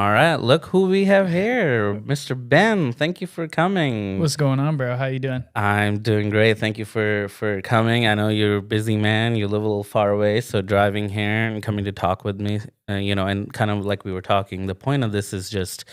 All right, look who we have here, Mr. Ben. Thank you for coming. What's going on, bro? How you doing? I'm doing great. Thank you for coming. I know you're a busy man. You live a little far away, so driving here and coming to talk with me, and kind of like we were talking. The point of this is just,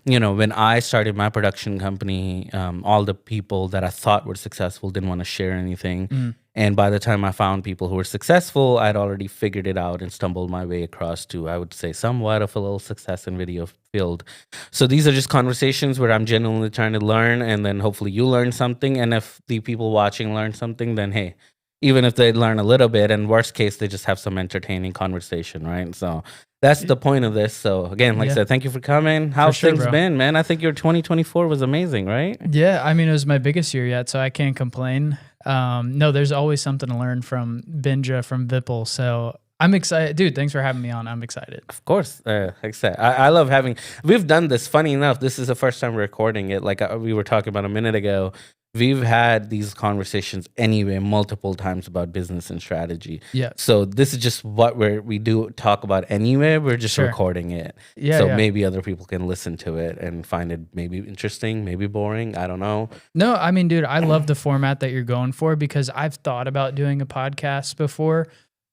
when I started my production company, all the people that I thought were successful didn't want to share anything. Mm. And by the time I found people who were successful, I'd already figured it out and stumbled my way across to, I would say, somewhat of a little success in video field. So these are just conversations where I'm genuinely trying to learn, and then hopefully you learn something. And if the people watching learn something, then hey, even if they learn a little bit, and worst case, they just have some entertaining conversation, right? So that's the point of this. So again, like I said, thank you for coming. How's things been, man? I think your 2024 was amazing, right? Yeah, I mean, it was my biggest year yet, so I can't complain. No, there's always something to learn from Bindra, from Vipul. So I'm excited. Dude, thanks for having me on. I'm excited. Of course. Like I said, I love having, we've done this. Funny enough, this is the first time recording it. Like we were talking about a minute ago. We've had these conversations anyway multiple times about business and strategy. Yeah. So this is just what we do talk about anyway. We're just recording it. Yeah. So maybe other people can listen to it and find it maybe interesting, maybe boring. I don't know. No, I mean, dude, I love the format that you're going for because I've thought about doing a podcast before,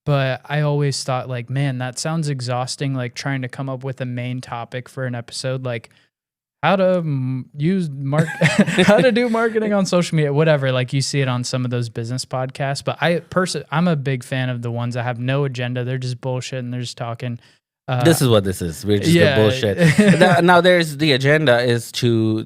but I always thought like, man, that sounds exhausting. Like trying to come up with a main topic for an episode, like how to how to do marketing on social media, whatever. Like you see it on some of those business podcasts, but I'm a big fan of the ones that have no agenda. They're just bullshit and they're just talking. This is what this is. We're just the bullshit. Now there's the agenda is to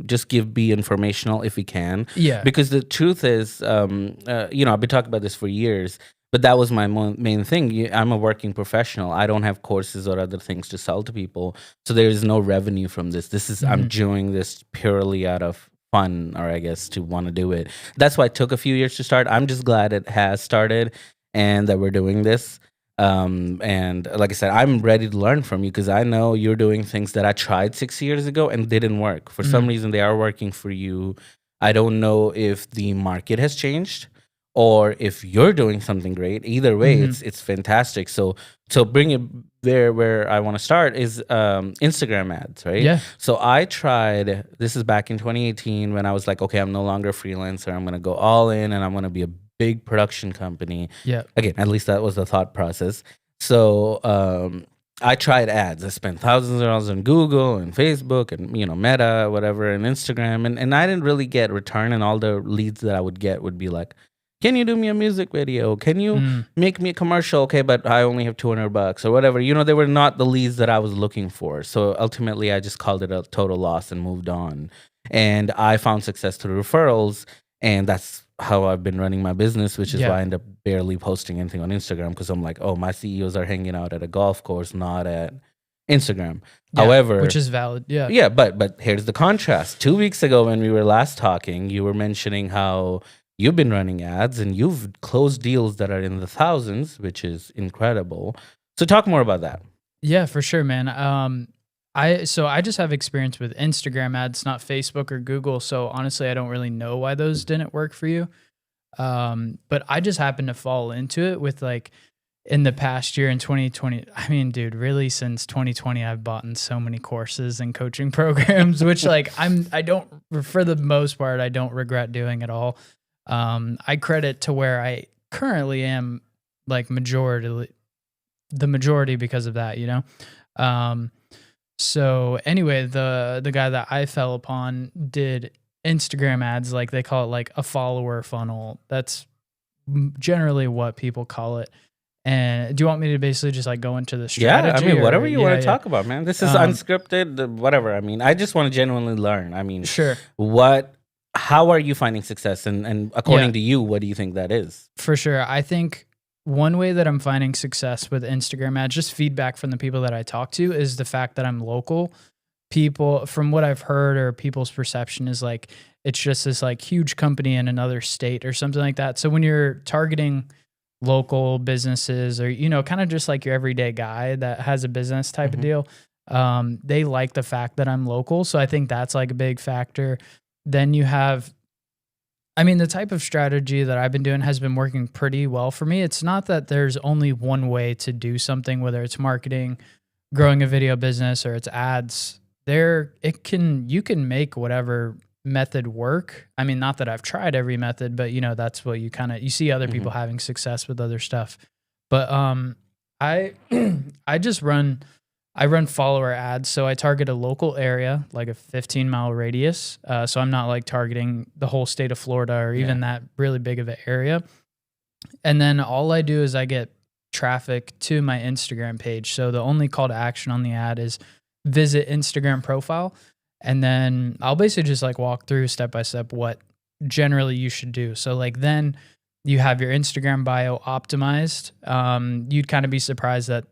just be informational if we can. Yeah. Because the truth is, I've been talking about this for years. But that was my main thing. I'm a working professional. I don't have courses or other things to sell to people. So there is no revenue from this. This is, I'm doing this purely out of fun, or I guess to want to do it. That's why it took a few years to start. I'm just glad it has started and that we're doing this. And like I said, I'm ready to learn from you because I know you're doing things that I tried 6 years ago and didn't work. For some reason, they are working for you. I don't know if the market has changed or if you're doing something great. Either way, it's fantastic. So bring it there where I want to start is Instagram ads, right? Yeah. So I tried, this is back in 2018 when I was like, okay, I'm no longer a freelancer. I'm going to go all in and I'm going to be a big production company. Yeah. Again, at least that was the thought process. So I tried ads. I spent thousands of dollars on Google and Facebook and Meta, whatever, and Instagram, and I didn't really get return. And all the leads that I would get would be like, can you do me a music video? Can you make me a commercial? Okay, but I only have $200 or whatever. They were not the leads that I was looking for. So ultimately, I just called it a total loss and moved on. And I found success through referrals, and that's how I've been running my business, which is why I end up barely posting anything on Instagram because I'm like, oh, my CEOs are hanging out at a golf course, not at Instagram. Yeah, however, which is valid. Yeah. Yeah, but here's the contrast. 2 weeks ago when we were last talking, you were mentioning how you've been running ads and you've closed deals that are in the thousands, which is incredible. So talk more about that. Yeah, for sure, man. I just have experience with Instagram ads, not Facebook or Google. So honestly, I don't really know why those didn't work for you. But I just happened to fall into it with like in the past year in 2020. I mean, dude, really since 2020, I've bought in so many courses and coaching programs, which like I don't, for the most part, I don't regret doing at all. I credit to where I currently am like the majority because of that, So anyway, the guy that I fell upon did Instagram ads, like they call it like a follower funnel. That's generally what people call it. And do you want me to basically just like go into the strategy? Yeah, I mean, whatever you want to talk about, man. This is unscripted, whatever. I mean, I just want to genuinely learn. I mean, sure. How are you finding success? And according to you, what do you think that is? For sure. I think one way that I'm finding success with Instagram ads, just feedback from the people that I talk to, is the fact that I'm local. People, from what I've heard, or people's perception is like, it's just this like huge company in another state or something like that. So when you're targeting local businesses or, kind of just like your everyday guy that has a business type of deal, they like the fact that I'm local. So I think that's like a big factor. Then you have, the type of strategy that I've been doing has been working pretty well for me. It's not that there's only one way to do something, whether it's marketing growing a video business or it's ads, you can make whatever method work. I mean, not that I've tried every method, but you know, that's what you see other people having success with other stuff. But I I run follower ads, so I target a local area, like a 15-mile radius. So I'm not like targeting the whole state of Florida or even that really big of an area. And then all I do is I get traffic to my Instagram page. So the only call to action on the ad is visit Instagram profile. And then I'll basically just like walk through step by step what generally you should do. So like then you have your Instagram bio optimized. You'd kind of be surprised that,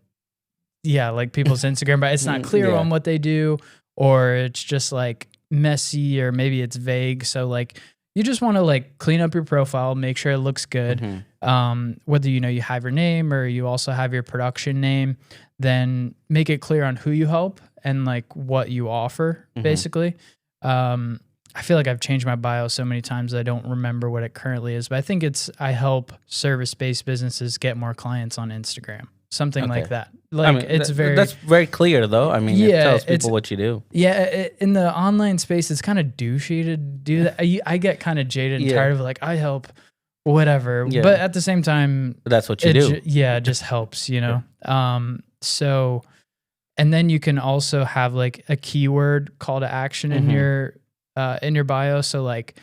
like people's Instagram bio, it's not clear on what they do, or it's just like messy, or maybe it's vague. So like you just want to like clean up your profile, make sure it looks good. Whether you have your name or you also have your production name, then make it clear on who you help and like what you offer, basically. I feel like I've changed my bio so many times that I don't remember what it currently is, but I think I help service-based businesses get more clients on Instagram, something like that. Like, I mean, that's very clear though. I mean, it tells people what you do. Yeah, in the online space, it's kind of douchey to do that. I get kind of jaded and tired of like, I help whatever, but at the same time, that's what you do. It just helps, So, and then you can also have like a keyword call to action in your bio. So like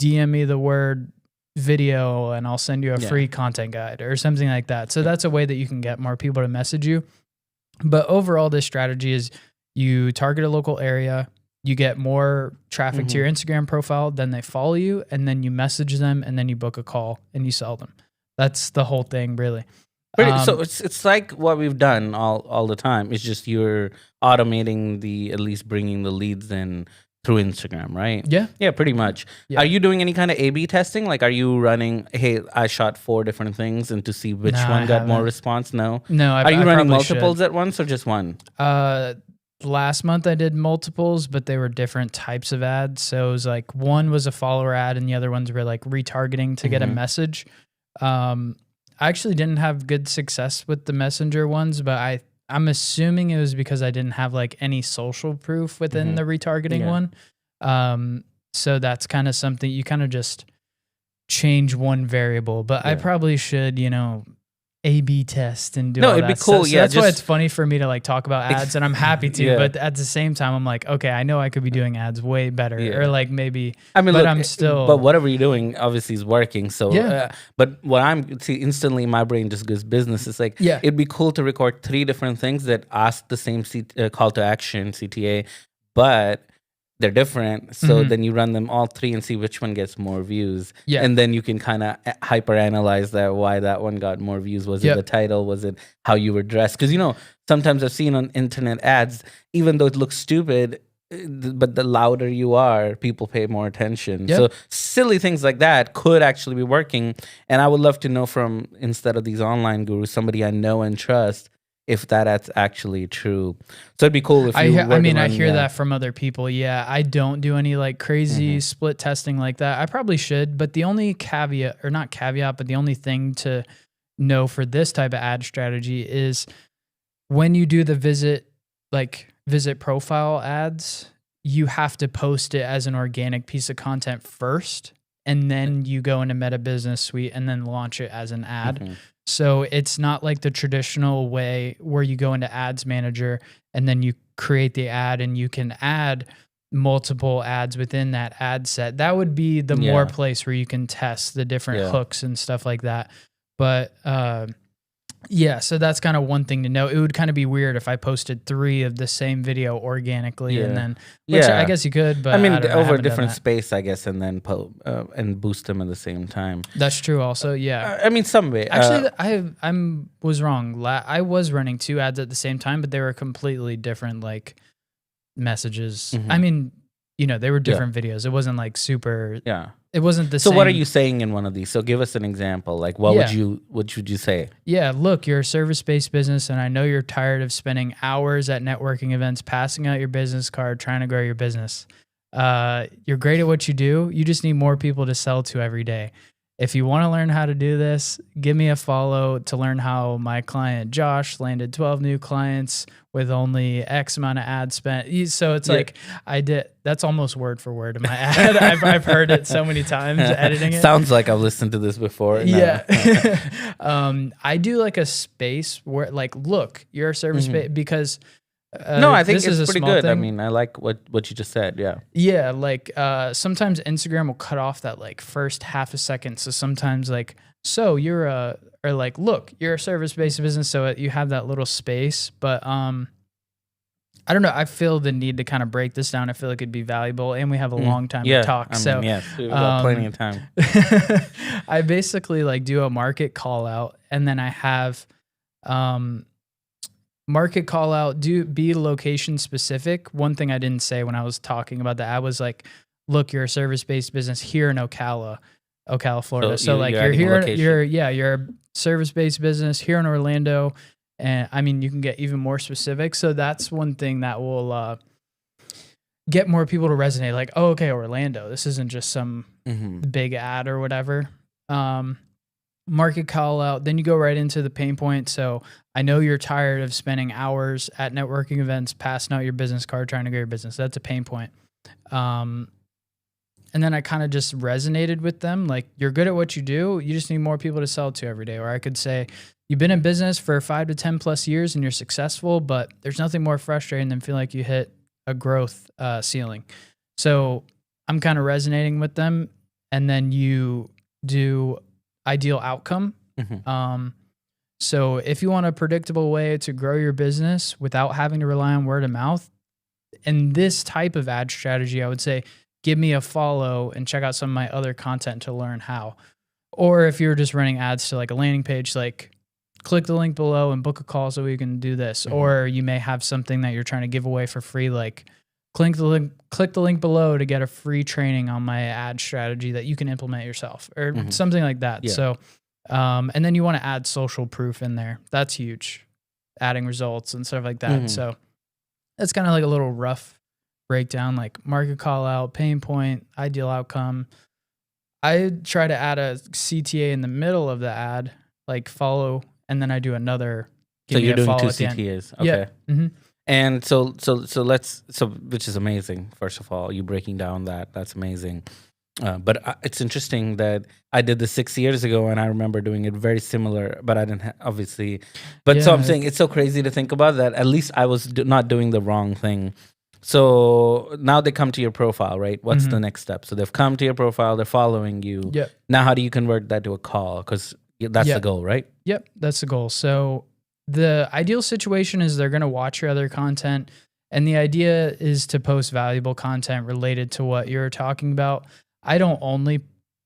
DM me the word video and I'll send you a free content guide or something like that. So that's a way that you can get more people to message you. But overall, this strategy is you target a local area, you get more traffic to your Instagram profile, then they follow you, and then you message them, and then you book a call and you sell them. That's the whole thing, really. So it's like what we've done all the time. It's just you're automating at least bringing the leads in through Instagram, right? Yeah, pretty much. Yeah. Are you doing any kind of A/B testing? Like, are you running, hey, I shot 4 different things and to see which one got more response? No. Are you running multiples at once or just one? Last month I did multiples, but they were different types of ads. So it was like one was a follower ad and the other ones were like retargeting to get a message. I actually didn't have good success with the messenger ones, but I'm assuming it was because I didn't have like any social proof within the retargeting one. So that's kind of something you kind of just change one variable, but I probably should, A/B test and do all that. No, it'd be cool. So that's why it's funny for me to like talk about ads, and I'm happy to. But at the same time, I'm like, okay, I know I could be doing ads way better, or like maybe. I mean, but I'm still. But whatever you're doing, obviously, is working. So, but what instantly, my brain just goes business. It's like, it'd be cool to record 3 different things that ask the same call to action CTA, but they're different. So then you run them all 3 and see which one gets more views. And then you can kind of hyper analyze why that one got more views. Was it the title? Was it how you were dressed? Because, sometimes I've seen on internet ads, even though it looks stupid, but the louder you are, people pay more attention. So silly things like that could actually be working. And I would love to know from, instead of these online gurus, somebody I know and trust, if that's actually true. So it'd be cool if you I hear that from other people. Yeah, I don't do any like crazy split testing like that. I probably should, but the only caveat, or not caveat, but the only thing to know for this type of ad strategy is when you do the visit profile ads, you have to post it as an organic piece of content first, and then you go into Meta Business Suite and then launch it as an ad. So it's not like the traditional way where you go into Ads Manager and then you create the ad and you can add multiple ads within that ad set. That would be the more place where you can test the different hooks and stuff like that. But so that's kind of one thing to know. It would kind of be weird if I posted 3 of the same video organically and then, which I guess you could, but over a different space, I guess, and then and boost them at the same time. That's true. Also, some way. Actually, I was wrong. I was running 2 ads at the same time, but they were completely different, like messages. I mean, they were different videos. It wasn't like super. It wasn't the same. So what are you saying in one of these? So give us an example. Like what would you say? Yeah, look, you're a service-based business and I know you're tired of spending hours at networking events, passing out your business card, trying to grow your business. You're great at what you do. You just need more people to sell to every day. if you want to learn how to do this, give me a follow to learn how my client Josh landed 12 new clients with only X amount of ad spent. So it's like that's almost word for word in my ad. I've heard it so many times editing it. Sounds like I've listened to this before. Yeah. I do like a space where like, look, you're a service because no, I think it's pretty good. Thing. I mean, I like what you just said. Yeah. Yeah. Like sometimes Instagram will cut off that like first half a second. So sometimes like, so you're or like, look, you're a service-based business. So you have that little space, but I don't know. I feel the need to kind of break this down. I feel like it'd be valuable, and we have a long time to talk. I mean, so yes, we've got plenty of time. I basically like do a market call out, and then I have market call out, be location specific. One thing I didn't say when I was talking about that, I was like, look, you're a service-based business here in Ocala, Florida. So like you're here, you're a service-based business here in Orlando. And I mean, you can get even more specific. So that's one thing that will get more people to resonate. Like, oh, okay, Orlando. This isn't just some big ad or whatever. Market call out. Then you go right into the pain point. So I know you're tired of spending hours at networking events, passing out your business card, trying to grow your business. That's a pain point. And then I kind of just resonated with them. Like, you're good at what you do. You just need more people to sell to every day. Or I could say, you've been in business for 5 to 10 plus years and you're successful, but there's nothing more frustrating than feeling like you hit a growth ceiling. So I'm kind of resonating with them. And then you do ideal outcome. So if you want a predictable way to grow your business without having to rely on word of mouth, in this type of ad strategy, I would say, give me a follow and check out some of my other content to learn how. Or if you're just running ads to like a landing page, like click the link below and book a call so we can do this. Or you may have something that you're trying to give away for free, like click the link below to get a free training on my ad strategy that you can implement yourself, or something like that. Yeah. So, and then you want to add social proof in there. That's huge. Adding results and stuff like that. So that's kind of like a little rough breakdown, like market call out, pain point, ideal outcome. I try to add a CTA in the middle of the ad, like follow, and then I do another. So you're doing 2 CTAs. Okay. Yeah. And so which is amazing. First of all, you breaking down that's amazing. But it's interesting that I did this 6 years ago, and I remember doing it very similar, but I didn't obviously. But so I'm saying it's so crazy to think about that. At least I was not doing the wrong thing. So now they come to your profile, right? What's the next step? So they've come to your profile, they're following you. Yep. Now, how do you convert that to a call? Because that's the goal, right? Yep, that's the goal. So the ideal situation is they're going to watch your other content, and the idea is to post valuable content related to what you're talking about. I don't only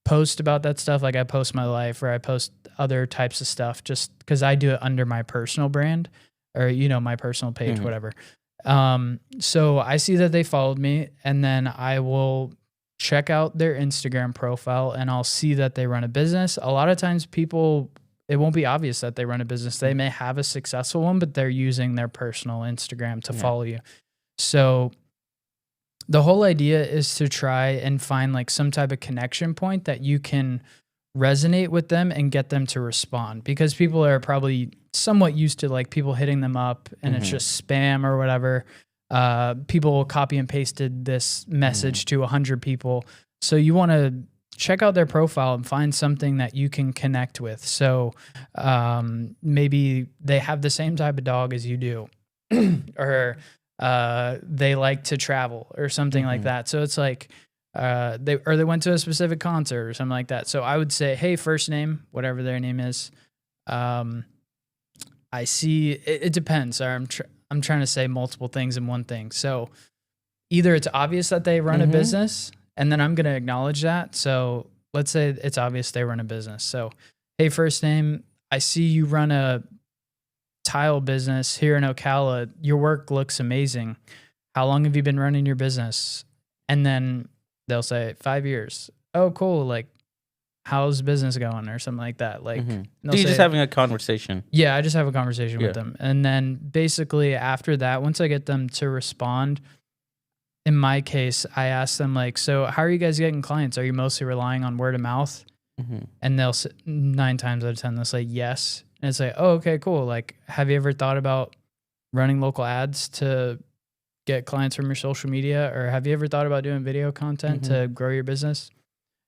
post about that stuff. Like, I post my life, or I post other types of stuff just because I do it under my personal brand, or, my personal page, whatever. So I see that they followed me, and then I will check out their Instagram profile, and I'll see that they run a business. A lot of times it won't be obvious that they run a business. They may have a successful one, but they're using their personal Instagram to follow you. So the whole idea is to try and find like some type of connection point that you can resonate with them and get them to respond, because people are probably somewhat used to like people hitting them up and it's just spam or whatever. People copy and pasted this message to 100 people. So you want to check out their profile and find something that you can connect with. So maybe they have the same type of dog as you do, or they like to travel or something like that. So it's like they went to a specific concert or something like that. So I would say, hey, first name, whatever their name is. I see it depends. Sorry, I'm trying to say multiple things in one thing. So either it's obvious that they run a business, and then I'm going to acknowledge that. So let's say it's obvious they run a business. So, hey, first name, I see you run a tile business here in Ocala. Your work looks amazing. How long have you been running your business? And then they'll say 5 years. Oh, cool. Like, how's business going, or something like that? Like, you're just having a conversation. Yeah, I just have a conversation with them. And then basically after that, once I get them to respond, in my case, I ask them like, so how are you guys getting clients? Are you mostly relying on word of mouth? And they'll 9 times out of 10 they'll say yes, and it's like, oh, okay, cool. Like, have you ever thought about running local ads to get clients from your social media, or have you ever thought about doing video content to grow your business?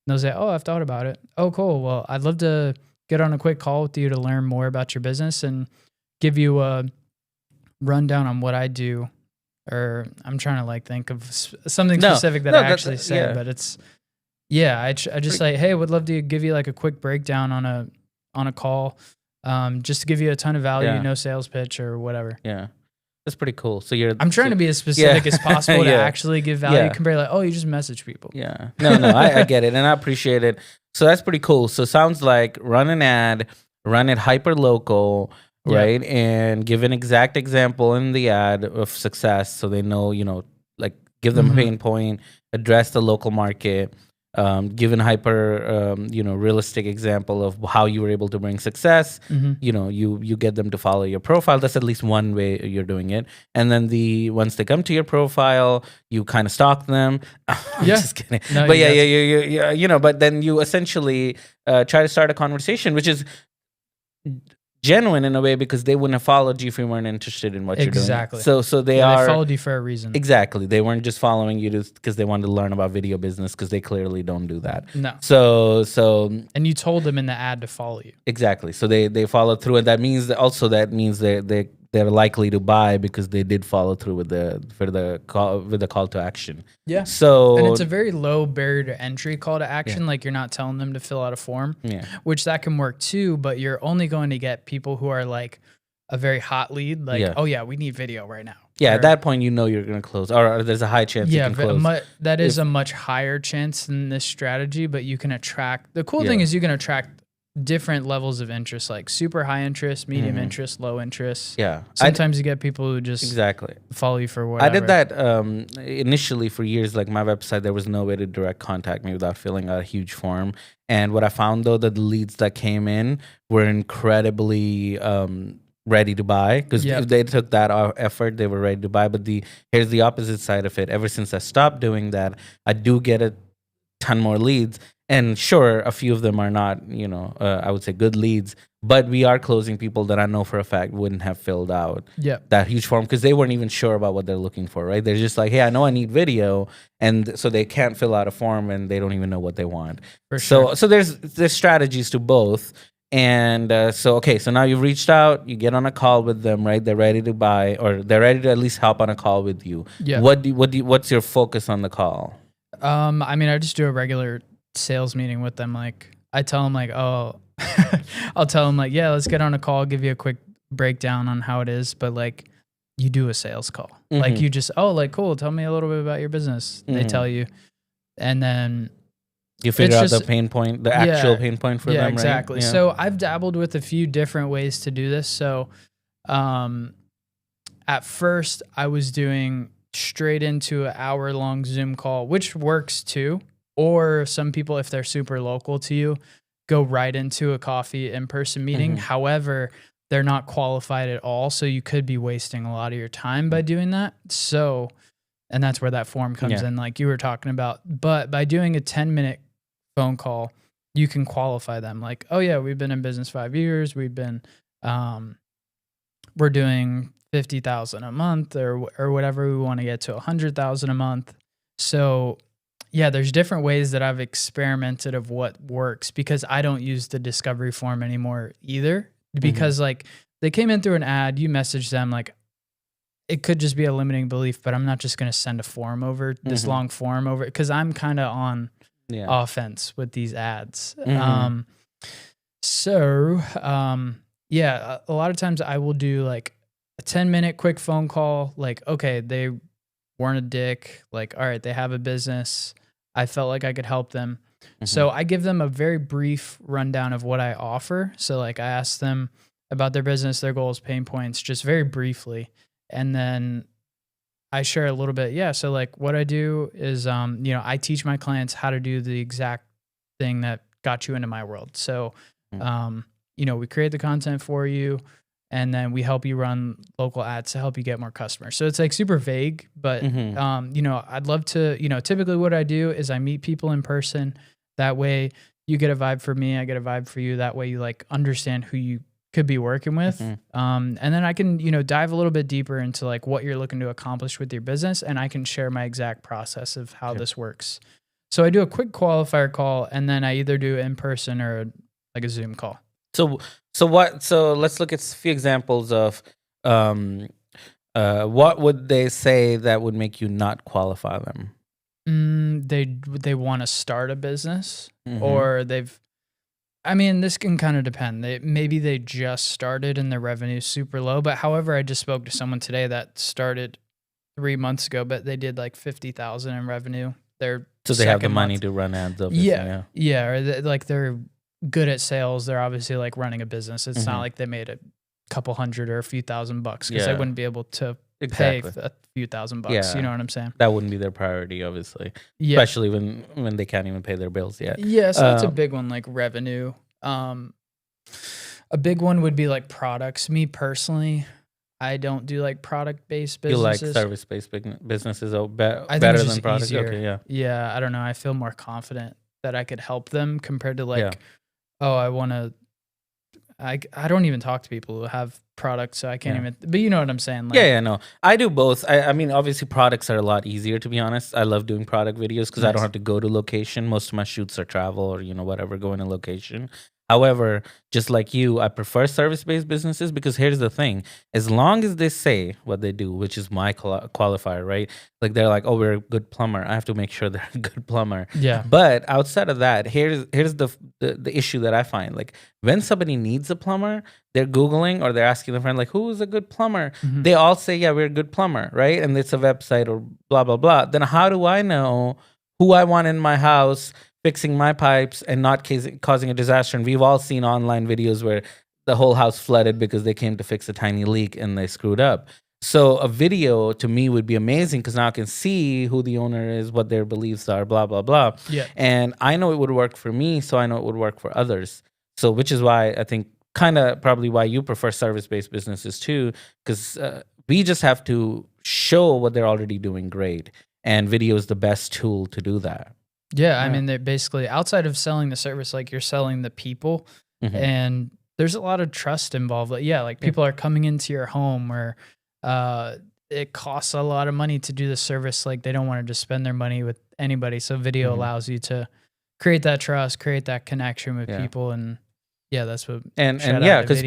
And they'll say, oh, I've thought about it. Oh, cool. Well, I'd love to get on a quick call with you to learn more about your business and give you a rundown on what I do. Or I'm trying to like think of something specific that I actually said, but it's, I just like, hey, would love to give you like a quick breakdown on a call, just to give you a ton of value, no sales pitch or whatever. Yeah. That's pretty cool. So I'm trying to be as specific as possible to actually give value compared to like, oh, you just message people. Yeah. No, I get it. And I appreciate it. So that's pretty cool. So sounds like run an ad, run it hyper local, right? And give an exact example in the ad of success so they know, like give them a pain point, address the local market, give an hyper, realistic example of how you were able to bring success. You get them to follow your profile. That's at least one way you're doing it. And then once they come to your profile, you kind of stalk them. I'm just kidding. No, but but then you essentially try to start a conversation, which is genuine in a way because they wouldn't have followed you if you weren't interested in what you're doing. So they followed you for a reason. Exactly. They weren't just following you because they wanted to learn about video business, because they clearly don't do that. No. So and you told them in the ad to follow you. Exactly. So they followed through, and that means they're likely to buy because they did follow through with the call to action. Yeah. So and it's a very low barrier to entry call to action. Like, you're not telling them to fill out a form, which that can work too, but you're only going to get people who are like a very hot lead. Like, oh yeah, we need video right now. Yeah. At that point, you're going to close, or there's a high chance you can close. That is a much higher chance than this strategy, but you can attract, the cool thing is you can attract different levels of interest, like super high interest, medium interest, low interest. Yeah. Sometimes you get people who just follow you for whatever. I did that initially for years. Like, my website, there was no way to direct contact me without filling out a huge form. And what I found, though, that the leads that came in were incredibly ready to buy, because if they took that effort, they were ready to buy. But here's the opposite side of it. Ever since I stopped doing that, I do get a ton more leads. And sure, a few of them are not, I would say good leads, but we are closing people that I know for a fact wouldn't have filled out that huge form because they weren't even sure about what they're looking for, right? They're just like, hey, I know I need video. And so they can't fill out a form and they don't even know what they want. For sure. So there's strategies to both. And so now you've reached out, you get on a call with them, right? They're ready to buy, or they're ready to at least hop on a call with you. Yeah. What's your focus on the call? I just do a regular sales meeting with them. Like, I tell them like, oh, I'll tell them like, yeah, let's get on a call, give you a quick breakdown on how it is. But like, you do a sales call. Like, you just, cool. Tell me a little bit about your business. They tell you. And then you figure out the pain point, the actual pain point for them, right? Exactly. Yeah. So I've dabbled with a few different ways to do this. So at first I was doing straight into an hour-long Zoom call, which works too. Or some people, if they're super local to you, go right into a coffee in-person meeting. However, they're not qualified at all. So you could be wasting a lot of your time by doing that. So, and that's where that form comes in, like you were talking about. But by doing a 10-minute phone call, you can qualify them. Like, oh yeah, we've been in business 5 years. We've been, we're doing 50,000 a month or whatever. We want to get to 100,000 a month. So yeah, there's different ways that I've experimented of what works, because I don't use the discovery form anymore either, because like they came in through an ad, you message them, like it could just be a limiting belief, but I'm not just going to send a form over, this long form over, because I'm kind of on offense with these ads. A lot of times I will do like a 10-minute quick phone call. Like, okay, they weren't a dick. Like, all right, they have a business. I felt like I could help them. So I give them a very brief rundown of what I offer. So like I ask them about their business, their goals, pain points, just very briefly. And then I share a little bit. Yeah. So like what I do is, I teach my clients how to do the exact thing that got you into my world. So, we create the content for you, and then we help you run local ads to help you get more customers. So it's like super vague, but, I'd love to, typically what I do is I meet people in person. That way, you get a vibe for me, I get a vibe for you. That way you like understand who you could be working with. And then I can, dive a little bit deeper into like what you're looking to accomplish with your business. And I can share my exact process of how this works. So I do a quick qualifier call, and then I either do in person or like a Zoom call. So let's look at a few examples of what would they say that would make you not qualify them? They want to start a business, or this can kind of depend. Maybe they just started and their revenue's super low. But however, I just spoke to someone today that started 3 months ago, but they did like 50,000 in revenue. So they have the money to run ads. Yeah. Or they're good at sales. They're obviously like running a business. It's not like they made a couple hundred or a few $1,000 because they wouldn't be able to pay a few $1,000. You know what I'm saying? That wouldn't be their priority, obviously. Especially when they can't even pay their bills yet. Yeah, so that's a big one, like revenue. A big one would be like products. Me personally, I don't do like product-based businesses. You like service-based businesses better than products? Easier. Okay, yeah, I don't know. I feel more confident that I could help them compared to like, I don't even talk to people who have products, so I can't even. But you know what I'm saying? Like, no. I do both. I mean, obviously, products are a lot easier, to be honest. I love doing product videos because I don't have to go to location. Most of my shoots are travel or whatever, going to location. However, just like you, I prefer service-based businesses because here's the thing. As long as they say what they do, which is my qualifier, right? Like they're like, oh, we're a good plumber. I have to make sure they're a good plumber. Yeah. But outside of that, here's the issue that I find. Like when somebody needs a plumber, they're Googling or they're asking their friend, like, who's a good plumber? They all say, yeah, we're a good plumber, right? And it's a website or blah, blah, blah. Then how do I know who I want in my house fixing my pipes and not causing a disaster? And we've all seen online videos where the whole house flooded because they came to fix a tiny leak and they screwed up. So a video to me would be amazing because now I can see who the owner is, what their beliefs are, blah, blah, blah. Yeah. And I know it would work for me, so I know it would work for others. So which is why I think kind of probably why you prefer service-based businesses too, because we just have to show what they're already doing great. And video is the best tool to do that. Yeah, I mean, they're basically outside of selling the service, like you're selling the people, and there's a lot of trust involved. Like, people are coming into your home, or it costs a lot of money to do the service. Like, they don't want to just spend their money with anybody. So video allows you to create that trust, create that connection with people, and that's what. Because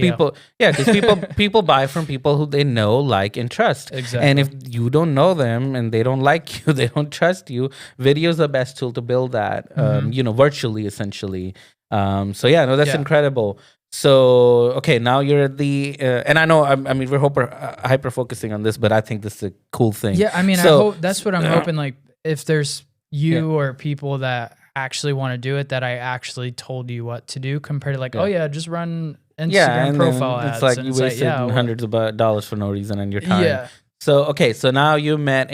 people buy from people who they know, like, and trust. Exactly. And if you don't know them and they don't like you, they don't trust you, video is the best tool to build that. Virtually, essentially. That's incredible. So okay, now you're at the and I know I mean we're hyper focusing on this, but I think this is a cool thing. Yeah, I mean, I hope that's what I'm hoping. Like, if there's you or people that actually want to do it, that I actually told you what to do, compared to like, just run Instagram profile ads. It's like you wasted hundreds of dollars for no reason and your time. Yeah. So, okay, so now you met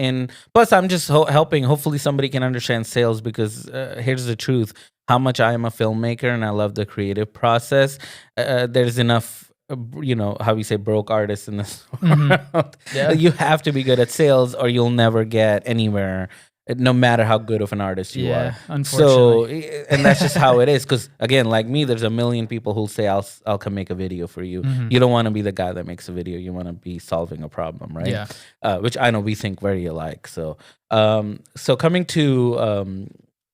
plus I'm just helping. Hopefully somebody can understand sales because here's the truth. How much I am a filmmaker and I love the creative process. There's enough, how we say broke artists in this world. Yeah. You have to be good at sales or you'll never get anywhere, no matter how good of an artist you are. Unfortunately. So, and that's just how it is. Because again, like me, there's a million people who'll say, I'll come make a video for you. You don't want to be the guy that makes a video. You want to be solving a problem, right? Yeah. Which I know we think very alike. So, coming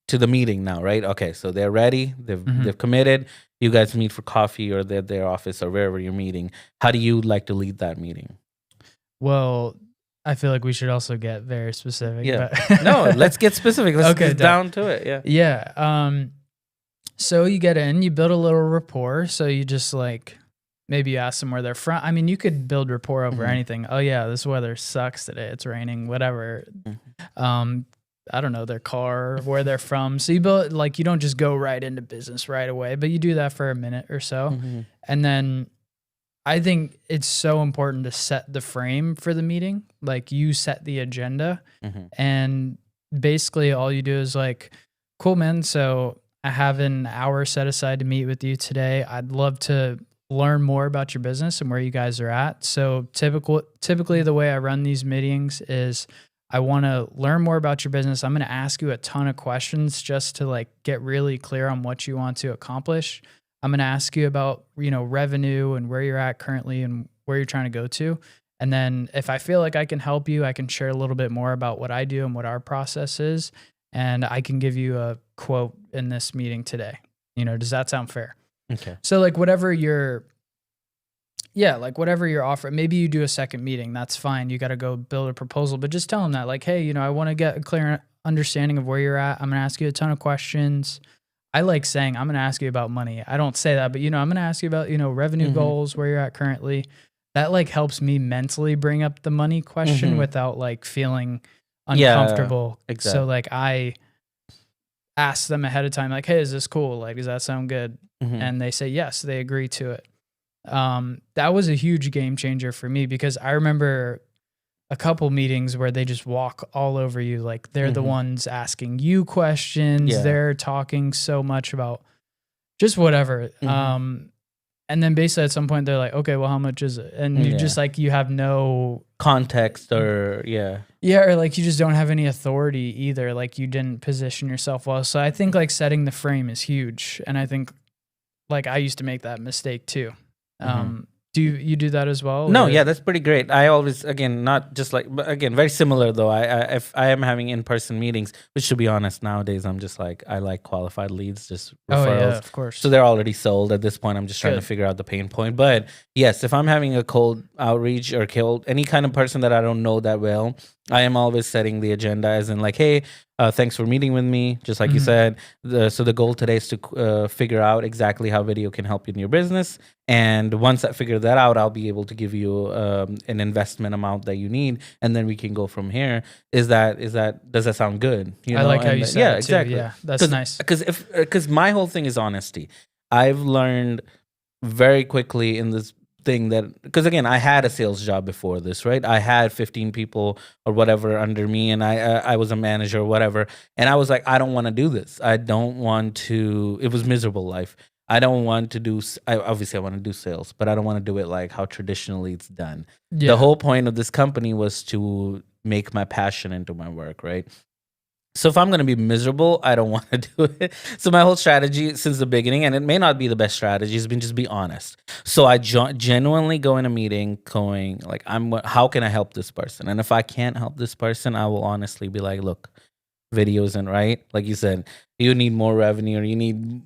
to the meeting now, right? Okay, so they're ready. They've committed. You guys meet for coffee or they're at their office or wherever you're meeting. How do you like to lead that meeting? Well, I feel like we should also get very specific. Yeah. But No, let's get specific. Let's get down to it. Yeah. Yeah. So you get in, you build a little rapport. So you just like, maybe you ask them where they're from. I mean, you could build rapport over anything. Oh yeah, this weather sucks today. It's raining, whatever. I don't know, their car, where they're from. So you build, like, you don't just go right into business right away, but you do that for a minute or so. And then I think it's so important to set the frame for the meeting. Like, you set the agenda and basically all you do is like, cool, man. So I have an hour set aside to meet with you today. I'd love to learn more about your business and where you guys are at. So typically the way I run these meetings is I want to learn more about your business. I'm going to ask you a ton of questions just to like get really clear on what you want to accomplish. I'm going to ask you about, revenue and where you're at currently and where you're trying to go to. And then if I feel like I can help you, I can share a little bit more about what I do and what our process is. And I can give you a quote in this meeting today. Does that sound fair? Okay. So like whatever you're offering, maybe you do a second meeting. That's fine. You got to go build a proposal, but just tell them that like, hey, I want to get a clear understanding of where you're at. I'm going to ask you a ton of questions. I like saying, I'm going to ask you about money. I don't say that, but I'm going to ask you about, revenue goals, where you're at currently. That like helps me mentally bring up the money question without like feeling uncomfortable. Yeah, exactly. So like I ask them ahead of time, like, hey, is this cool? Like, does that sound good? And they say, yes, they agree to it. That was a huge game changer for me because I remember a couple meetings where they just walk all over you. Like they're the ones asking you questions. Yeah. They're talking so much about just whatever. And then basically at some point they're like, okay, well, how much is it? And you just like, you have no context or or like you just don't have any authority either. Like you didn't position yourself well. So I think like setting the frame is huge. And I think like I used to make that mistake too. Do you do that as well? No, or? yeah, that's pretty great. I always, again, not just like, but again, very similar though. If I am having in-person meetings, which to be honest, nowadays I'm just like, I like qualified leads, just referrals. Oh yeah, of course. So they're already sold at this point. I'm just trying to Good. figure out the pain point. But yes, if I'm having a cold outreach or any kind of person that I don't know that well, I am always setting the agenda as in like, hey, thanks for meeting with me. Just like you said, so the goal today is to figure out exactly how video can help you in your business. And once I figure that out, I'll be able to give you an investment amount that you need, and then we can go from here. Does that sound good? I like how you said it too. exactly. Yeah, that's nice. Because my whole thing is honesty. I've learned very quickly in this thing that, because again, I had a sales job before this, right? I had 15 people or whatever under me, and I was a manager or whatever, and I was like, I don't want to do this. I don't want to. It was miserable life. I don't want to do. Obviously, I want to do sales, but I don't want to do it like how traditionally it's done. Yeah. The whole point of this company was to make my passion into my work, right? So if I'm going to be miserable, I don't want to do it. So my whole strategy since the beginning, and it may not be the best strategy, has been just be honest. So I genuinely go in a meeting going like, how can I help this person? And if I can't help this person, I will honestly be like, look, video isn't right. Like you said, you need more revenue or you need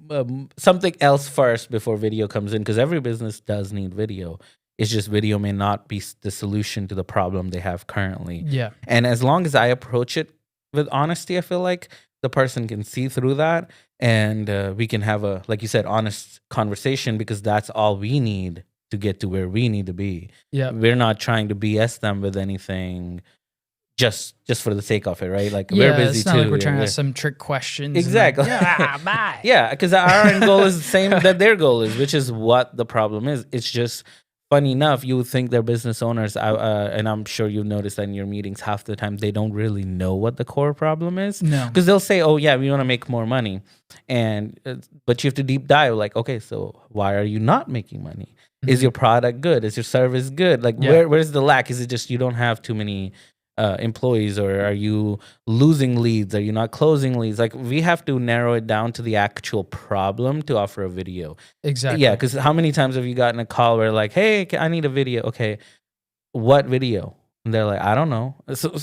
something else first before video comes in, because every business does need video. It's just video may not be the solution to the problem they have currently. Yeah. And as long as I approach it with honesty, I feel like the person can see through that, and we can have a, like you said, honest conversation, because that's all we need to get to where we need to be. Yeah. We're not trying to BS them with anything just for the sake of it, right? Like Yeah, we're busy it's not too. like we're trying to ask some trick questions. Exactly. And like, bye. Yeah, because our end goal is the same that their goal is, which is what the problem is. It's just funny enough, you would think they're business owners, and I'm sure you noticed that in your meetings, half the time they don't really know what the core problem is. No. Because they'll say, "Oh yeah, we want to make more money," and but you have to deep dive. Like, okay, so why are you not making money? Is your product good? Is your service good? Like, where's the lack? Is it just you don't have too many employees, or are you losing leads? Are you not closing leads? Like, we have to narrow it down to the actual problem to offer a video. Exactly. Yeah, because how many times have you gotten a call where like, hey, I need a video. Okay, what video? And they're like, I don't know. So,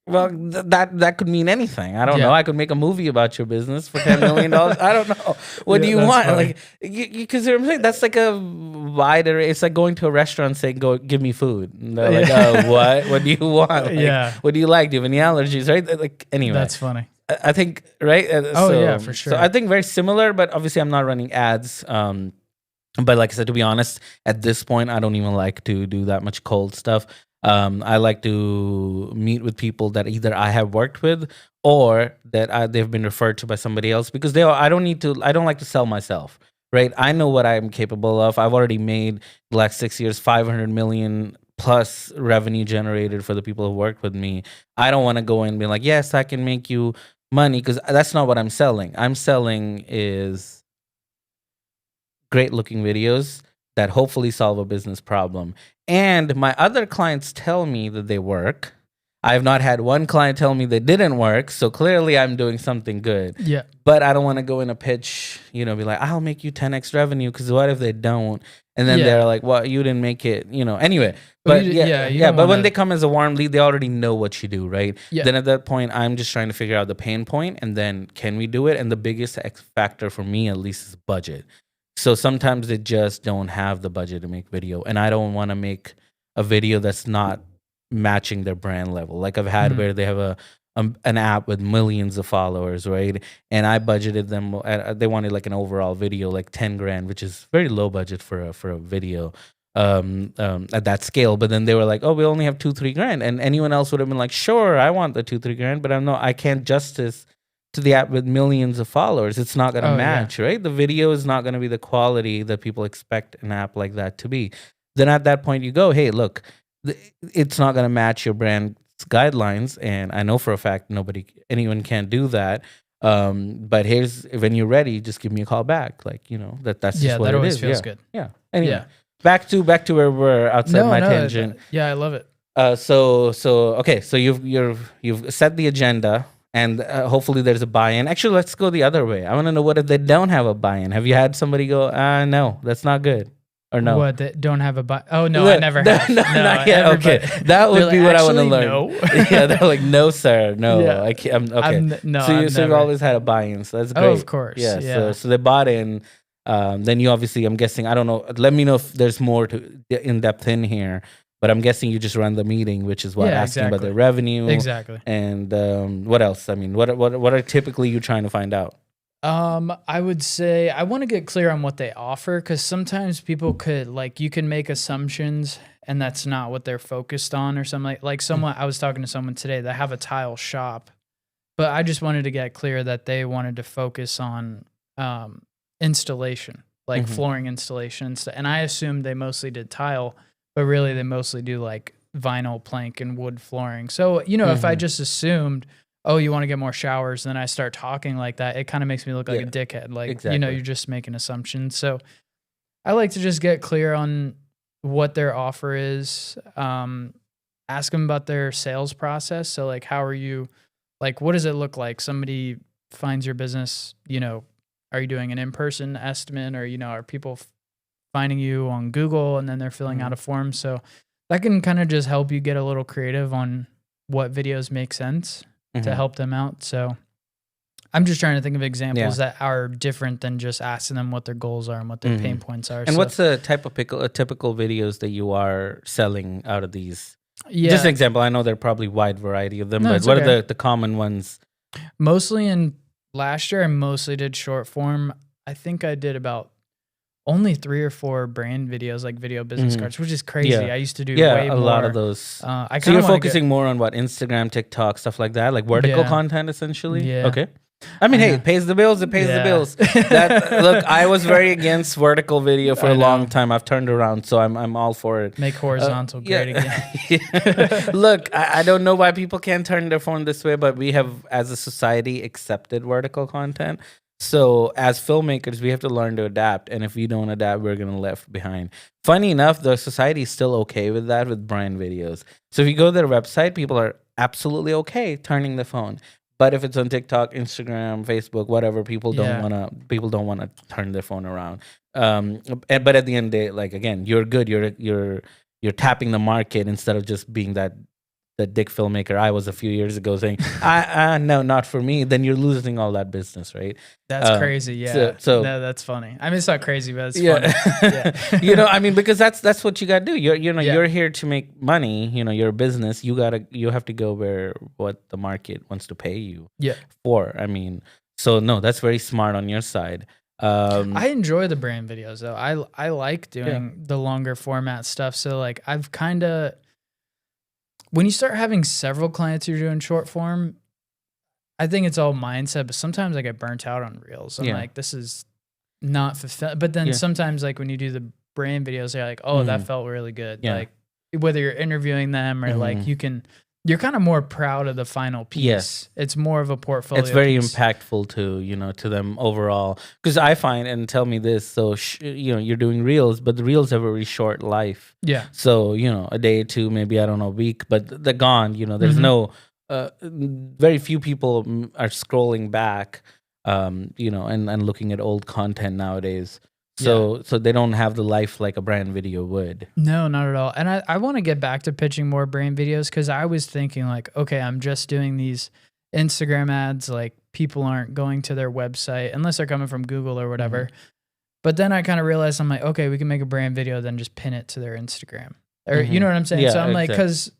well, that could mean anything. I don't know. I could make a movie about your business for $10 million. I don't know. What do you want? Funny. Like, because that's like a wider. It's like going to a restaurant saying, "Go give me food." And they're like, "Oh, what? What do you want? Like, what do you like? Do you have any allergies?" Right? Like, anyway, that's funny. I think right. Yeah, for sure. So I think very similar, but obviously I'm not running ads. But like I said, to be honest, at this point, I don't even like to do that much cold stuff. I like to meet with people that either I have worked with or that they've been referred to by somebody else, because I don't like to sell myself, right? I know what I'm capable of. I've already made the last 6 years, 500 million plus revenue generated for the people who worked with me. I don't want to go in and be like, yes, I can make you money, because that's not what I'm selling. I'm selling is great looking videos that hopefully solve a business problem. And my other clients tell me that they work. I have not had one client tell me they didn't work. So clearly I'm doing something good. Yeah. But I don't want to go in a pitch, be like, I'll make you 10x revenue. Because what if they don't? And then they're like, well, you didn't make it, anyway. But you but don't when wanna- they come as a warm lead, they already know what you do, right? Yeah. Then at that point, I'm just trying to figure out the pain point, and then can we do it? And the biggest X factor for me, at least, is budget. So sometimes they just don't have the budget to make video, and I don't want to make a video that's not matching their brand level. Like I've had where they have an app with millions of followers, right? And I budgeted them. They wanted like an overall video, like 10 grand, which is very low budget for a video at that scale. But then they were like, oh, we only have 2-3 grand, and anyone else would have been like, sure, I want the 2-3 grand, but I can't justice to the app with millions of followers. It's not going to match, right? The video is not going to be the quality that people expect an app like that to be. Then at that point you go, hey, look, it's not going to match your brand's guidelines, and I know for a fact anyone can't do that. But here's, when you're ready, just give me a call back. Like, that's just what that it always is. feels good. Yeah. Anyway, back to where we're outside my tangent. I love it. Okay, so you've set the agenda, and hopefully there's a buy-in. Actually, let's go the other way. I want to know, what if they don't have a buy-in? Have you had somebody go, no, that's not good? Or no? What, they don't have a buy? Oh, no, I never have. No, not yet. Okay, that would be what I want to learn. No. Yeah, they're like, no, sir, no. Yeah. I can't. Okay. So you've always had a buy-in, so that's great. Oh, of course. Yeah. So they bought in. Then you obviously, I'm guessing, I don't know. Let me know if there's more to in depth in here. But I'm guessing you just run the meeting, which is asking about their revenue. Exactly. And what else? I mean, what are typically you trying to find out? I would say I want to get clear on what they offer, because sometimes people you can make assumptions and that's not what they're focused on or something. Like someone, I was talking to someone today that have a tile shop, but I just wanted to get clear that they wanted to focus on installation, like flooring installations. And I assumed they mostly did tile, but really they mostly do like vinyl plank and wood flooring. So, if I just assumed, oh, you want to get more showers, then I start talking like that, it kind of makes me look like a dickhead. Like, you're just making assumptions. So I like to just get clear on what their offer is. Ask them about their sales process. So like, how are you, like, what does it look like? Somebody finds your business, are you doing an in-person estimate, or, are people finding you on Google and then they're filling out a form? So that can kind of just help you get a little creative on what videos make sense to help them out. So I'm just trying to think of examples that are different than just asking them what their goals are and what their pain points are. And what's the typical videos that you are selling out of these? Yeah. Just an example. I know there are probably wide variety of them, but what are the common ones? Mostly in last year, I mostly did short form. I think I did about only 3 or 4 brand videos, like video business cards, which is crazy. I used to do way more. A lot of those. So you're focusing more on what, Instagram, TikTok, stuff like that, like vertical content, essentially. Yeah. Okay. I mean, hey, it pays the bills. It pays the bills. Look, I was very against vertical video for a long time. I've turned around, so I'm all for it. Make horizontal great again. Look, I don't know why people can't turn their phone this way, but we have, as a society, accepted vertical content. So as filmmakers, we have to learn to adapt. And if we don't adapt, we're going to left behind. Funny enough, the society is still okay with that with brand videos. So if you go to their website, people are absolutely okay turning the phone. But if it's on TikTok, Instagram, Facebook, whatever, people don't want to turn their phone around. But at the end of the day, like, again, you're good. You're tapping the market instead of just being that dick filmmaker I was a few years ago saying, no, not for me. Then you're losing all that business, right? That's crazy. Yeah. So no, that's funny. I mean, it's not crazy, but it's funny. Yeah. I mean, because that's what you got to do. You're here to make money. You're a business. You have to go where what the market wants to pay you for. I mean, so no, that's very smart on your side. I enjoy the brand videos though. I like doing the longer format stuff. So like I've kind of, when you start having several clients who are doing short form, I think it's all mindset, but sometimes I get burnt out on reels. I'm like, this is not fulfilling. But then sometimes like when you do the brand videos, they're like, oh, that felt really good. Like whether you're interviewing them or like you're kind of more proud of the final piece. Yes. It's more of a portfolio. It's very piece. impactful to them overall. Because I find, and tell me this, so you're doing reels, but the reels have a very short life. Yeah. So a day or two, maybe, I don't know, a week, but they're gone. There's no very few people are scrolling back, and looking at old content nowadays. So they don't have the life like a brand video would. No, not at all. And I want to get back to pitching more brand videos, because I was thinking like, okay, I'm just doing these Instagram ads. Like, people aren't going to their website unless they're coming from Google or whatever. But then I kind of realized, I'm like, okay, we can make a brand video, then just pin it to their Instagram. Or you know what I'm saying? Yeah, so I'm like, because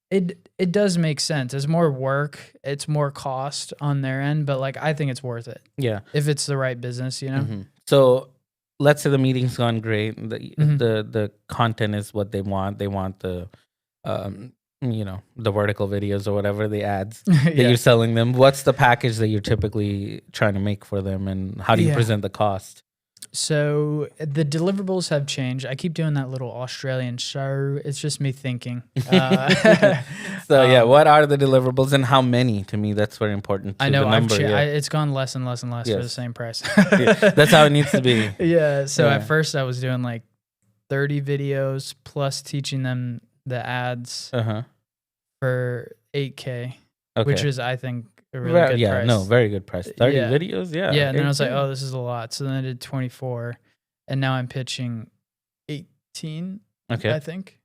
it does make sense. It's more work. It's more cost on their end. But like, I think it's worth it. Yeah. If it's the right business, So let's say the meeting's gone great. The content is what they want. They want the the vertical videos or whatever, the ads that you're selling them. What's the package that you're typically trying to make for them, and how do you present the cost? So the deliverables have changed. I keep doing that little Australian show. It's just me thinking. So what are the deliverables and how many? To me, that's very important. I know. The number, it's gone less and less and less for the same price. That's how it needs to be. Yeah. So at first I was doing like 30 videos plus teaching them the ads for $8K, which is, I think, a really good price. No, very good price. 30 videos, Yeah, and then I was like, oh, this is a lot. So then I did 24, and now I'm pitching 18, I think.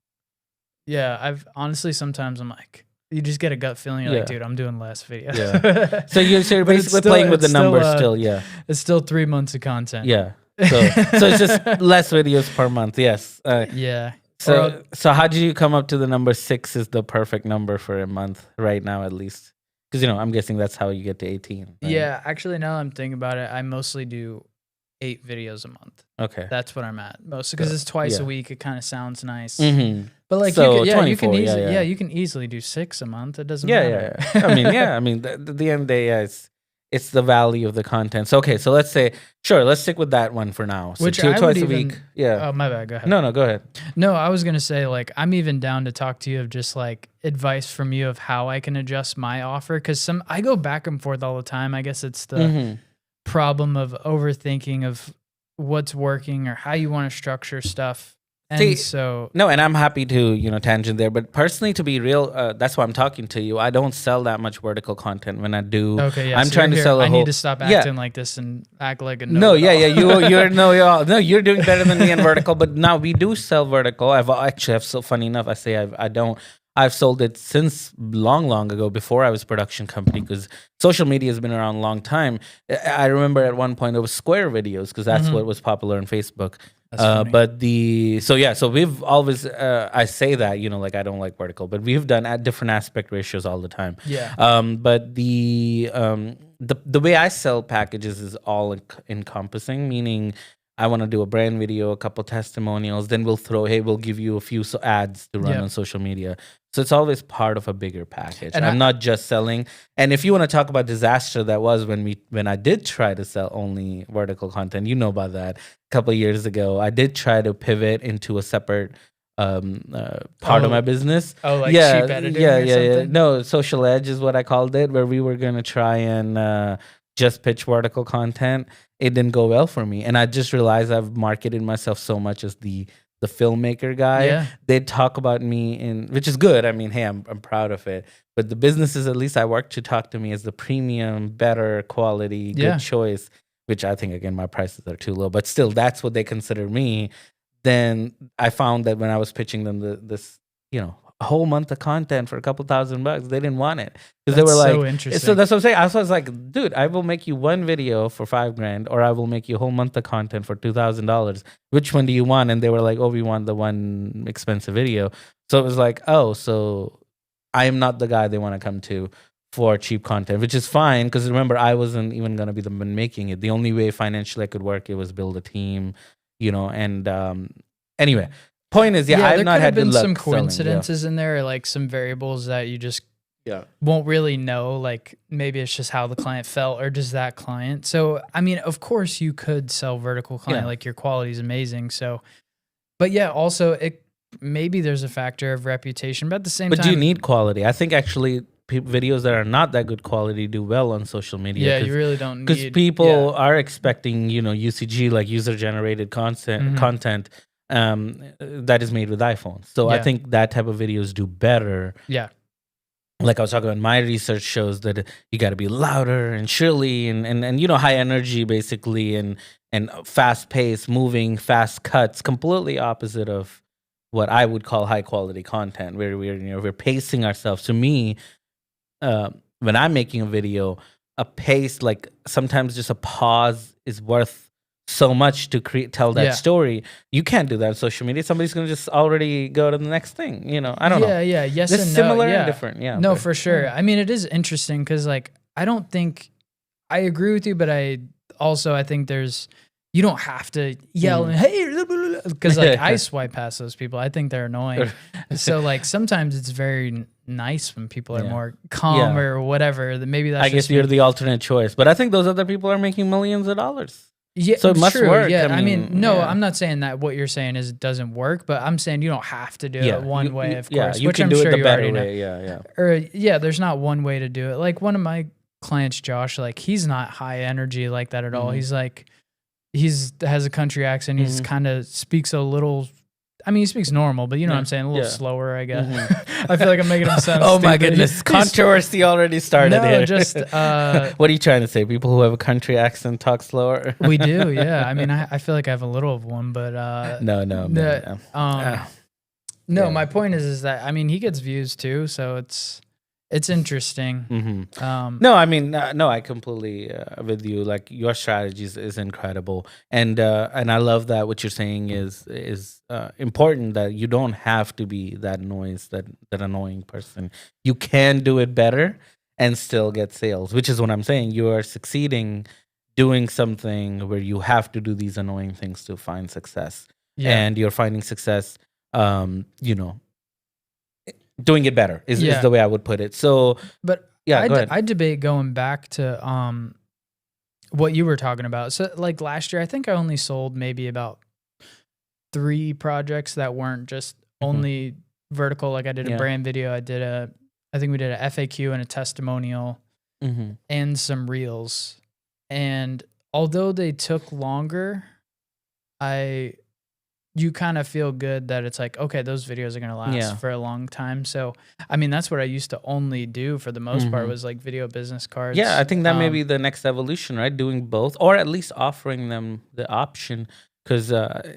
Yeah, I've honestly, sometimes I'm like, you just get a gut feeling. You're like, dude, I'm doing less videos. Yeah. So you're basically playing with the numbers still, It's still 3 months of content. Yeah. So it's just less videos per month, yes. Yeah. So how did you come up to the number 6 is the perfect number for a month right now, at least? Because, I'm guessing that's how you get to 18. Right? Yeah, actually, now I'm thinking about it, I mostly do 8 videos a month. Okay. That's what I'm at. Mostly because it's twice a week. It kind of sounds nice. But like, so you can easily, you can easily do 6 a month. It doesn't matter. Yeah. I mean, at the end of the day, it's the value of the content. So, okay, so let's say, let's stick with that one for now. So Which twice a week. Yeah. Oh, my bad. Go ahead. No, go ahead. No, I was going to say, like, I'm even down to talk to you of just like advice from you of how I can adjust my offer. Because I go back and forth all the time. I guess it's the problem of overthinking of what's working or how you want to structure stuff. And and I'm happy to, tangent there. But personally, to be real, that's why I'm talking to you. I don't sell that much vertical content. When I do, I'm trying to sell. I need to stop acting like this and act like a you're doing better than me in vertical. But now we do sell vertical. So funny enough, I say I don't. I've sold it since long ago, before I was a production company, because social media has been around a long time. I remember at one point it was Square videos, because that's what was popular on Facebook. But so we've always, I say that, like, I don't like vertical, but we've done at different aspect ratios all the time. Yeah. But the way I sell packages is all encompassing, meaning I want to do a brand video, a couple testimonials, then we'll give you a few ads to run on social media. So it's always part of a bigger package. And I'm not just selling. And if you want to talk about disaster that was when I did try to sell only vertical content, about that a couple of years ago, I did try to pivot into a separate part of my business. Oh, like cheap editing or something? Yeah. No, Social Edge is what I called it, where we were going to try and just pitch vertical content. It didn't go well for me. And I just realized I've marketed myself so much as the filmmaker guy. Yeah. They talk about me which is good. I mean, hey, I'm proud of it. But the businesses, at least I work to talk to me as the premium, better quality, good choice, which I think, again, my prices are too low. But still, that's what they consider me. Then I found that when I was pitching them this, a whole month of content for a couple $1,000, they didn't want it, because they were like, so interesting. So that's what I'm saying. I was like, dude, I will make you one video for $5,000, or I will make you a whole month of content for $2,000. Which one do you want? And they were like, oh, we want the one expensive video. So it was like, oh, so I am not the guy they want to come to for cheap content, which is fine, because remember, I wasn't even going to be the one making it. The only way financially I could work it was build a team, and anyway. Point is, I've not had good luck. Some coincidences in there, like some variables that you just won't really know. Like, maybe it's just how the client felt, or just that client. So, I mean, of course, you could sell vertical client, like your quality is amazing. So, but also maybe there's a factor of reputation, but at the same But do you time, need quality? I think actually videos that are not that good quality do well on social media. yeah, you really don't Because need. people are expecting, UCG, like user generated content that is made with iPhones. So I Yeah. think that type of videos do better. Yeah. Like I was talking about, my research shows that you got to be louder and shrilly and high energy basically and fast pace, moving, fast cuts, completely opposite of what I would call high quality content, where we're pacing ourselves. To me, when I'm making a video, a pace, like sometimes just a pause is worth so much to tell that story. You can't do that on social media. Somebody's gonna just already go to the next thing. I don't know. Yeah. Yes It's and similar no. and different. Yeah. No, but- for sure. I mean, it is interesting because like I don't think I agree with you, but I think you don't have to yell and hey, because like I swipe past those people. I think they're annoying. So like sometimes it's very nice when people are more calm or whatever. Maybe that's I guess you're the alternate choice, but I think those other people are making millions of dollars. Yeah, so it must true. work. Yeah, no, I'm not saying that what you're saying is it doesn't work, but I'm saying you don't have to do it one way, of course. You which can I'm do sure it the you better already way. know. Or there's not one way to do it. Like one of my clients, Josh, like he's not high energy like that at all. He's like has a country accent. He's kind of speaks a little. I mean, he speaks normal, but you know what I'm saying? A little slower, I guess. I feel like I'm making him sound Oh stupid. my goodness. Controversy already started here. Just... what are you trying to say? People who have a country accent talk slower? We do, yeah. I mean, I feel like I have a little of one, but... No. No, my point is that, I mean, he gets views too, so it's interesting. No, I mean, no, I completely with you. Like your strategy is incredible, and I love that what you're saying is important. That you don't have to be that that annoying person. You can do it better and still get sales, which is what I'm saying. You are succeeding doing something where you have to do these annoying things to find success, and you're finding success. Doing it better is the way I would put it. So, but I debate going back to what you were talking about. So, like last year, I think I only sold maybe about 3 projects that weren't just only vertical. Like I did a brand video, I think we did a FAQ and a testimonial, and some reels. And although they took longer, you kind of feel good that it's like, okay, those videos are going to last for a long time. So, I mean, that's what I used to only do for the most part was like video business cards. Yeah, I think that may be the next evolution, right? Doing both, or at least offering them the option. Because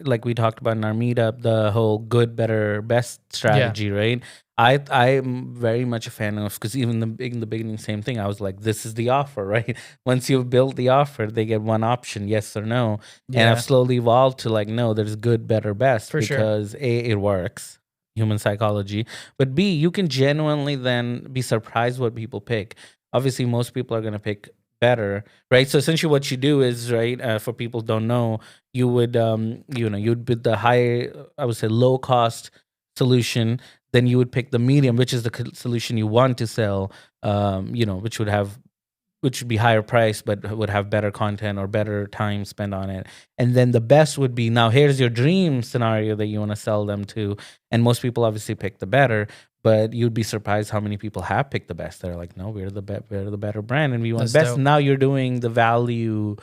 like we talked about in our meetup, the whole good, better, best strategy, right? I'm very much a fan of, because even in the beginning, same thing. I was like, this is the offer, right? Once you've built the offer, they get one option, yes or no. And I've slowly evolved to like, no, there's good, better, best. Because A, it works, human psychology. But B, you can genuinely then be surprised what people pick. Obviously, most people are going to pick better, right? So essentially what you do is, right, for people who don't know, you would, you'd bid the high, I would say low cost solution. Then you would pick the medium, which is the solution you want to sell, which would be higher price, but would have better content or better time spent on it. And then the best would be, now here's your dream scenario that you want to sell them to. And most people obviously pick the better, but you'd be surprised how many people have picked the best. They're like, no, we're the better brand and we want the best. Dope. Now you're doing the value.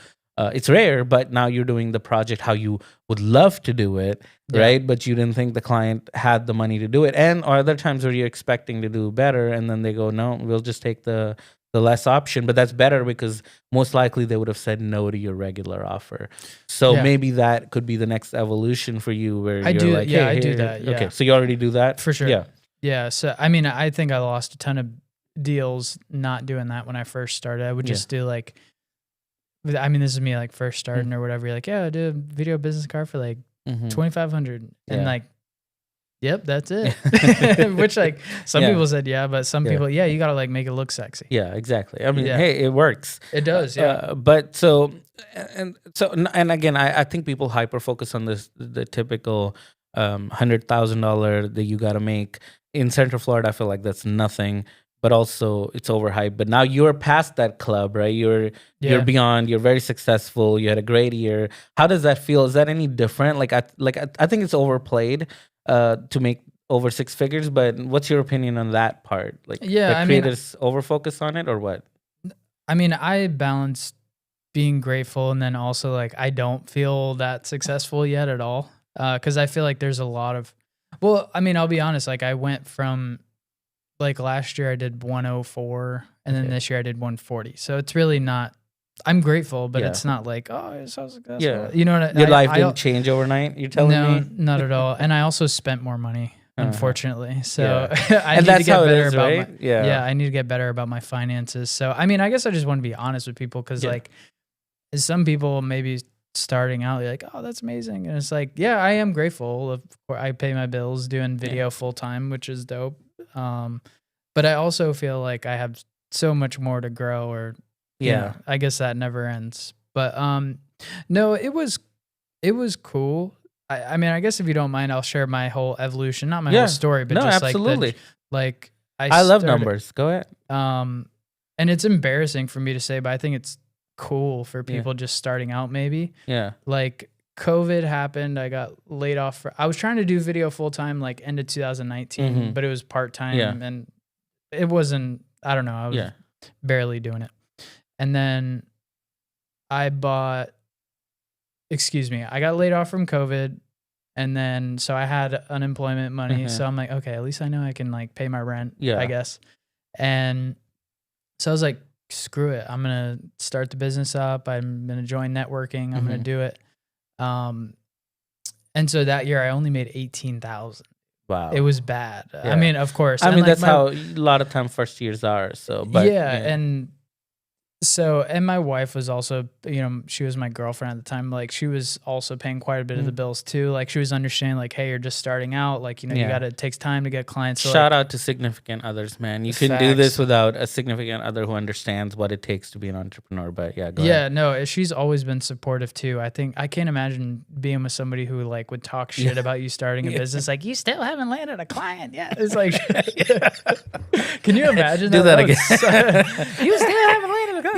It's rare, but now you're doing the project how you would love to do it, right? But you didn't think the client had the money to do it. And or other times where you're expecting to do better, and then they go, no, we'll just take the less option. But that's better because most likely they would have said no to your regular offer. So maybe that could be the next evolution for you, where I do that. Yeah. Okay, so you already do that for sure. Yeah. So I mean, I think I lost a ton of deals not doing that when I first started. I would just do like. I mean, this is me like first starting or whatever. You're like, yeah, I did a video business card for like $2,500, and like, yep, that's it. Which like some people said, but some people, you gotta like make it look sexy. Yeah, exactly. I mean, hey, it works. It does, but and again, I think people hyper focus on the typical $100,000 that you gotta make in Central Florida. I feel like that's nothing. But also it's overhyped. But now you're past that club, right? You're beyond. You're very successful. You had a great year. How does that feel? Is that any different? I think it's overplayed. to make over six figures. But what's your opinion on that part? Like Yeah, the I mean, creators over focus on it or what? I balance being grateful and then also like I don't feel that successful yet at all. Cause I feel like there's a lot of, well, I mean, I'll be honest, like I went from like last year I did 104 and then Okay. this year I did 140. So it's really not, I'm grateful, but Yeah. it's not like, oh, it's so successful. Yeah. You know what Your life I didn't change overnight, you're telling no, me? not at all. And I also spent more money, unfortunately. So I And need to that's get how it better is, about right? my, Yeah. I need to get better about my finances. So, I mean, I guess I just want to be honest with people because Yeah. like some people maybe starting out, you're like, oh, that's amazing. And it's like, yeah, I am grateful. Of course, I pay my bills doing video full time, which is dope. But I also feel like I have so much more to grow or, you know, I guess that never ends. But no, it was cool. I mean, I guess if you don't mind, I'll share my whole evolution, not my whole story, but No, just absolutely. like I love started, numbers. Go ahead. And it's embarrassing for me to say, but I think it's cool for people just starting out maybe. Yeah. Like COVID happened, I got laid off. I was trying to do video full time like end of 2019, but it was part time and it wasn't, I don't know, I was barely doing it. And then I got laid off from COVID. And then, so I had unemployment money. So I'm like, okay, at least I know I can like pay my rent, I guess. And so I was like, screw it. I'm going to start the business up. I'm going to join networking. I'm going to do it. And so that year I only made 18,000. Wow. It was bad. I mean, of course. I mean, that's how a lot of time first years are. So, but and so, and my wife was also, you know, she was my girlfriend at the time. Like she was also paying quite a bit of the bills too. Like she was understanding like, hey, you're just starting out. Like, you know, it takes time to get clients. So shout out to significant others, man. You couldn't do this without a significant other who understands what it takes to be an entrepreneur. But go ahead. No, she's always been supportive too. I think I can't imagine being with somebody who like would talk shit about you starting a business. Like you still haven't landed a client yet. It's like, can you imagine do that again? You still haven't landed a client.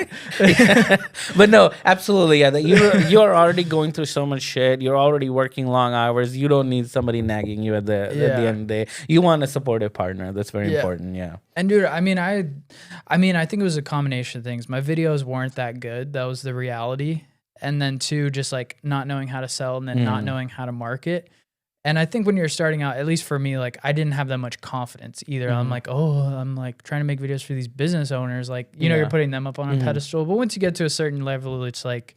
But no, absolutely, that you're already going through so much shit. You're already working long hours. You don't need somebody nagging you at the end of the day. You want a supportive partner. That's very important. Yeah. And dude, I mean, I think it was a combination of things. My videos weren't that good. That was the reality. And then two, just like not knowing how to sell and then not knowing how to market. And I think when you're starting out, at least for me, like I didn't have that much confidence either. I'm like, I'm like trying to make videos for these business owners. Like, you know, you're putting them up on a pedestal. But once you get to a certain level, it's like,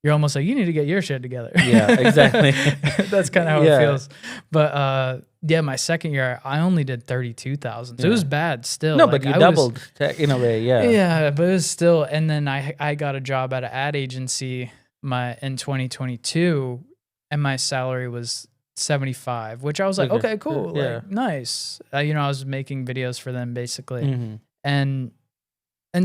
you're almost like, you need to get your shit together. Yeah, exactly. That's kind of how it feels. But my second year, I only did 32,000. So it was bad still. No, like, but you doubled in a way. Yeah. Yeah, but it was still, and then I got a job at an ad agency in 2022 and my salary was 75, which I was like, okay, cool. Like, nice. You know, I was making videos for them basically. And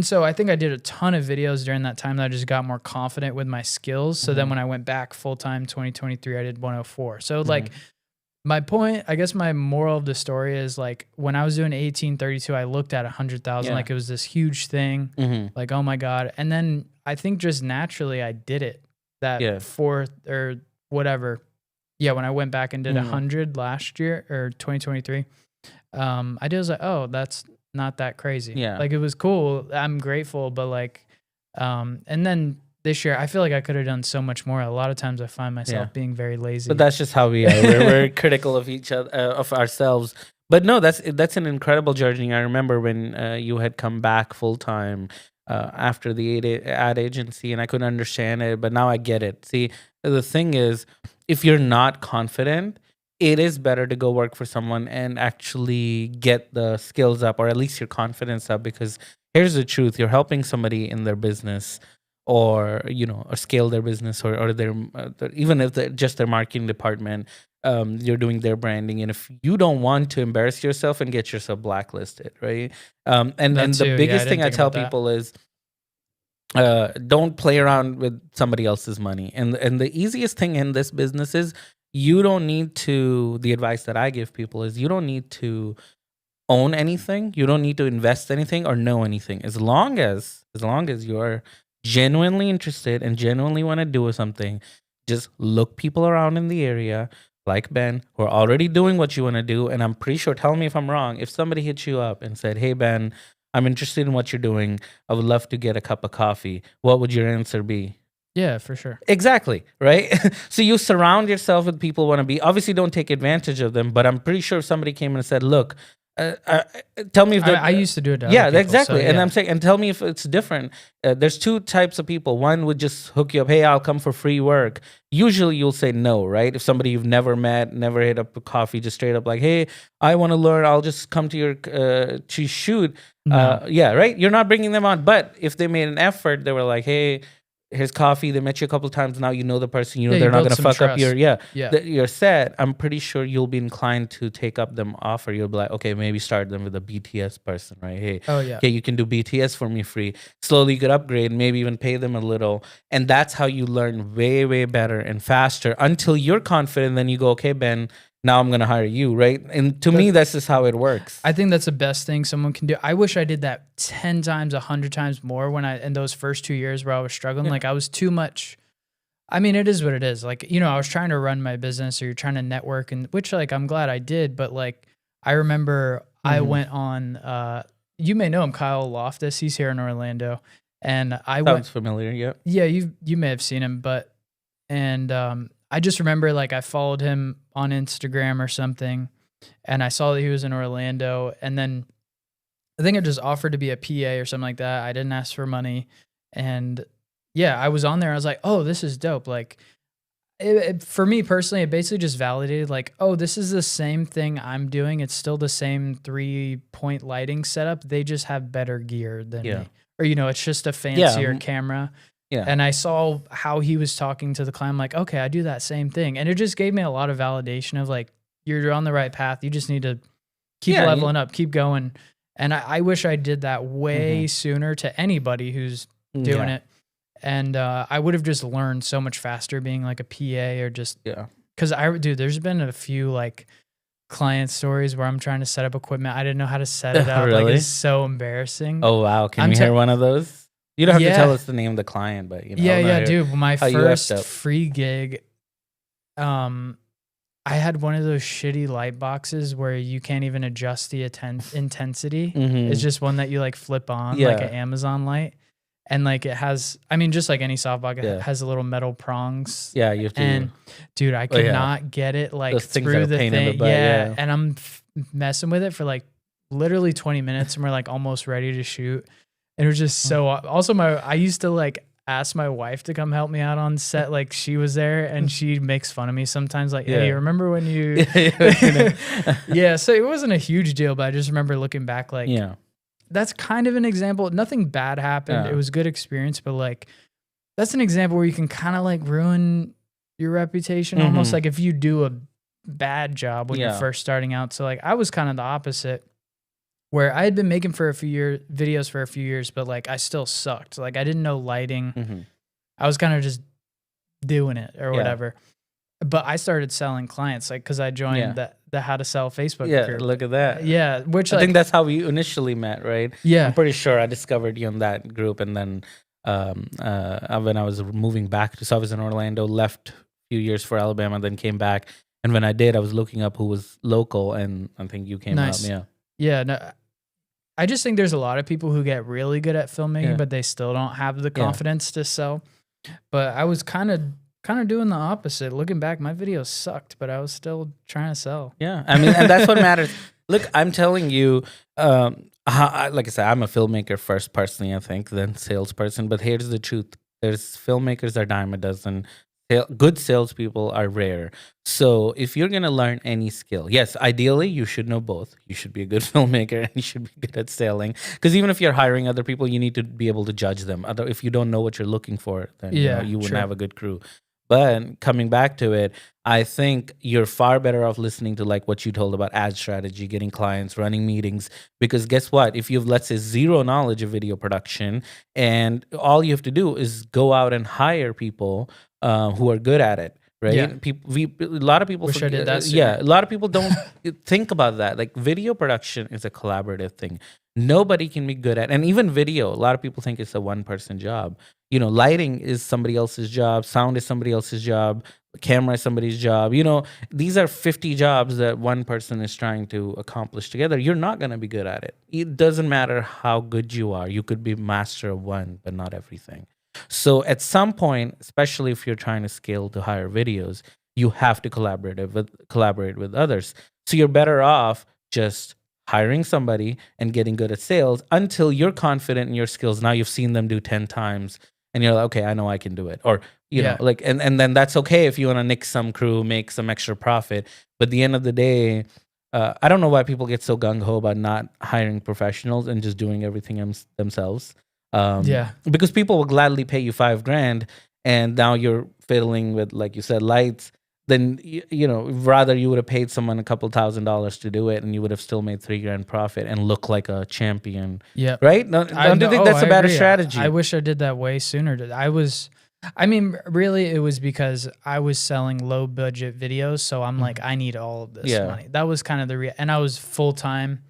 so I think I did a ton of videos during that time that I just got more confident with my skills. So then when I went back full time 2023, I did 104. So like my point, I guess my moral of the story is like when I was doing 1832, I looked at 100,000 like it was this huge thing. Like, oh my God. And then I think just naturally I did it that fourth or whatever. Yeah, when I went back and did 100 last year or 2023, I was like, oh, that's not that crazy. Yeah. Like it was cool. I'm grateful, but like, and then this year, I feel like I could have done so much more. A lot of times I find myself being very lazy. But that's just how we are. We're critical of each other, of ourselves. But no, that's an incredible journey. I remember when you had come back full time after the ad agency, and I couldn't understand it, but now I get it. See, the thing is, if you're not confident, it is better to go work for someone and actually get the skills up, or at least your confidence up. Because here's the truth: you're helping somebody in their business, or or scale their business, or their even if they're just their marketing department. You're doing their branding, and if you don't want to embarrass yourself and get yourself blacklisted, right? And the biggest thing I tell people is, don't play around with somebody else's money. And the easiest thing in this business is you don't need to. The advice that I give people is you don't need to own anything. You don't need to invest anything or know anything. As long as you're genuinely interested and genuinely want to do something, just look people around in the area. like Ben, who are already doing what you want to do. And I'm pretty sure, tell me if I'm wrong, if somebody hit you up and said, hey, Ben, I'm interested in what you're doing, I would love to get a cup of coffee, what would your answer be? Yeah, for sure. Exactly, right? So you surround yourself with people who want to be, obviously don't take advantage of them, but I'm pretty sure if somebody came and said, look, tell me if I used to do it to yeah, other people, exactly. so, And yeah. I'm saying, and tell me if it's different. There's two types of people. One would just hook you up. Hey, I'll come for free work. Usually you'll say no, right? If somebody you've never met, never hit up a coffee, just straight up like, hey, I want to learn. I'll just come to your to shoot. No. Yeah, right. You're not bringing them on. But if they made an effort, they were like, hey, here's coffee. They met you a couple of times. Now you know the person. You know Yeah, they're you not build going to some fuck up your trust. Yeah. your set. I'm pretty sure you'll be inclined to take up them offer. You'll be like, okay, maybe start them with a BTS person, right? Hey, Oh, yeah. okay, you can do BTS for me free. Slowly you could upgrade, maybe even pay them a little, and that's how you learn way better and faster until you're confident. Then you go, okay, Ben, now I'm going to hire you, right? And to me, that's just how it works. I think that's the best thing someone can do. I wish I did that 10 times, 100 times more when in those first 2 years where I was struggling. Yeah. Like I was too much. I mean, it is what it is. Like, I was trying to run my business or you're trying to network, and which like I'm glad I did. But like I remember I went on, you may know him, Kyle Loftus. He's here in Orlando. And I went. Sounds familiar, yeah. Yeah, you may have seen him, and I just remember like I followed him on Instagram or something, and I saw that he was in Orlando, and then I think I just offered to be a PA or something like that. I didn't ask for money, and yeah, I was on there. I was like, oh, this is dope. Like, for me personally, it basically just validated like, oh, this is the same thing I'm doing. It's still the same 3-point lighting setup. They just have better gear than Yeah. me, or it's just a fancier camera. Yeah. And I saw how he was talking to the client. I'm like, okay, I do that same thing. And it just gave me a lot of validation of like, you're on the right path. You just need to keep leveling up, keep going. And I wish I did that way sooner to anybody who's doing it. And I would have just learned so much faster being like a PA or just, because there's been a few like client stories where I'm trying to set up equipment. I didn't know how to set it up. Really? Like it's so embarrassing. Oh, wow. Can we hear one of those? You don't have to tell us the name of the client, but dude. My first free gig, I had one of those shitty light boxes where you can't even adjust the intensity. It's just one that you like flip on, like an Amazon light, and like it has. I mean, just like any softbox, it has a little metal prongs. Yeah, you have to. And dude, I could not get it like those through the thing. In the butt, and I'm messing with it for like literally 20 minutes, and we're like almost ready to shoot. It was just so. Also, I used to like ask my wife to come help me out on set. Like she was there, and she makes fun of me sometimes. Like, hey, remember when you? Yeah. So it wasn't a huge deal, but I just remember looking back, like, that's kind of an example. Nothing bad happened. It was a good experience, but like, that's an example where you can kind of like ruin your reputation, almost like if you do a bad job when you're first starting out. So like, I was kind of the opposite, where I had been making videos for a few years, but like I still sucked. Like I didn't know lighting. I was kind of just doing it or whatever. But I started selling clients, like, because I joined the How to Sell Facebook group. Look at that. Yeah, which I think that's how we initially met, right? Yeah, I'm pretty sure I discovered you in that group, and then when I was moving back, so I was in Orlando, left a few years for Alabama, then came back, and when I did, I was looking up who was local, and I think you came up. Yeah, no, I just think there's a lot of people who get really good at filmmaking, but they still don't have the confidence to sell. But I was kind of doing the opposite. Looking back, my videos sucked, but I was still trying to sell. Yeah, I mean, and that's what matters. Look, I'm telling you, like I said, I'm a filmmaker first, personally, I think, then salesperson. But here's the truth: there's filmmakers are dime a dozen. Good salespeople are rare. So if you're gonna learn any skill, yes, ideally you should know both. You should be a good filmmaker and you should be good at selling. Because even if you're hiring other people, you need to be able to judge them. If you don't know what you're looking for, then you wouldn't have a good crew. But coming back to it, I think you're far better off listening to like what you told about ad strategy, getting clients, running meetings. Because guess what? If you have, let's say, zero knowledge of video production, and all you have to do is go out and hire people who are good at it, Yeah. right? People, a lot of people Wish I did that yeah, sooner. a lot of people don't think about that. Like video production is a collaborative thing. Nobody can be good at, and even video. A lot of people think it's a one person job. You know, lighting is somebody else's job, sound is somebody else's job, camera is somebody's job. You know, these are 50 jobs that one person is trying to accomplish together. You're not going to be good at it. It doesn't matter how good you are. You could be master of one, but not everything. So at some point, especially if you're trying to scale to higher videos, you have to collaborate with others. So you're better off just hiring somebody and getting good at sales until you're confident in your skills. Now you've seen them do 10 times and you're like, okay, I know I can do it. Or, you know, Yeah. like, and then that's okay if you want to nix some crew, make some extra profit. But at the end of the day, I don't know why people get so gung ho about not hiring professionals and just doing everything themselves. Yeah. Because people will gladly pay you $5,000, and now you're fiddling with, like you said, lights. Then you know, rather you would have paid someone a couple $1,000s to do it, and you would have still made $3,000 profit and look like a champion. Yeah. Right? Don't you think that's a better strategy? I wish I did that way sooner. I mean, really, it was because I was selling low budget videos. So I'm like, I need all of this money. That was kind of and I was full time.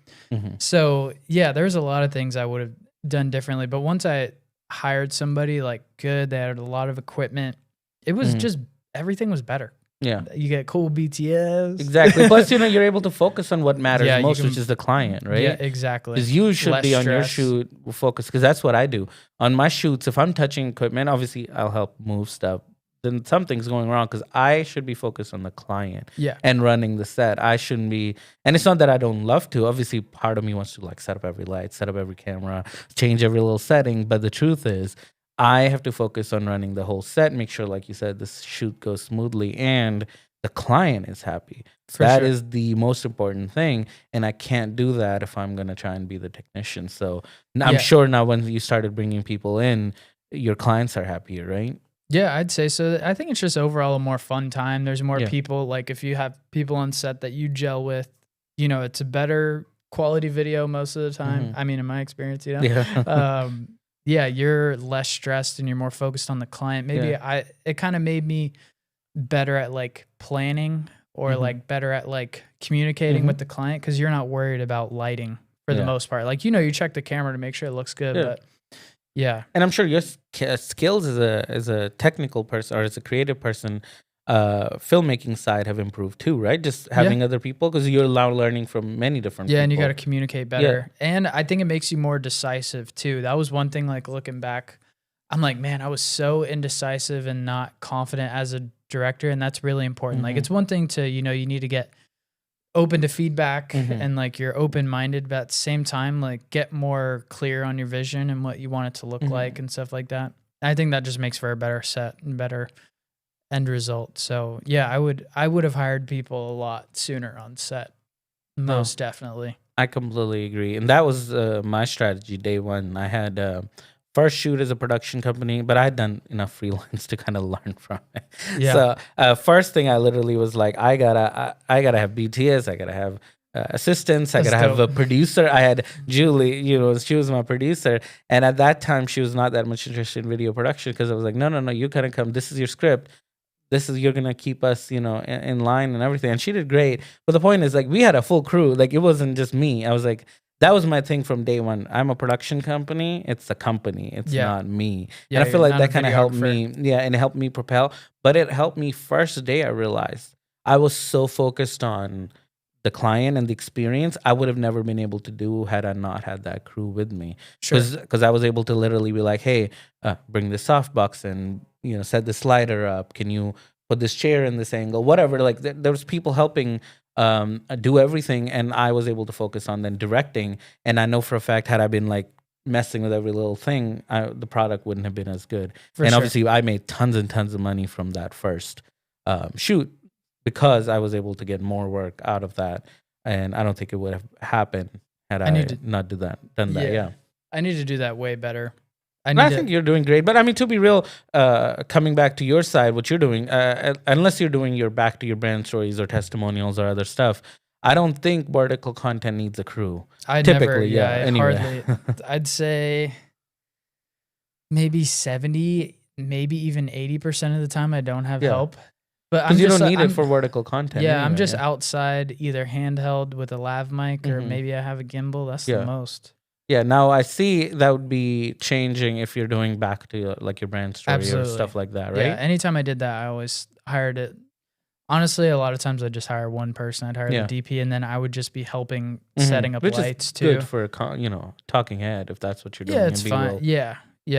So yeah, there's a lot of things I would have done differently. But once I hired somebody like good, they had a lot of equipment, it was just, everything was better. Yeah. You get cool BTS. Exactly. Plus, you know, you're able to focus on what matters most, which is the client, right? Yeah, exactly. Because you should Less be on your stress. shoot focused. Because that's what I do on my shoots. If I'm touching equipment, obviously I'll help move stuff. Then something's going wrong because I should be focused on the client and running the set. I shouldn't be, and it's not that I don't love to. Obviously, part of me wants to like set up every light, set up every camera, change every little setting. But the truth is, I have to focus on running the whole set, make sure, like you said, this shoot goes smoothly and the client is happy. That is the most important thing. And I can't do that if I'm going to try and be the technician. So I'm sure now when you started bringing people in, your clients are happier, right? Yeah, I'd say so. I think it's just overall a more fun time. There's more people. Like if you have people on set that you gel with, you know, it's a better quality video most of the time. I mean, in my experience, you know, you're less stressed and you're more focused on the client. Maybe it kind of made me better at like planning or like better at like communicating with the client, because you're not worried about lighting for the most part. Like, you know, you check the camera to make sure it looks good, but and I'm sure your skills as a technical person or as a creative person, filmmaking side have improved too, right? Just having other people, because you're now learning from many different people. And you got to communicate better. And I think it makes you more decisive too. That was one thing, like looking back, I'm like, man, I was so indecisive and not confident as a director, and that's really important. Like it's one thing to, you know, you need to get open to feedback and like you're open-minded, but at the same time, like get more clear on your vision and what you want it to look like and stuff like that. I think that just makes for a better set and better end result. So yeah, I would have hired people a lot sooner on set. Most definitely. I completely agree. And that was my strategy day one. I had first shoot as a production company, but I had done enough freelance to kind of learn from it. So first thing I literally was like, I gotta have BTS, I gotta have assistants, I gotta have a producer. I had Julie, you know, she was my producer, and at that time she was not that much interested in video production, because I was like, no, you gotta come. This is your script. You're gonna keep us, you know, in line and everything. And she did great. But the point is, like, we had a full crew. Like, it wasn't just me. I was like, that was my thing from day one. I'm a production company. It's a company. It's not me. And I feel like that kind of helped me. Yeah, and it helped me propel. But it helped me first day. I realized I was so focused on the client and the experience. I would have never been able to do had I not had that crew with me. Because I was able to literally be like, hey, bring this softbox and, you know, set the slider up. Can you put this chair in this angle? Whatever. Like there was people helping do everything, and I was able to focus on then directing. And I know for a fact, had I been like messing with every little thing, the product wouldn't have been as good. Obviously, I made tons and tons of money from that first shoot, because I was able to get more work out of that. And I don't think it would have happened had I not done that. Yeah, I need to do that way better. I think you're doing great. But I mean, to be real, coming back to your side, what you're doing, unless you're doing your back to your brand stories or testimonials or other stuff, I don't think vertical content needs a crew. Typically, hardly. I'd say maybe 70, maybe even 80% of the time I don't have help. But Because you don't need it for vertical content. Yeah, I'm anyway, just outside, either handheld with a lav mic or maybe I have a gimbal. That's the most. Yeah, now I see that would be changing if you're doing back to like your brand story or stuff like that, right? Yeah, anytime I did that, I always hired it. Honestly, a lot of times I'd just hire one person. I'd hire the DP, and then I would just be helping setting up lights too. Good for talking head if that's what you're doing. Yeah, it's fine. Yeah,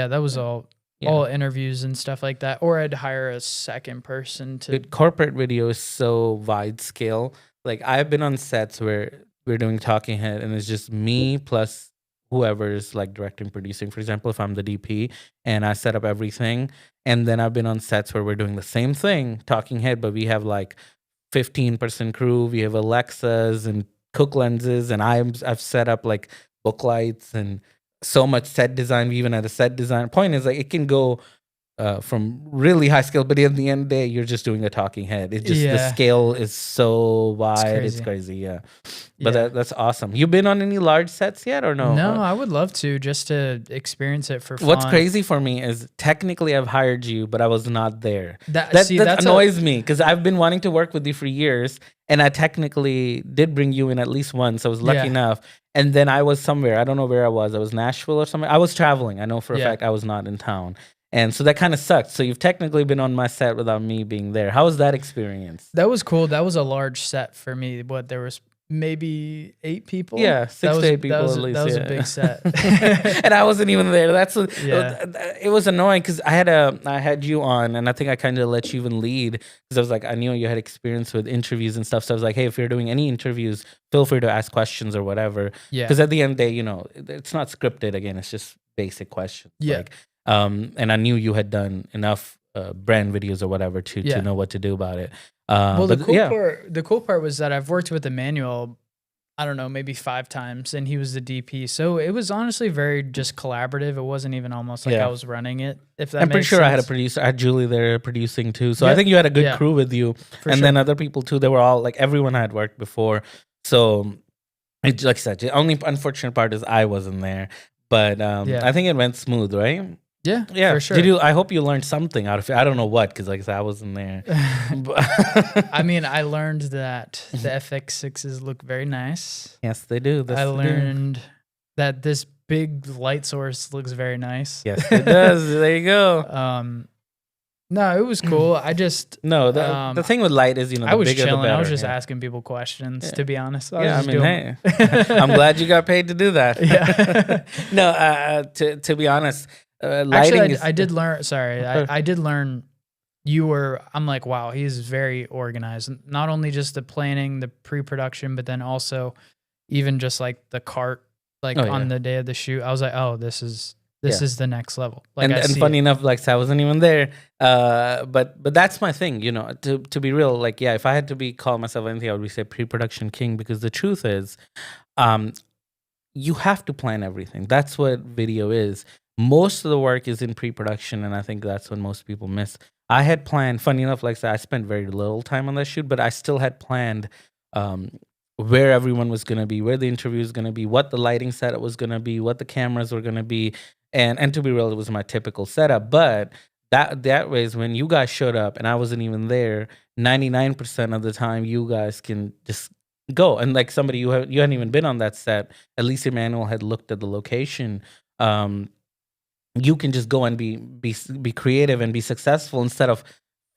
that was all interviews and stuff like that. Or I'd hire a second person to. Corporate video is so wide scale. Like I've been on sets where we're doing talking head, and it's just me plus whoever's like directing, producing. For example, if I'm the DP and I set up everything, and then I've been on sets where we're doing the same thing, talking head, but we have like 15% crew. We have Alexas and Cook lenses, and I've set up like book lights and so much set design. We even had a set design. Point is, like, it can go from really high scale, but at the end of the day, you're just doing a talking head. It just the scale is so wide. It's crazy. Yeah. But that's awesome. You been on any large sets yet or no? No, I would love to, just to experience it for fun. What's crazy for me is technically I've hired you, but I was not there. That annoys me because I've been wanting to work with you for years, and I technically did bring you in at least once. I was lucky enough. And then I was somewhere. I don't know where I was. I was Nashville or somewhere. I was traveling. I know for a fact I was not in town. And so that kind of sucked. So you've technically been on my set without me being there. How was that experience? That was cool. That was a large set for me. There was maybe 8 people? Yeah, 6 to 8 people at least. That was a big set. And I wasn't even there. It was annoying because I had you on, and I think I kind of let you even lead because I was like, I knew you had experience with interviews and stuff. So I was like, hey, if you're doing any interviews, feel free to ask questions or whatever. Yeah. Because at the end of the day, it's not scripted. Again, it's just basic questions. Yeah. And I knew you had done enough brand videos or whatever to know what to do about it. The cool part was that I've worked with Emmanuel, I don't know, maybe 5 times, and he was the DP. So it was honestly very just collaborative. It wasn't even almost like I was running it. If that I'm pretty sure sense. I had a producer. I had Julie there producing too. So I think you had a good crew with you, and then other people too. They were all like everyone I had worked before. So like I said, the only unfortunate part is I wasn't there. But I think it went smooth, right? Yeah, for sure. I hope you learned something out of it. I don't know what, because like I said, I wasn't there. I mean, I learned that the FX6s look very nice. Yes, they do. I learned that this big light source looks very nice. Yes, it does. There you go. No, it was cool. I just the thing with light is I was chilling. I was just asking people questions. To be honest, hey, I'm glad you got paid to do that. Yeah. No, to be honest. Lighting Actually, I did learn. Sorry, I did learn. I'm like, wow, he's very organized. Not only just the planning, the pre-production, but then also even just like the cart, on the day of the shoot. I was like, oh, this is the next level. Like, and funny enough, like I wasn't even there. But that's my thing, To be real, like if I had to call myself anything, I would say pre-production king, because the truth is, you have to plan everything. That's what video is. Most of the work is in pre-production, and I think that's what most people miss. I had planned, funny enough, like I said, I spent very little time on that shoot, but I still had planned where everyone was going to be, where the interview was going to be, what the lighting setup was going to be, what the cameras were going to be. And to be real, it was my typical setup. But that way is when you guys showed up and I wasn't even there, 99% of the time you guys can just go. And like somebody you hadn't even been on that set, at least Emmanuel had looked at the location. You can just go and be creative and be successful instead of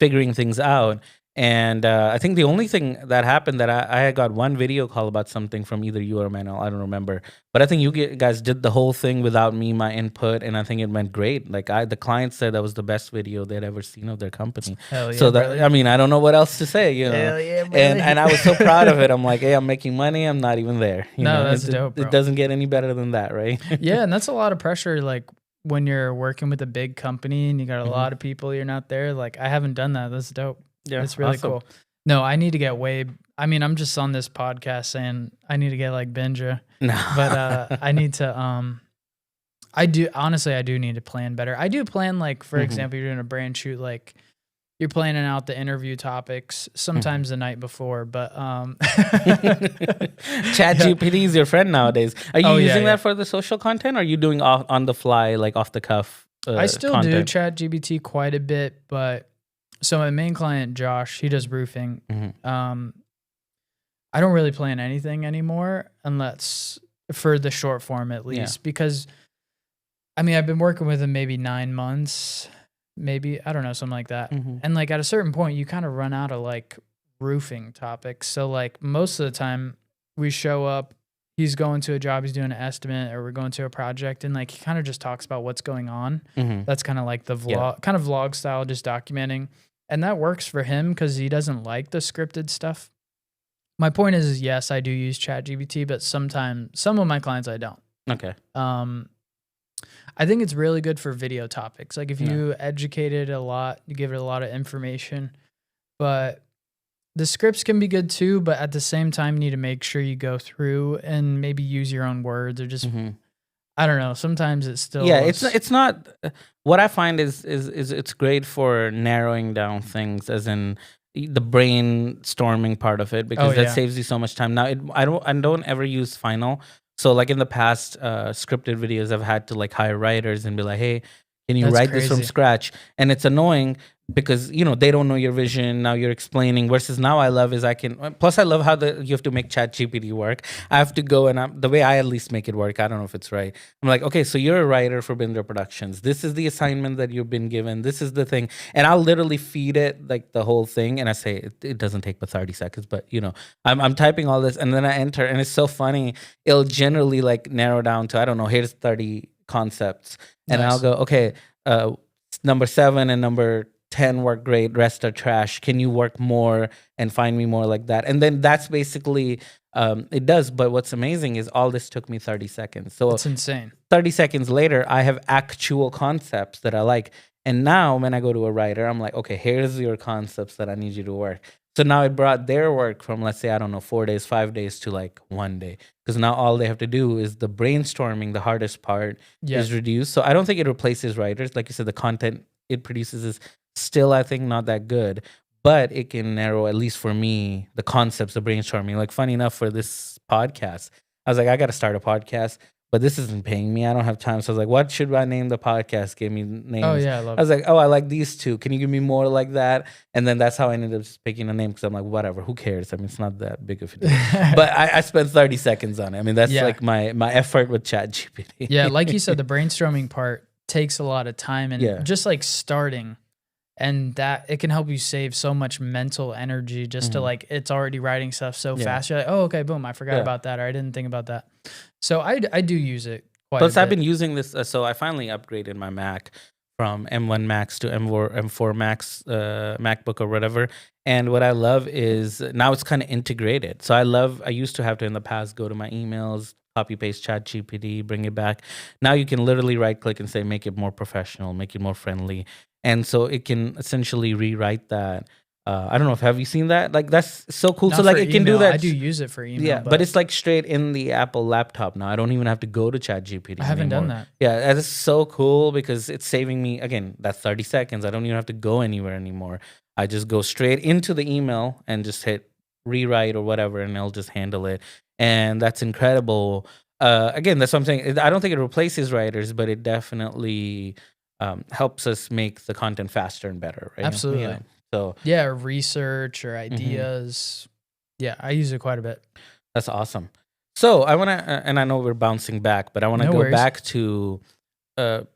figuring things out. And I think the only thing that happened that I had got one video call about something from either you or Manuel, I don't remember. But I think you guys did the whole thing without me, my input, and I think it went great. Like the client said that was the best video they'd ever seen of their company. Hell yeah, so I mean, I don't know what else to say, Hell yeah, and I was so proud of it. I'm like, hey, I'm making money. I'm not even there. That's dope, bro. It doesn't get any better than that, right? Yeah, and that's a lot of pressure. Like when you're working with a big company and you got a lot of people, you're not there. Like I haven't done that. That's dope. Yeah, it's really cool. No, I need to get I mean, I'm just on this podcast saying I need to get like Bindra. No. But I need to I do need to plan better. I do plan, like, for example, you're doing a brand shoot, like you're planning out the interview topics sometimes the night before, but ChatGPT is your friend nowadays. Are you using that for the social content, or are you doing on the fly, like off the cuff I still content? do ChatGPT quite a bit, but So my main client, Josh, he does roofing. Mm-hmm. I don't really plan anything anymore unless for the short form at least, because I mean, I've been working with him maybe 9 months, maybe, I don't know, something like that. Mm-hmm. And like at a certain point, you kind of run out of like roofing topics. So like most of the time we show up, he's going to a job, he's doing an estimate, or we're going to a project, and like he kind of just talks about what's going on. Mm-hmm. That's kind of like the vlog, kind of vlog style, just documenting. And that works for him because he doesn't like the scripted stuff. My point is yes, I do use ChatGPT, but sometimes some of my clients I don't. Okay. I think it's really good for video topics. Like if you educate it a lot, you give it a lot of information, but the scripts can be good too. But at the same time, you need to make sure you go through and maybe use your own words or just, I don't know. Sometimes it's still, it's not, what I find is it's great for narrowing down things, as in the brainstorming part of it, because that saves you so much time. Now, I don't ever use Final. So like in the past scripted videos, I've had to like hire writers and be like, hey, can you write this from scratch? And it's annoying because, you know, they don't know your vision. Now you're explaining, versus now I love is I can, plus I love how you have to make ChatGPT work. I have to go and the way I at least make it work, I don't know if it's right. I'm like, okay, so you're a writer for Bindra Productions. This is the assignment that you've been given. This is the thing. And I'll literally feed it like the whole thing. And I say, it doesn't take but 30 seconds, but you know, I'm typing all this and then I enter, and it's so funny. It'll generally like narrow down to, I don't know, here's 30 concepts. And I'll go, okay, number 7 and number 10 work great, rest are trash. Can you work more and find me more like that? And then that's basically it does. But what's amazing is all this took me 30 seconds. So it's insane. 30 seconds later, I have actual concepts that I like. And now when I go to a writer, I'm like, okay, here's your concepts that I need you to work. So now it brought their work from, let's say, I don't know, 4 days, 5 days to like 1 day. Because now all they have to do is the brainstorming, the hardest part is reduced. So I don't think it replaces writers. Like you said, the content it produces is still, I think, not that good. But it can narrow, at least for me, the concepts of brainstorming. Like, funny enough, for this podcast, I was like, I got to start a podcast. But this isn't paying me. I don't have time. So I was like, what should I name the podcast? Give me names. Oh, yeah, I love it. I was like, oh, I like these two. Can you give me more like that? And then that's how I ended up just picking a name, because I'm like, whatever, who cares? I mean, it's not that big of a deal. But I spent 30 seconds on it. I mean, that's like my effort with ChatGPT. Yeah, like you said, the brainstorming part takes a lot of time, and just like starting, and that it can help you save so much mental energy just to like, it's already writing stuff so fast. You're like, oh, okay, boom, I forgot about that, or I didn't think about that. So I do use it quite Plus, a bit. I've been using this. So I finally upgraded my Mac from M1 Max to M4 Max MacBook or whatever. And what I love is now it's kind of integrated. So I used to have to in the past go to my emails, copy paste ChatGPT, bring it back. Now you can literally right click and say, make it more professional, make it more friendly. And so it can essentially rewrite that. I don't know if have you seen that? Like, that's so cool. Not so like for it can email. do that. I do use it for email. Yeah, but it's like straight in the Apple laptop now. I don't even have to go to ChatGPT. I haven't done that. Yeah, that's so cool because it's saving me, again, that's 30 seconds. I don't even have to go anywhere anymore. I just go straight into the email and just hit rewrite or whatever, and it'll just handle it. And that's incredible. Again, that's what I'm saying. I don't think it replaces writers, but it definitely helps us make the content faster and better, right? Absolutely. You know? So yeah, research or ideas. Yeah, I use it quite a bit. That's awesome. So I want to, and I know we're bouncing back, but I want to go back to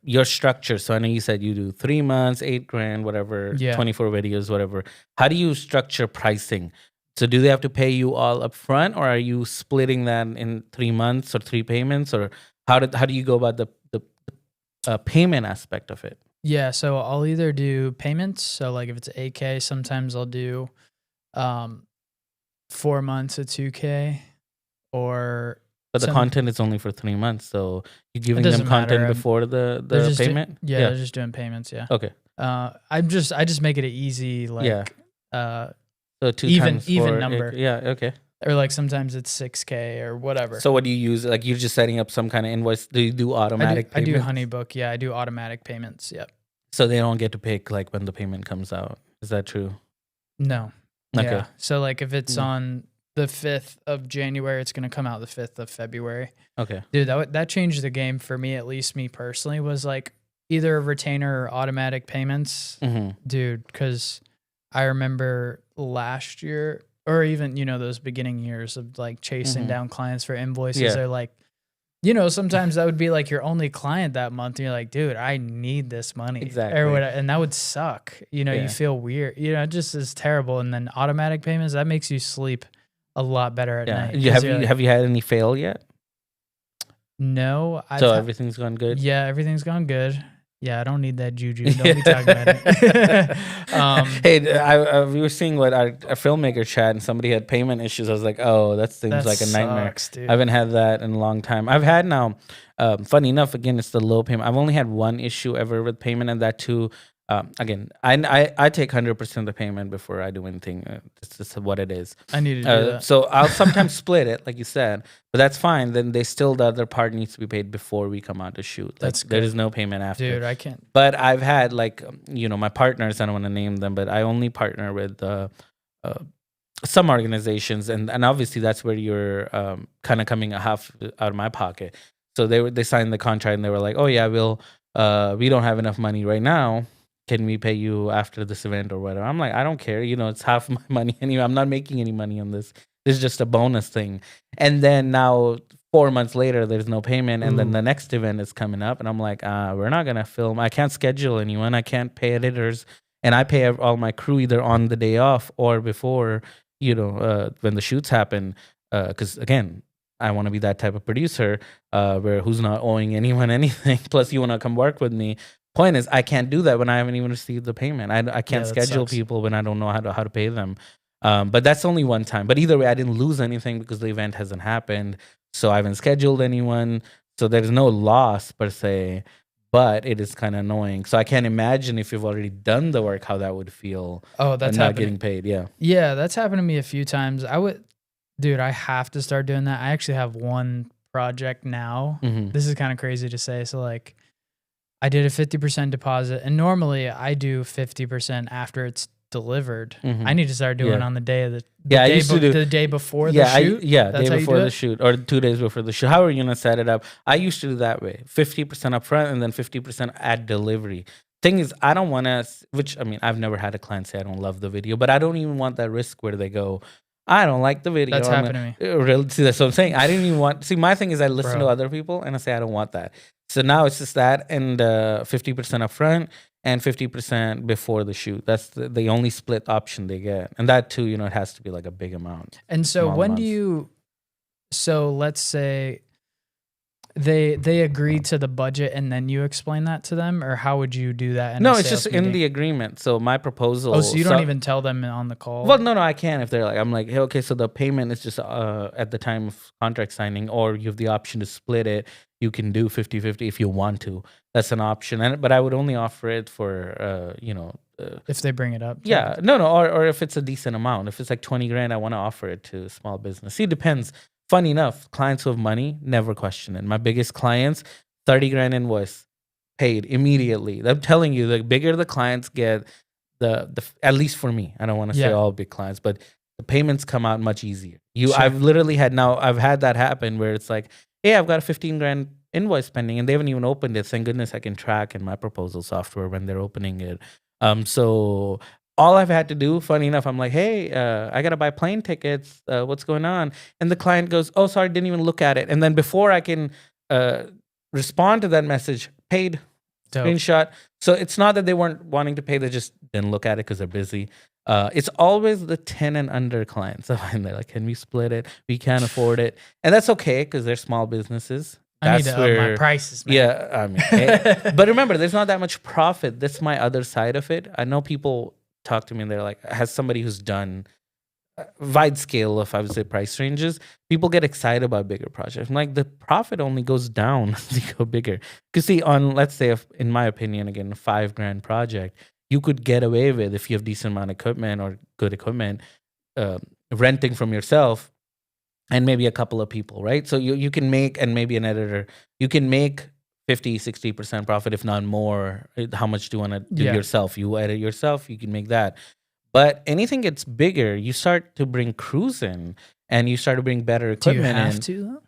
your structure. So I know you said you do 3 months, $8,000, whatever, 24 videos, whatever. How do you structure pricing? So do they have to pay you all up front, or are you splitting that in 3 months or 3 payments, or how do you go about the payment aspect of it? Yeah, so I'll either do payments. So like if it's $8K, sometimes I'll do 4 months at $2K, or but the content is only for 3 months, so you're giving them content before the payment. They're just doing payments. Yeah. Okay. I just make it an easy so 2 even times 4, number. Okay. Or like sometimes it's 6K or whatever. So what do you use? Like you're just setting up some kind of invoice. Do you do automatic payments? I do Honeybook. Yeah, I do automatic payments. Yep. So they don't get to pick like when the payment comes out. Is that true? No. Okay. Yeah. So like if it's on the 5th of January, it's going to come out the 5th of February. Okay. Dude, that changed the game for me, at least me personally, was like either a retainer or automatic payments. Mm-hmm. Dude, because I remember last year, or even, those beginning years of like chasing down clients for invoices. Yeah. They're like, sometimes that would be like your only client that month. And you're like, dude, I need this money. Exactly. Or whatever. And that would suck. You Yeah. feel weird. It just is terrible. And then automatic payments, that makes you sleep a lot better at night. Have you had any fail yet? No. So everything's gone good? Yeah, everything's gone good. Yeah, I don't need that juju. Don't be talking about it. Hey, we were seeing what our filmmaker chat, and somebody had payment issues. I was like, oh, that seems like a nightmare. Dude. I haven't had that in a long time. I've had now, funny enough, again, it's the low payment. I've only had one issue ever with payment, and that too, again, I take 100% of the payment before I do anything. It's just what it is. I need to do that. So I'll sometimes split it, like you said, but that's fine. Then the other part needs to be paid before we come out to shoot. Like, That's there good. is no payment after. Dude, I can't. But I've had like, my partners, I don't want to name them, but I only partner with some organizations, and obviously that's where you're kind of coming a half out of my pocket. So they signed the contract and they were like, oh yeah, we don't have enough money right now. Can we pay you after this event or whatever? I'm like, I don't care. It's half my money anyway. I'm not making any money on this. This is just a bonus thing. And then now 4 months later, there's no payment. And then the next event is coming up. And I'm like, we're not going to film. I can't schedule anyone. I can't pay editors. And I pay all my crew either on the day off or before, when the shoots happen. Because again, I want to be that type of producer who's not owing anyone anything. Plus, you want to come work with me. Point is, I can't do that when I haven't even received the payment. I can't schedule people when I don't know how to pay them. But that's only one time. But either way, I didn't lose anything because the event hasn't happened. So I haven't scheduled anyone. So there's no loss per se. But it is kind of annoying. So I can't imagine if you've already done the work, how that would feel. Oh, that's not getting paid. Yeah. Yeah, that's happened to me a few times. Dude, I have to start doing that. I actually have one project now. This is kind of crazy to say. So like, I did a 50% deposit, and normally I do 50% after it's delivered. I need to start doing on the day of the day before the shoot. Day before the shoot or 2 days before the shoot. How are you gonna set it up? I used to do that way: 50% up front and then 50% at delivery. Thing is, I don't want to. Which I mean, I've never had a client say I don't love the video, but I don't even want that risk where they go, I don't like the video. That's happened to me. Really, see, that's what I'm saying. I didn't even want. See, my thing is, I listen to other people and I say I don't want that. So now it's just that and 50% up front and 50% before the shoot. That's the only split option they get, and that too, it has to be like a big amount. And so when do you? So let's say they agree to the budget, and then you explain that to them, or how would you do that? No, it's just in the agreement. So my proposal. Oh, so you don't even tell them on the call? Well, no, I can if they're like, I'm like, hey, okay, so the payment is just at the time of contract signing, or you have the option to split it. You can do 50-50 if you want to. That's an option, but I would only offer it for if they bring it up. Yeah, no, or if it's a decent amount. If it's like 20 grand, I want to offer it to a small business. See, it depends. Funny enough, clients who have money never question it. My biggest clients, 30 grand invoice paid immediately. I'm telling you, the bigger the clients get, the at least for me, I don't want to say all big clients, but the payments come out much easier. I've literally had that happen where it's like, hey, I've got a 15 grand invoice pending and they haven't even opened it. Thank goodness I can track in my proposal software when they're opening it. So all I've had to do, funny enough, I'm like, hey, I got to buy plane tickets. What's going on? And the client goes, oh, sorry, didn't even look at it. And then before I can respond to that message, paid. Dope. Screenshot. So it's not that they weren't wanting to pay, they just didn't look at it because they're busy. It's always the 10 and under clients. And they're like, can we split it? We can't afford it. And that's okay because they're small businesses. I need to up my prices, man. Yeah, I mean, hey, but remember, there's not that much profit. That's my other side of it. I know people talk to me and they're like, has somebody who's done wide scale of, I would say, price ranges, people get excited about bigger projects. I'm like, the profit only goes down as you go bigger. Because see, on, let's say, in my opinion, again, a $5 grand project, you could get away with, if you have decent amount of equipment or good equipment, renting from yourself and maybe a couple of people, right? So you can make, and maybe an editor, you can make 50-60% profit, if not more. How much do you want to do yourself? You edit yourself, you can make that. But anything gets bigger, you start to bring crews in, and you start to bring better equipment in. Do you have to, though?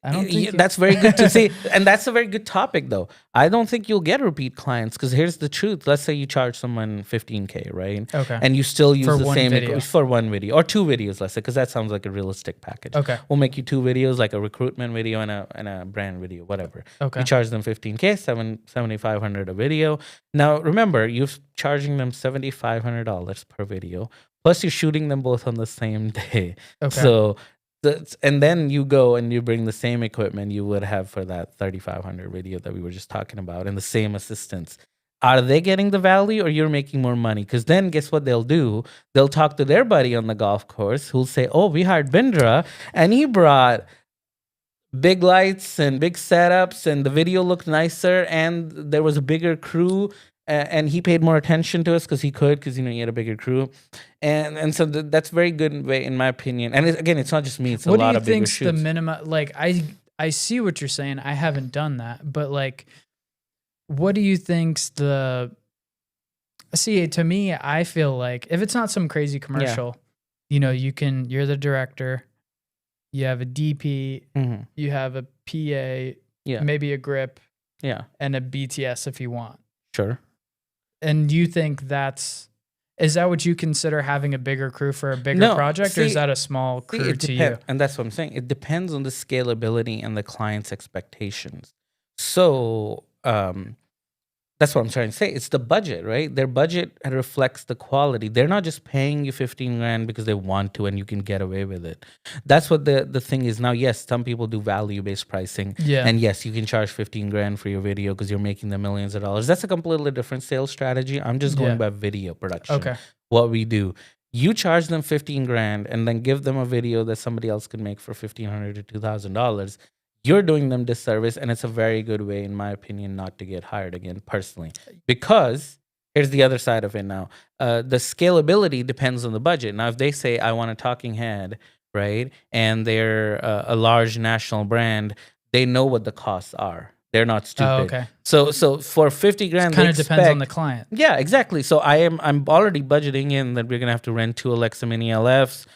I don't think That's very good to see. And that's a very good topic, though. I don't think you'll get repeat clients because here's the truth. Let's say you charge someone 15K, right? Okay. And you still use For the one same video. for one video or 2 videos, let's say, because that sounds like a realistic package. Okay. We'll make you 2 videos, like a recruitment video and a brand video, whatever. Okay. You charge them 15K, 7,500 a video. Now, remember, you're charging them $7,500 per video. Plus, you're shooting them both on the same day. Okay. So, and then you go and you bring the same equipment you would have for that 3,500 video that we were just talking about and the same assistants. Are they getting the value or you're making more money? Because then guess what they'll do? They'll talk to their buddy on the golf course who'll say, oh, we hired Bindra and he brought big lights and big setups and the video looked nicer and there was a bigger crew. And he paid more attention to us because he he had a bigger crew, and so that's very good way in my opinion. And again, it's not just me; it's a lot of bigger shoots. What do you think's the minimum? Like I see what you're saying. I haven't done that, but like, what do you think's the? See, to me, I feel like if it's not some crazy commercial, you're the director, you have a DP, you have a PA, maybe a grip, and a BTS if you want. Sure. And do you think is that what you consider having a bigger crew for a bigger project, or is that a small crew to you? And that's what I'm saying. It depends on the scalability and the client's expectations. So that's what I'm trying to say. It's the budget, right? Their budget reflects the quality. They're not just paying you 15 grand because they want to and you can get away with it. That's what the thing is now. Yes, some people do value-based pricing. Yeah. And yes, you can charge 15 grand for your video because you're making them millions of dollars. That's a completely different sales strategy. I'm just going by video production. Okay. What we do. You charge them 15 grand and then give them a video that somebody else could make for $1,500 to $2,000. You're doing them disservice, and it's a very good way, in my opinion, not to get hired again, personally. Because here's the other side of it now. The scalability depends on the budget. Now, if they say, I want a talking head, right, and they're a large national brand, they know what the costs are. They're not stupid. Oh, okay. So for 50 grand, it kind of depends on the client. Yeah, exactly. So I'm already budgeting in that we're gonna have to rent 2 Alexa Mini LFs,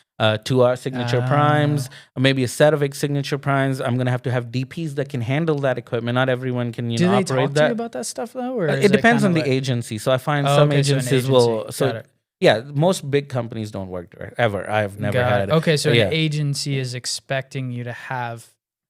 2 our signature primes, maybe a set of signature primes. I'm gonna have to have DPs that can handle that equipment. Not everyone can Do they operate talk that. to you about that stuff though, or it depends on the agency. So I find some agencies will. So yeah, most big companies don't work direct ever. I've never had. Okay, so an agency is expecting you to have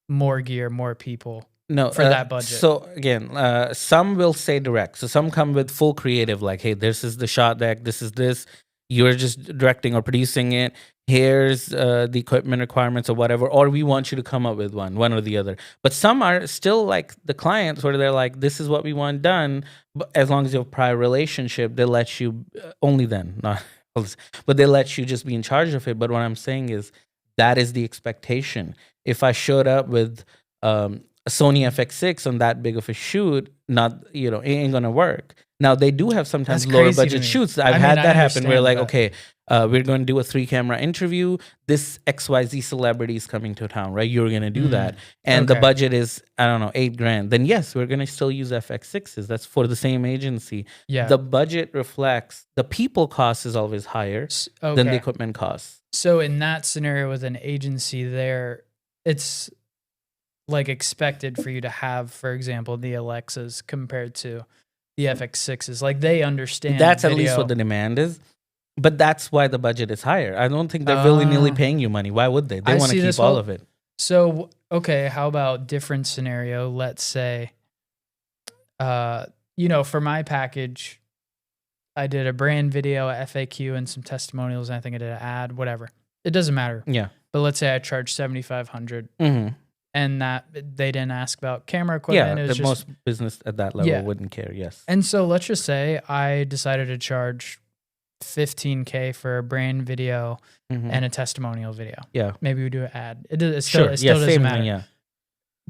more gear, more people. No, for that budget. So again, some will say direct. So some come with full creative, like, hey, this is the shot deck, this is this. You're just directing or producing it. Here's the equipment requirements or whatever. Or we want you to come up with one or the other. But some are still like the clients where they're like, this is what we want done. But as long as you have prior relationship, they let you only then, not but they let you just be in charge of it. But what I'm saying is that is the expectation. If I showed up with a Sony FX6 on that big of a shoot, it ain't gonna work. Now they do have sometimes lower budget shoots. I've had that happen where like, okay, we're going to do a 3-camera interview. This XYZ celebrity is coming to town, right? You're going to do that. And the budget is, I don't know, 8 grand. Then yes, we're going to still use FX6s. That's for the same agency. Yeah. The budget reflects, the people cost is always higher than the equipment costs. So in that scenario with an agency there, it's like expected for you to have, for example, the Alexas compared to the FX6s. Like they understand. That's at least what the demand is. But that's why the budget is higher. I don't think they're willy-nilly paying you money. Why would they? They want to keep all of it. So, okay, how about different scenario? Let's say, for my package, I did a brand video, a FAQ, and some testimonials, and I think I did an ad, whatever. It doesn't matter. Yeah. But let's say I charged $7,500, and that they didn't ask about camera equipment. Yeah, most business at that level wouldn't care, yes. And so let's just say I decided to charge $15K for a brand video and a testimonial video. Yeah. Maybe we do an ad. It still doesn't matter. Yeah.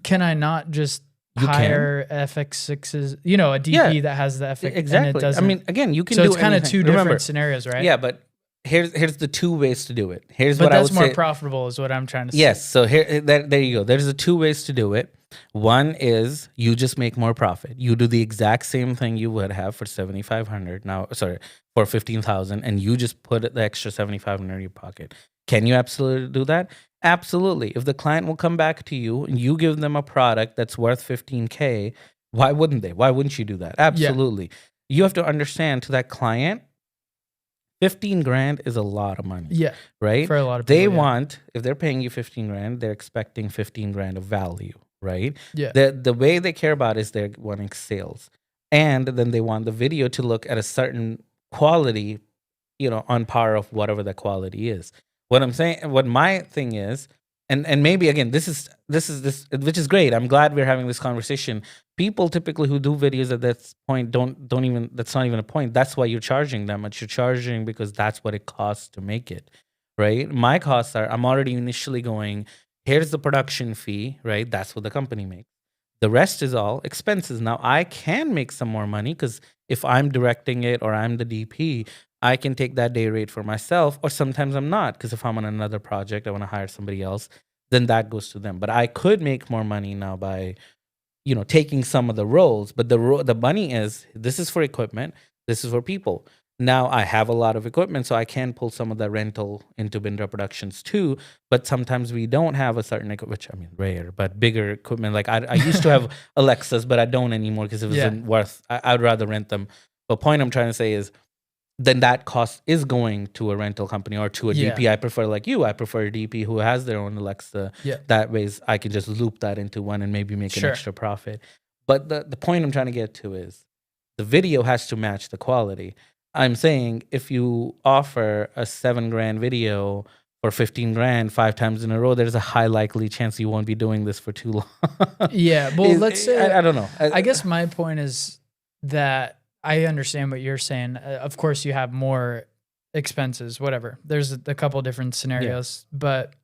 Can I not just hire FX6s, a DP that has the FX? Exactly. And it doesn't, I mean, again, you can so do it's kind of two different scenarios, right? Yeah, but here's the 2 ways to do it. But that's more profitable is what I'm trying to say. Yes. So there you go. There's the 2 ways to do it. One is you just make more profit. You do the exact same thing you would have for $7,500 for $15,000, and you just put the extra $7,500 in your pocket. Can you absolutely do that? Absolutely. If the client will come back to you and you give them a product that's worth 15K, why wouldn't they? Why wouldn't you do that? Absolutely. You have to understand, to that client, 15 grand is a lot of money. Yeah. Right? For a lot of They people. Yeah. want, if they're paying you 15 grand, they're expecting 15 grand of value, right? Yeah. The way they care about is they're wanting sales. And then they want the video to look at a certain quality, on par of whatever the quality is. What I'm saying, what my thing is, and maybe again, this is this, which is great. I'm glad we're having this conversation. People typically who do videos at that point don't even, that's not even a point. That's why you're charging that much. You're charging because that's what it costs to make it, right? My costs are, I'm already initially going, here's the production fee, right? That's what the company makes. The rest is all expenses. Now I can make some more money because if I'm directing it or I'm the DP, I can take that day rate for myself, or sometimes I'm not, because if I'm on another project, I want to hire somebody else, then that goes to them. But I could make more money now by, taking some of the roles. But the money is, this is for equipment, this is for people. Now I have a lot of equipment, so I can pull some of the rental into Bindra Productions too. But sometimes we don't have a certain equipment, which, I mean, rare, but bigger equipment. Like I used to have Alexas, but I don't anymore because it wasn't worth. I'd rather rent them. The point I'm trying to say is, then that cost is going to a rental company or to a DP. I prefer, like you, I prefer a DP who has their own Alexa. That ways I can just loop that into one and maybe make an extra profit. But the point I'm trying to get to is, the video has to match the quality. I'm saying, if you offer a 7 grand video for 15 grand 5 times in a row, there's a high likely chance you won't be doing this for too long. Well, let's say, I don't know. I guess my point is that I understand what you're saying. Of course, you have more expenses, whatever. There's a couple different scenarios. But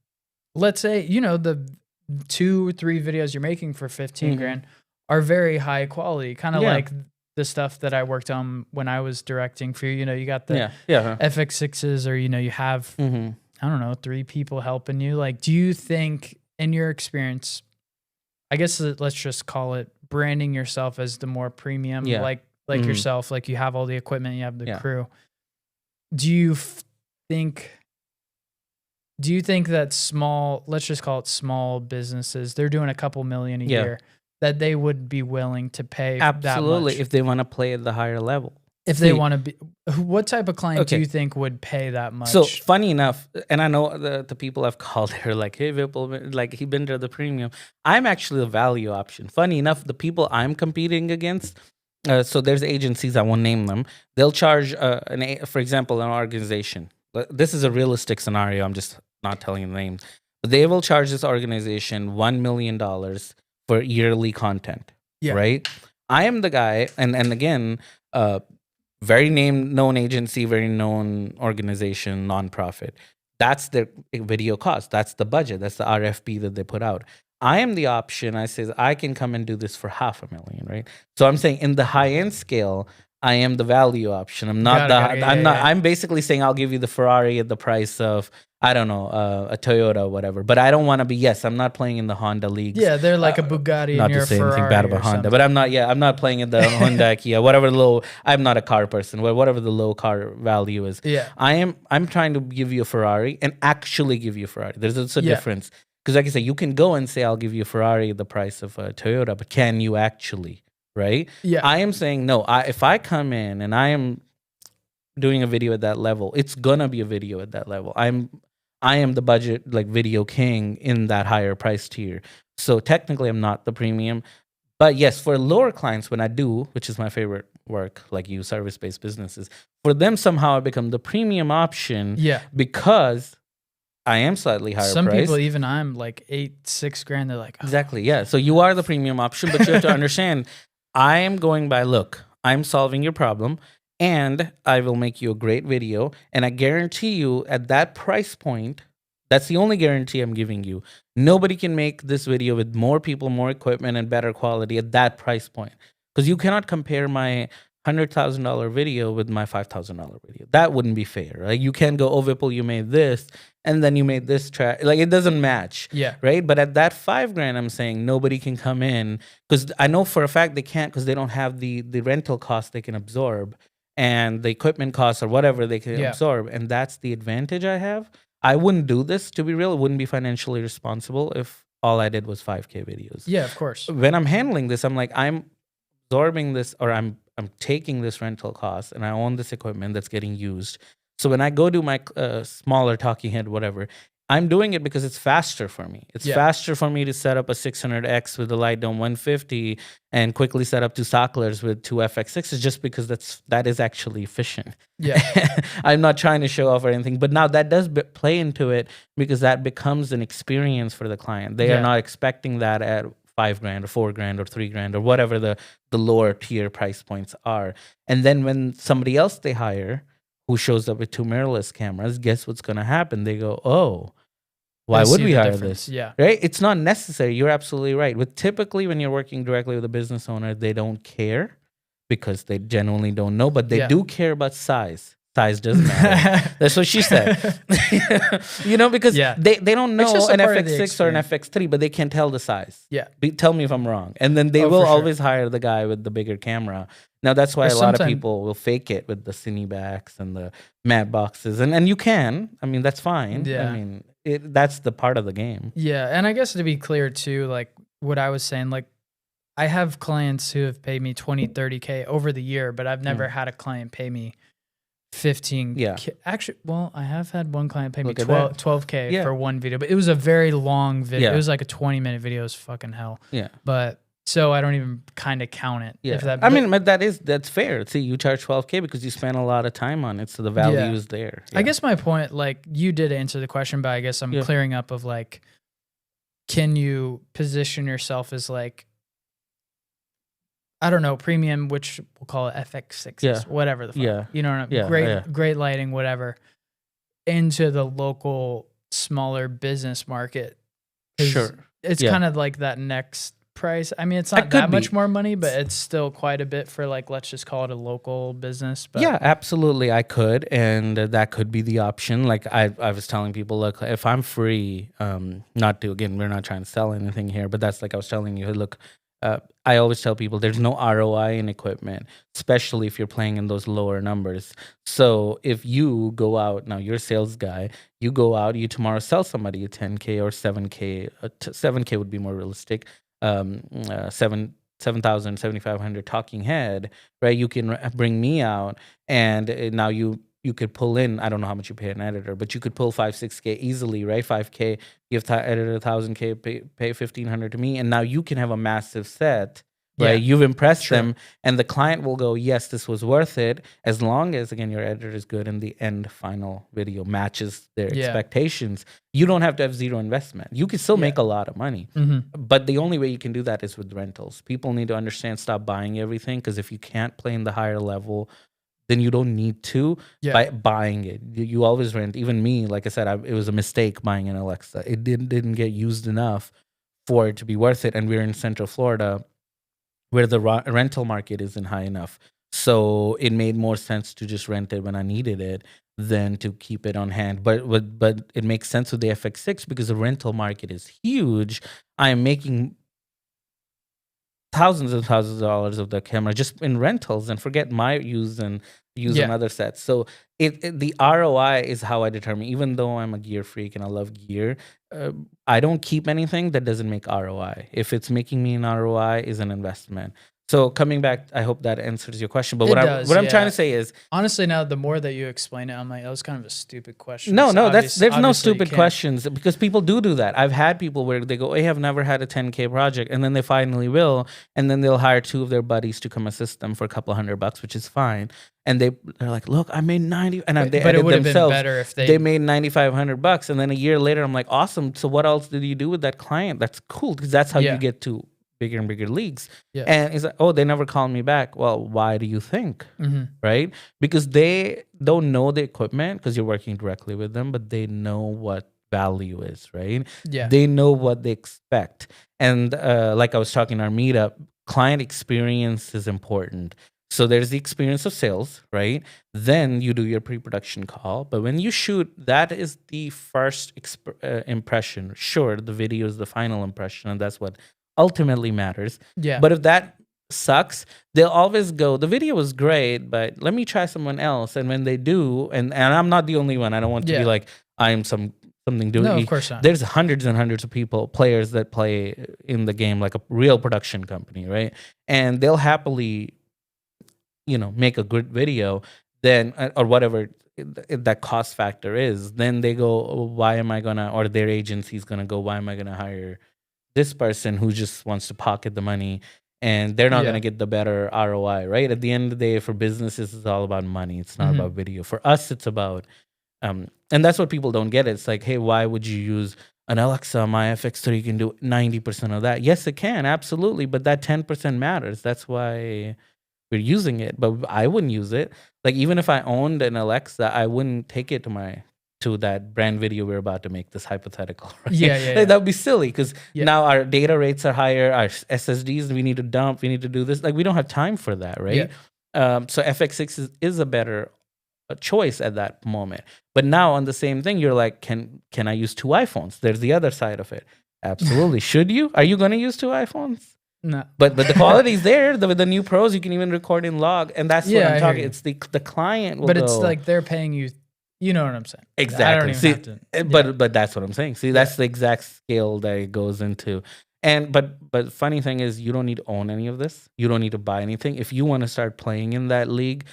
let's say, the 2-3 videos you're making for 15 grand are very high quality, kind of like the stuff that I worked on when I was directing for you. You got the FX6s, or, you have, I don't know, 3 people helping you. Like, do you think, in your experience, I guess let's just call it branding yourself as the more premium, like yourself, like you have all the equipment, you have the crew. Do you think that small, let's just call it small businesses, they're doing a couple million a year, that they would be willing to pay that much? If they want to play at the higher level? If they want to be, what type of client do you think would pay that much? So funny enough, and I know the people I've called are like, hey, Vipul, like, he been to the premium. I'm actually a value option. Funny enough, the people I'm competing against, so there's agencies, I won't name them. They'll charge, for example, an organization. This is a realistic scenario. I'm just not telling you the name. But they will charge this organization $1 million for yearly content. Right? I am the guy, and again, very known agency, very known organization, nonprofit. That's their video cost. That's the budget. That's the RFP that they put out. I am the option. I says I can come and do this for $500,000, right? So I'm saying, in the high end scale, I am the value option. I'm not I'm basically saying, I'll give you the Ferrari at the price of, I don't know, a Toyota or whatever. But I don't want to be, I'm not playing in the Honda leagues. Yeah, they're like a Bugatti. Not to say anything bad about Honda, but I'm not playing in the Honda, Kia, whatever I'm not a car person, whatever the low car value is. I'm trying to give you a Ferrari and actually give you a Ferrari. There's a difference. Because like I said, you can go and say, I'll give you a Ferrari at the price of a Toyota, but can you actually, right? I am saying, no, if I come in and I am doing a video at that level, it's going to be a video at that level. I am the budget, like, video king in that higher price tier. So technically I'm not the premium. But yes, for lower clients, when I do, which is my favorite work, like you, service-based businesses, for them somehow I become the premium option because I am slightly higher Some price. people, even I'm like 6 grand. They're like, exactly. Yeah. So you are the premium option, but you have to understand, I am going by, look, I'm solving your problem and I will make you a great video. And I guarantee you, at that price point, that's the only guarantee I'm giving you. Nobody can make this video with more people, more equipment, and better quality at that price point. Because you cannot compare my $100,000 video with my $5,000 video. That wouldn't be fair. Like, you can't go, oh, Vipul, you made this, and then you made this track. Like, it doesn't match. Right? But at that 5 grand, I'm saying nobody can come in, because I know for a fact they can't, because they don't have the rental cost they can absorb, and the equipment costs or whatever they can absorb. And that's the advantage I have. I wouldn't do this, to be real. It wouldn't be financially responsible if all I did was 5K videos. Yeah, of course. When I'm handling this, I'm like, I'm absorbing this, or I'm taking this rental cost, and I own this equipment that's getting used. So when I go do my smaller talking head, whatever, I'm doing it because it's faster for me. It's faster for me to set up a 600X with a light dome 150 and quickly set up two Socklers with two FX6s, just because that is actually efficient. Yeah. I'm not trying to show off or anything, but now that does play into it, because that becomes an experience for the client. They are not expecting that at $5,000 or $4,000 or $3,000 or whatever the lower tier price points are. And then when somebody else they hire who shows up with two mirrorless cameras, guess what's going to happen? They go, oh, why would we hire this? Yeah. Right? It's not necessary. You're absolutely right. With typically when you're working directly with a business owner, they don't care because they genuinely don't know, but they do care about size. Size doesn't matter. That's what she said. Because they don't know an FX6 or an FX3, but they can tell the size. Yeah. Tell me if I'm wrong. And then they will always hire the guy with the bigger camera. Now, that's why a lot of people will fake it with the Cinebacks and the matte boxes. And you can. I mean, that's fine. Yeah. I mean, that's the part of the game. Yeah. And I guess to be clear, too, like what I was saying, like I have clients who have paid me 20, 30K over the year, but I've never had a client pay me 15. Yeah. Actually, well, I have had one client pay me 12K for one video, but it was a very long video. Yeah. It was like a 20-minute video. It was fucking hell. Yeah. But so I don't even kind of count it. Yeah. But that's fair. See, you charge 12K because you spent a lot of time on it, so the value is there. Yeah. I guess my point, like you did answer the question, but I guess I'm clearing up of like, can you position yourself as like, I don't know, premium, which we'll call it FX6s, whatever the fuck. You know what I mean? Great lighting, whatever, into the local smaller business market. Sure. It's kind of like that next price. I mean, it's not that much more money, but it's still quite a bit for like, let's just call it a local business. But yeah, absolutely. I could. And that could be the option. Like I was telling people, look, if I'm free, not to, again, we're not trying to sell anything here, but that's like I was telling you, look, I always tell people there's no ROI in equipment, especially if you're playing in those lower numbers. So if you go out, now you're a sales guy, you go out, you tomorrow sell somebody a 10K or 7K, 7K would be more realistic, 7,000, 7,500 talking head, right? You can bring me out and now you could pull in, I don't know how much you pay an editor, but you could pull 5, 6K easily, right? 5K, give editor 1,000K, pay 1,500 to me. And now you can have a massive set, right? You've impressed them and the client will go, yes, this was worth it. As long as, again, your editor is good and the end final video matches their expectations. You don't have to have zero investment. You can still make a lot of money. But the only way you can do that is with rentals. People need to understand, stop buying everything, because if you can't play in the higher level, then you don't need to by buying it. You always rent. Even me, like I said, it was a mistake buying an Alexa. It didn't get used enough for it to be worth it. And we're in Central Florida where the rental market isn't high enough. So it made more sense to just rent it when I needed it than to keep it on hand. But it makes sense with the FX6 because the rental market is huge. I am making thousands and thousands of dollars of the camera just in rentals, and forget my use and other sets. So the ROI is how I determine. Even though I'm a gear freak and I love gear, I don't keep anything that doesn't make ROI. If it's making me an ROI, is an investment. So coming back, I hope that answers your question. But what I'm trying to say is, honestly, now the more that you explain it, I'm like, that was kind of a stupid question. No, there's no stupid questions, because people do that. I've had people where they go, I have never had a 10K project, and then they finally will, and then they'll hire two of their buddies to come assist them for a couple $100, which is fine. And they're like, look, I made 90, and they but it would have themselves. Been better if they made $9,500, and then a year later, I'm like, awesome. So what else did you do with that client? That's cool, because that's how you get to bigger and bigger leagues. And it's like, oh, they never called me back. Well, why do you think? Right? Because they don't know the equipment, because you're working directly with them, but they know what value is, right? They know what they expect. And like I was talking in our meetup, client experience is important. So there's the experience of sales, right? Then you do your pre-production call. But when you shoot, that is the first impression. Sure, the video is the final impression, and that's what ultimately matters. But if that sucks, they'll always go, the video was great, but let me try someone else. And when they do, and I'm not the only one. I don't want to be like, I am something No, doing. of course not. There's hundreds and hundreds of players that play in the game like a real production company, right? And they'll happily, make a good video, then or whatever that cost factor is. Then they go, "Oh, why am I gonna?" Or their agency's gonna go, "Why am I gonna hire this person who just wants to pocket the money?" And they're not Yeah. gonna get the better ROI, right? At the end of the day, for businesses, it's all about money. It's not Mhm. about video. For us, it's about and that's what people don't get. It's like, hey, why would you use an Alexa? My FX3 can do 90% of that. Yes, it can, absolutely, but that 10% matters. That's why we're using it. But I wouldn't use it. Like even if I owned an Alexa, I wouldn't take it to that brand video we're about to make, this hypothetical. Right? Yeah, yeah, Like, yeah. that would be silly because Yeah. now our data rates are higher. Our SSDs we need to dump. We need to do this. Like we don't have time for that, right? So FX6 is a better choice at that moment. But now on the same thing, you're like, can I use two iPhones? There's the other side of it. Absolutely. Should you? Are you going to use two iPhones? No. But the quality's there. With the new pros, you can even record in log, and that's what Yeah, I I'm hear talking. you. It's the client will But go, it's like they're paying you. You know what I'm saying? exactly. I don't even See, have to. but that's what I'm saying. See, that's the exact scale that it goes into. And but funny thing is, you don't need to own any of this. You don't need to buy anything. If you want to start playing in that league,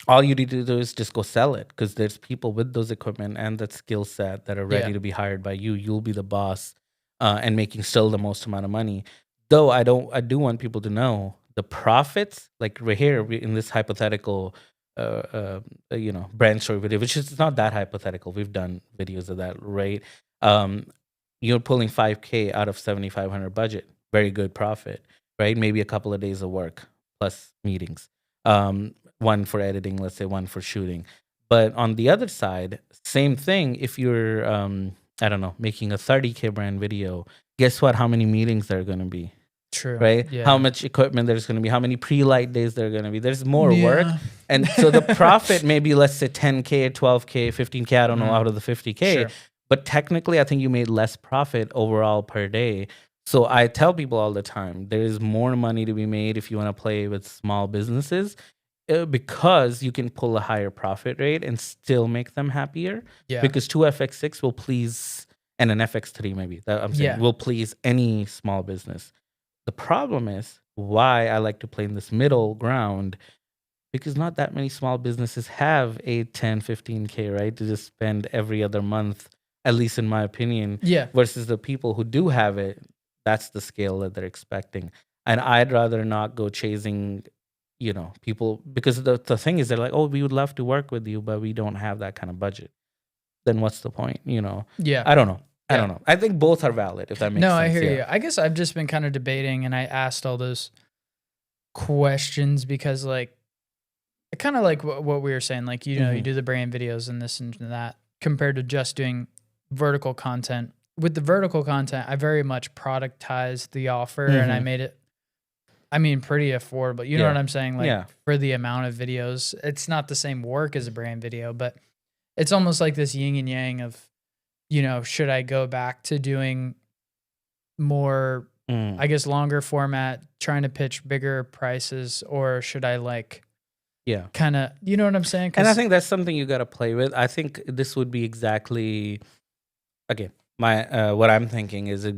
all you need to do is just go sell it, because there's people with those equipment and that skill set that are ready Yeah. to be hired by you. You'll be the boss, and making still the most amount of money. Though I do want people to know the profits. Like right here in this hypothetical, brand story video, which is not that hypothetical. We've done videos of that, right? Um, you're pulling 5K out of 7,500 budget. Very good profit, right? Maybe a couple of days of work plus meetings. One for editing, let's say one for shooting. But on the other side, same thing. If you're, I don't know, making a 30K brand video, guess what? How many meetings there are going to be, True. right? Yeah. How much equipment there's going to be, how many pre-light days there are going to be. There's more work. Yeah. And so the profit maybe, let's say 10K, 12K, 15K, I don't know, out of the 50K. Sure. But technically, I think you made less profit overall per day. So I tell people all the time, there is more money to be made if you want to play with small businesses, because you can pull a higher profit rate and still make them happier. Yeah. Because 2FX6 will please, and an FX3 maybe, that I'm saying, Yeah. will please any small business. The problem is why I like to play in this middle ground, because not that many small businesses have 8, 10, 15K, right? To just spend every other month, at least in my opinion. Yeah. Versus the people who do have it, that's the scale that they're expecting. And I'd rather not go chasing, people, because the thing is, they're like, oh, we would love to work with you, but we don't have that kind of budget. Then what's the point? Yeah. I don't know. I Yeah. don't know. I think both are valid, if that makes sense. No, I hear Yeah. you. I guess I've just been kind of debating, and I asked all those questions because, like, kind of like what we were saying, like, you Mhm. do the brand videos and this and that, compared to just doing vertical content. With the vertical content, I very much productized the offer, and I Mhm. made it, I mean, pretty affordable. You know Yeah. what I'm saying? Like, Yeah. for the amount of videos, it's not the same work as a brand video, but it's almost like this yin and yang of, should I go back to doing more, Mm. I guess, longer format, trying to pitch bigger prices, or should I, like, Yeah. kind of, you know what I'm saying? And I 'Cause- think that's something you got to play with. I think this would be exactly, again, my what I'm thinking is it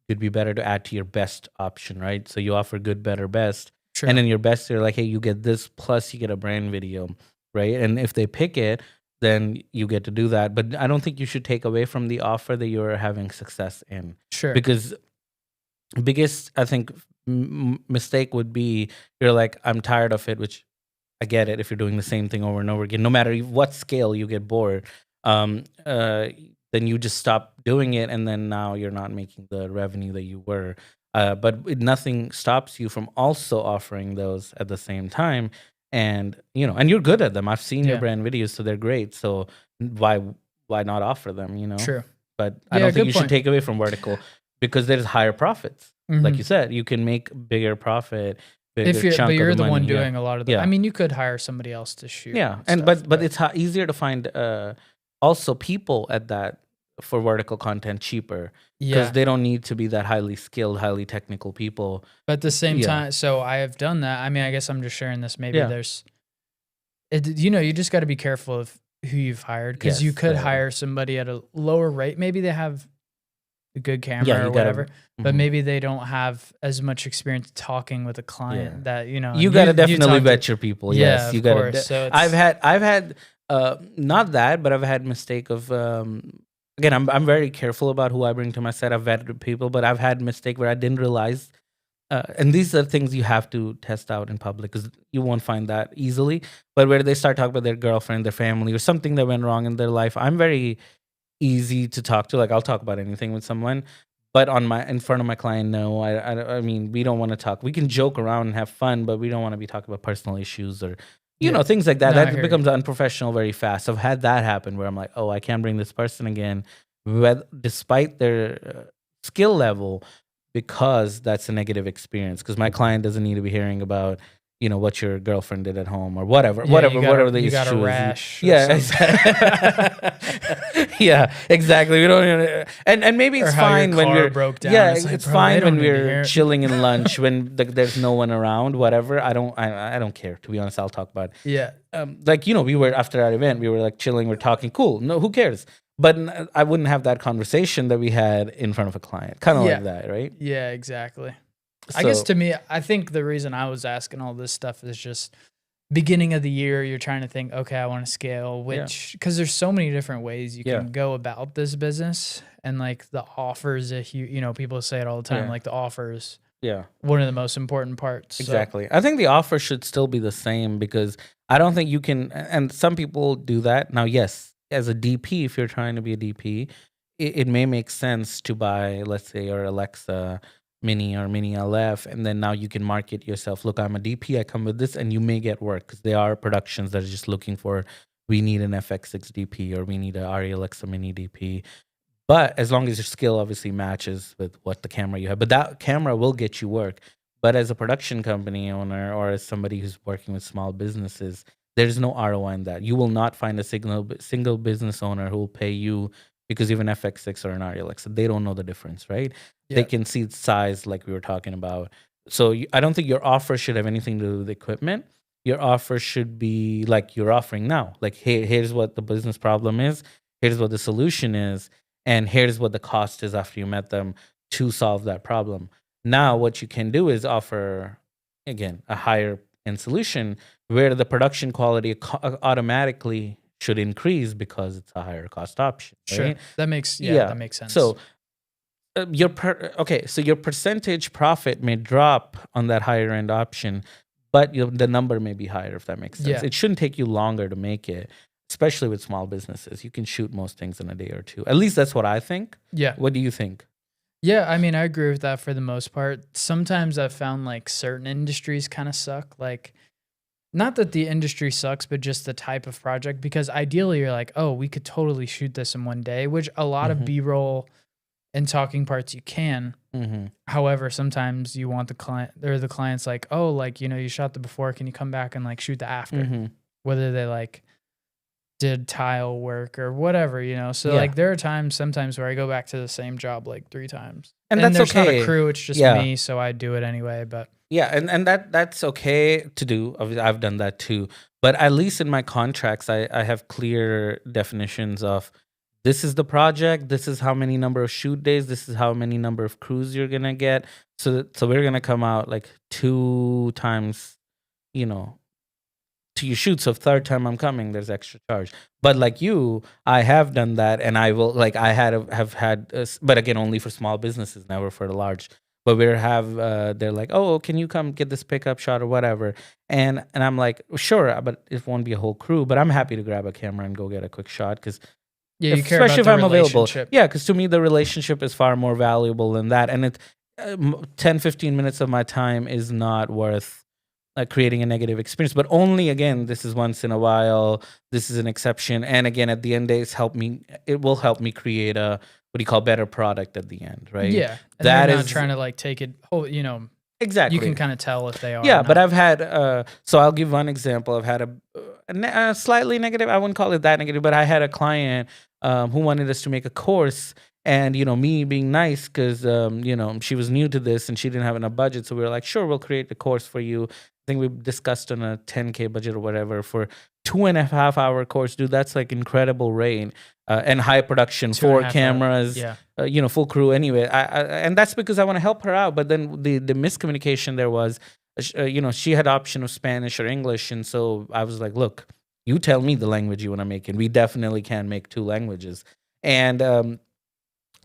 could be better to add to your best option, right? So you offer good, better, best. Sure. And then your best, you're like, hey, you get this plus you get a brand video, right? And if they pick it, then you get to do that. But I don't think you should take away from the offer that you're having success in. Sure. Because biggest, I think, mistake would be you're like, I'm tired of it, which I get it. If you're doing the same thing over and over again, no matter what scale, you get bored. Then you just stop doing it, and then now you're not making the revenue that you were. But nothing stops you from also offering those at the same time, and and you're good at them. I've seen your Yeah. brand videos, so they're great. So why not offer them? Sure. But I Yeah, don't think good you point. should take away from vertical, because there's higher profits. Like Mhm. you said, you can make bigger profit. Bigger If you're, chunk but of you're the money, one yeah. doing a lot of the. Yeah. I mean, you could hire somebody else to shoot. Yeah, and and stuff, but it's easier to find also people at that for vertical content cheaper, because yeah. they don't need to be that highly skilled, highly technical people. But at the same Yeah. time, so I have done that. I mean, I guess I'm just sharing this. Maybe Yeah. there's, you just got to be careful of who you've hired, because you Yes. could hire somebody at a lower rate. Maybe they have a good Yeah, camera or you whatever, gotta. but Mhm. maybe they don't have as much experience talking with a Yeah. client that, you know, You and gotta you definitely talk to. vet your people. Yeah, Yes, you of gotta. course. So I've it's, had not that, but I've had mistake of again. I'm very careful about who I bring to my set. I've vetted people, but I've had mistake where I didn't realize. And these are things you have to test out in public because you won't find that easily. But where they start talking about their girlfriend, their family, or something that went wrong in their life, I'm very easy to talk to. Like I'll talk about anything with someone, but in front of my client, no. I mean, we don't want to talk. We can joke around and have fun, but we don't want to be talking about personal issues or yeah. things like that. No, I That hear becomes you. unprofessional very fast. I've had that happen where I'm like, oh, I can't bring this person again, despite their skill level, because that's a negative experience. Because my client doesn't need to be hearing about what your girlfriend did at home or whatever, Yeah, whatever the you got a issue is. rash. Or Yeah, something. yeah, exactly. We don't, and maybe Or it's how your fine when car we're broke down. yeah, It's like, it's bro, they fine when don't need to we're hear it. chilling in lunch when there's no one around. Whatever. I don't care. To be honest, I'll talk about. Yeah. Like we were after that event, we were like chilling, we're talking, cool. No, who cares? But I wouldn't have that conversation that we had in front of a client, kind of Yeah. like that, right? Yeah, exactly. I guess So- to me, I think the reason I was asking all this stuff is just beginning of the year, you're trying to think, okay, I want to scale, because there's so many different ways you can go about this business. And like the offers, people say it all the time, Yeah. like the offers, yeah. one of the most important parts. So, Exactly. I think the offer should still be the same because I don't think you can, and some people do that. Now, yes, as a DP, if you're trying to be a DP, it may make sense to buy, let's say, your Alexa Mini or Mini LF, and then now you can market yourself. Look, I'm a DP, I come with this, and you may get work because there are productions that are just looking for, we need an FX6 DP or we need a RE Alexa Mini DP. But as long as your skill obviously matches with what the camera you have, but that camera will get you work. But as a production company owner or as somebody who's working with small businesses, there's no ROI in that. You will not find a single business owner who will pay you because you have an FX6 or an RE Alexa. They don't know the difference, right? They yeah. can see the size like we were talking about. So I don't think your offer should have anything to do with equipment. Your offer should be like you're offering now. Like, hey, here's what the business problem is. Here's what the solution is. And here's what the cost is after you met them to solve that problem. Now, what you can do is offer, again, a higher end solution where the production quality automatically should increase because it's a higher cost option. Sure. Right? That makes sense. So so your percentage profit may drop on that higher end option, but the number may be higher if that makes sense. Yeah. It shouldn't take you longer to make it, especially with small businesses. You can shoot most things in a day or two. At least that's what I think. Yeah. What do you think? Yeah, I mean, I agree with that for the most part. Sometimes I've found like certain industries kind of suck. Like, not that the industry sucks, but just the type of project. Because ideally, you're like, oh, we could totally shoot this in one day, which a lot of B-roll and talking parts you can. However, sometimes you want the client or the client's like, oh, like, you shot the before, can you come back and like shoot the after? Whether they like did tile work or whatever, So like there are sometimes where I go back to the same job like 3 times. And that's there's not okay. a crew, it's just me, so I do it anyway. But yeah, and that's okay to do. Obviously, I've done that too. But at least in my contracts, I have clear definitions of this is the project, this is how many number of shoot days, this is how many number of crews you're gonna get. So we're gonna come out like 2 times, to your shoot. So third time I'm coming, there's extra charge. But like you, I have done that, and I will like I have had, but again only for small businesses, never for the large. But they're like, oh, can you come get this pickup shot or whatever? And I'm like, sure, but it won't be a whole crew. But I'm happy to grab a camera and go get a quick shot because. Yeah, you care Especially about if the I'm available. relationship. Yeah, because to me, the relationship is far more valuable than that. And 10, 15 minutes of my time is not worth creating a negative experience. But only, again, this is once in a while. This is an exception. And again, at the end, it will help me create a, what do you call, better product at the end, right? Yeah. And that they're is not trying to like take it, exactly. You can kind of tell if they are. Yeah, but I've had, so I'll give one example. I've had a slightly negative, I wouldn't call it that negative, but I had a client who wanted us to make a course, And me being nice, because she was new to this and she didn't have enough budget, so we were like, sure, we'll create the course for you. I think we discussed on a 10K budget or whatever for 2.5 hour course. Dude, that's like incredible rate, and high production, Two and a 4 half cameras, yeah. Full crew. Anyway, and that's because I want to help her out. But then the miscommunication there was, she had option of Spanish or English, and so I was like, look, you tell me the language you want to make, and we definitely can make 2 languages. And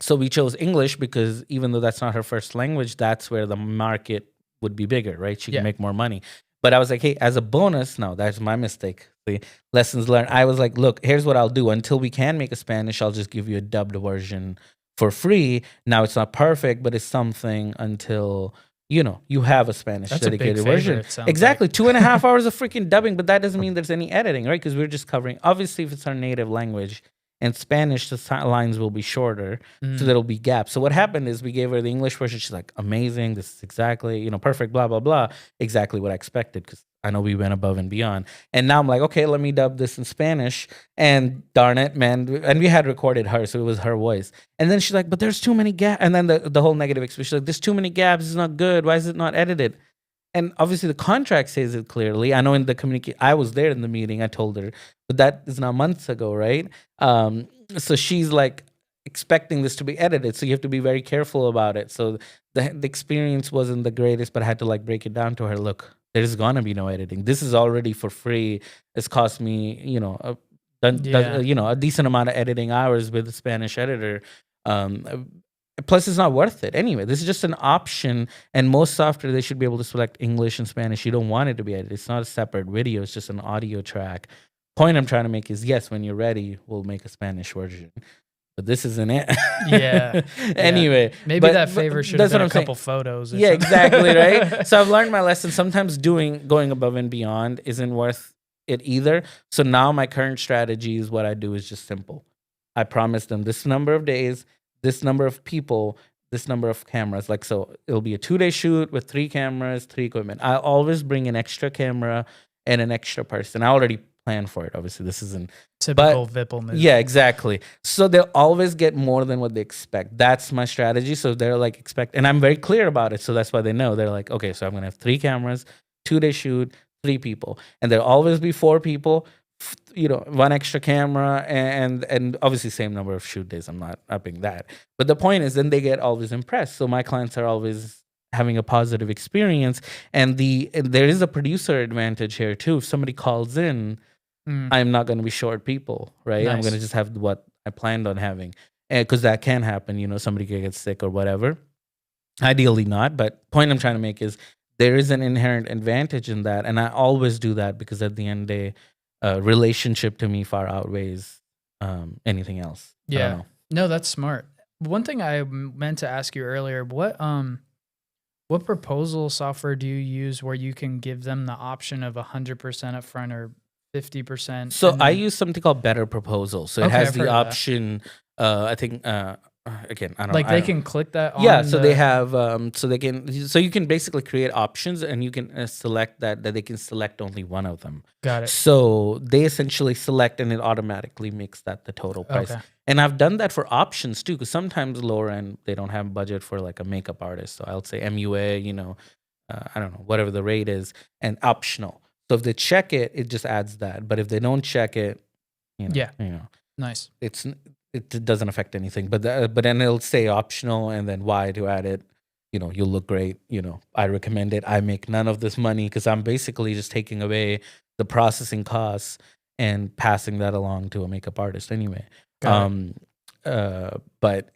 so we chose English because even though that's not her first language, that's where the market would be bigger, right? She can make more money. But I was like, hey, as a bonus, no, that's my mistake. See, lessons learned. I was like, look, here's what I'll do. Until we can make a Spanish, I'll just give you a dubbed version for free. Now it's not perfect, but it's something until you have a Spanish dedicated version. Exactly. Like 2.5 hours of freaking dubbing, but that doesn't mean there's any editing, right? Because we're just covering, obviously, if it's our native language. And Spanish, the lines will be shorter, so there'll be gaps. So what happened is we gave her the English version. She's like, amazing. This is exactly, perfect, blah, blah, blah. Exactly what I expected, because I know we went above and beyond. And now I'm like, okay, let me dub this in Spanish. And darn it, man. And we had recorded her, so it was her voice. And then she's like, but there's too many gaps. And then the whole negative experience. She's like, there's too many gaps. It's not good. Why is it not edited? And obviously the contract says it clearly. I know in the communication, I was there in the meeting. I told her, but that is now months ago, right? So she's like expecting this to be edited. So you have to be very careful about it. So the experience wasn't the greatest, but I had to like break it down to her. Look, there's gonna be no editing. This is already for free. It's cost me, a decent amount of editing hours with the Spanish editor. Plus, it's not worth it. Anyway, this is just an option, and most software, they should be able to select English and Spanish. You don't want it to be edited. It's not a separate video. It's just an audio track. Point I'm trying to make is, yes, when you're ready, we'll make a Spanish version. But this isn't it. Yeah. Anyway. Maybe that favor should have been a couple photos. Yeah, exactly, right? So I've learned my lesson. Sometimes going above and beyond isn't worth it either. So now my current strategy is, what I do is just simple. I promise them this number of days, this number of people, this number of cameras. Like, so it'll be a 2-day shoot with 3 cameras, 3 equipment. I always bring an extra camera and an extra person. I already plan for it. Obviously, this isn't typical Vipul move. Yeah, exactly. So they'll always get more than what they expect. That's my strategy. So they're like, and I'm very clear about it. So that's why they know. They're like, okay, so I'm gonna have 3 cameras, 2-day shoot, 3 people, and there'll always be 4 people. 1 extra camera, and obviously same number of shoot days. I'm not upping that, but the point is, then they get always impressed. So my clients are always having a positive experience, and there is a producer advantage here too. If somebody calls in, I'm not going to be short people, right? Nice. I'm going to just have what I planned on having, because that can happen. Somebody can get sick or whatever. Ideally not, but point I'm trying to make is there is an inherent advantage in that, and I always do that because at the end of the day, relationship to me far outweighs anything else. Yeah. No, that's smart. One thing I meant to ask you earlier, what proposal software do you use where you can give them the option of 100% upfront or 50%? So I use something called Better Proposal. So it has the option, I think, again, I don't know. Like they can click that on. Yeah, so they have, so you can basically create options, and you can select that they can select only one of them. Got it. So they essentially select, and it automatically makes that the total price. Okay. And I've done that for options too, because sometimes lower end, they don't have budget for like a makeup artist. So I'll say MUA, I don't know, whatever the rate is, and optional. So if they check it, it just adds that. But if they don't check it, nice. It doesn't affect anything, but then it'll say optional, and then why to add it. You'll look great. I recommend it. I make none of this money because I'm basically just taking away the processing costs and passing that along to a makeup artist anyway. But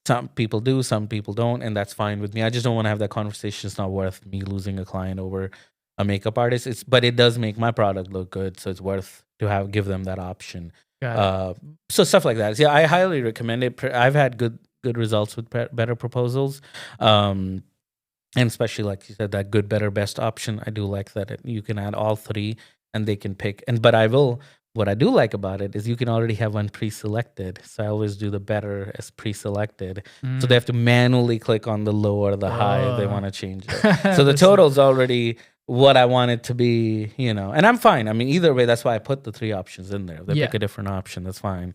some people do, some people don't, and that's fine with me. I just don't want to have that conversation. It's not worth me losing a client over a makeup artist. But it does make my product look good, so it's worth to give them that option. So stuff like that. Yeah, I highly recommend it. I've had good results with Better Proposals, and especially like you said, that good, better, best option. I do like that you can add all 3, and they can pick. What I do like about it is you can already have one pre-selected. So I always do the better as pre-selected. So they have to manually click on the low or the high if they want to change it. So the total's already what I want it to be, and I'm fine. I mean, either way, that's why I put the 3 options in there. If they pick a different option, that's fine.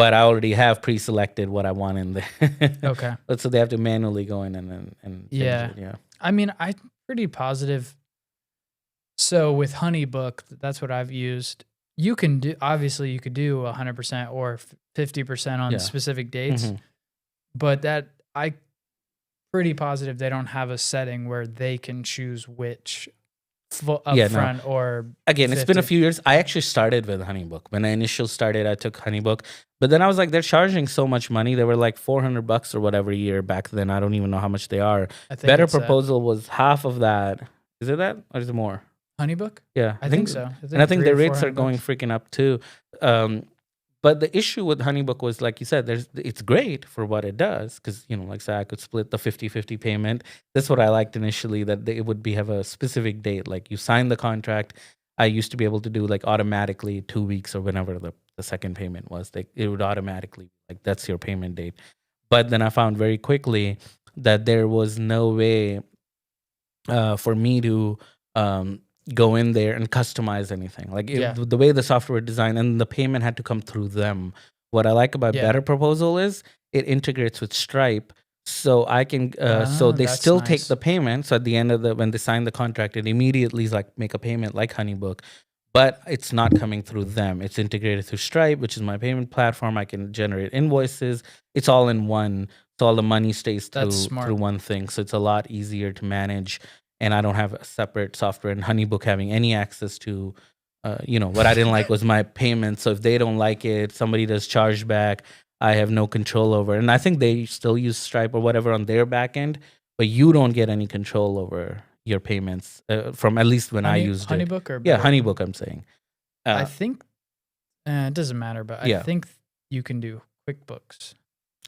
but I already have pre-selected what I want in there. Okay. So they have to manually go in and change Yeah. it. Yeah. I mean, I'm pretty positive. So with HoneyBook, that's what I've used. You can do, obviously, you could do 100% or 50% on Yeah. specific dates, Mhm. but I pretty positive they don't have a setting where they can choose which Yeah, no. upfront or Again, it's been a 50. few years. I actually started with HoneyBook. When I initially started, I took HoneyBook, but then I was like, they're charging so much money. They were like $400 or whatever a year back then. I don't even know how much they are. I think Better it's that. Proposal was half of that. Is it that or is it more? HoneyBook? Yeah, I think so. and I think 300 the or rates are 400 going bucks. freaking up too. But the issue with HoneyBook was, like you said, it's great for what it does because, like I said, I could split the 50-50 payment. That's what I liked initially, that it would have a specific date. Like you sign the contract. I used to be able to do like automatically 2 weeks or whenever the second payment was. It would automatically, like, that's your payment date. But then I found very quickly that there was no way for me to go in there and customize anything. Like Yeah. the way the software designed, and the payment had to come through them. What I like about Yeah. Better Proposal is it integrates with Stripe, so I can. So Oh, they that's still take nice. the payment. So at the end of when they sign the contract, it immediately is like make a payment like HoneyBook. But it's not coming through them. It's integrated through Stripe, which is my payment platform. I can generate invoices. It's all in one. So all the money stays That's smart. through one thing. So it's a lot easier to manage, and I don't have a separate software and HoneyBook having any access to, what I didn't like was my payments. So if they don't like it, somebody does chargeback, I have no control over. And I think they still use Stripe or whatever on their back end, but you don't get any control over your payments from at least when I used it. HoneyBook or Yeah, Better? HoneyBook, I'm saying. I think it doesn't matter, but Yeah. I think you can do QuickBooks.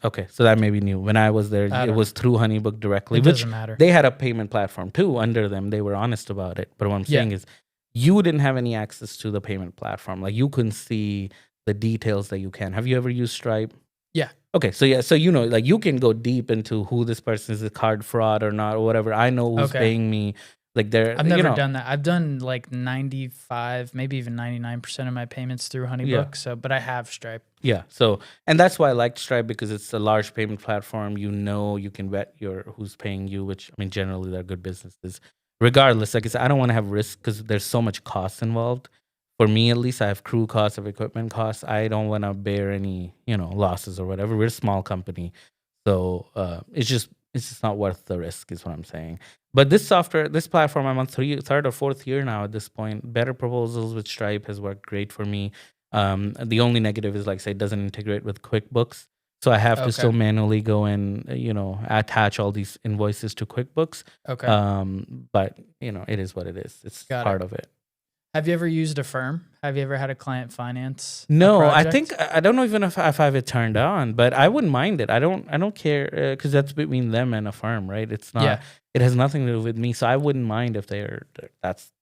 Okay, so that may be new. When I was there, I it don't was through HoneyBook directly, It which doesn't matter. they had a payment platform too under them. They were honest about it. But what I'm Yeah. saying is, you didn't have any access to the payment platform. Like you couldn't see the details that you can. Have you ever used Stripe? Yeah. Okay, so yeah, so like you can go deep into who this person is, a card fraud or not, or whatever. I know who's Okay. paying me. Like they're, I've never done that. I've done like 95, maybe even 99% of my payments through HoneyBook. So, but I have Stripe. Yeah. So, and that's why I liked Stripe, because it's a large payment platform. You can vet who's paying you, which, I mean, generally they're good businesses. Regardless, like I said, I don't want to have risk because there's so much cost involved. For me, at least, I have crew costs, I have equipment costs. I don't want to bear any, losses or whatever. We're a small company, so it's just not worth the risk, is what I'm saying. But this platform, I'm on third or fourth year now at this point. Better Proposals with Stripe has worked great for me. The only negative is, like I say, it doesn't integrate with QuickBooks. So I have to still manually go and, attach all these invoices to QuickBooks. Okay. But, it is what it is. It's part of it. Have you ever used a firm? Have you ever had a client finance? No, I think I don't know even if I have it turned on, but I wouldn't mind it. I don't care because that's between them and a firm, right? It's not. Yeah. It has nothing to do with me, so I wouldn't mind if that's.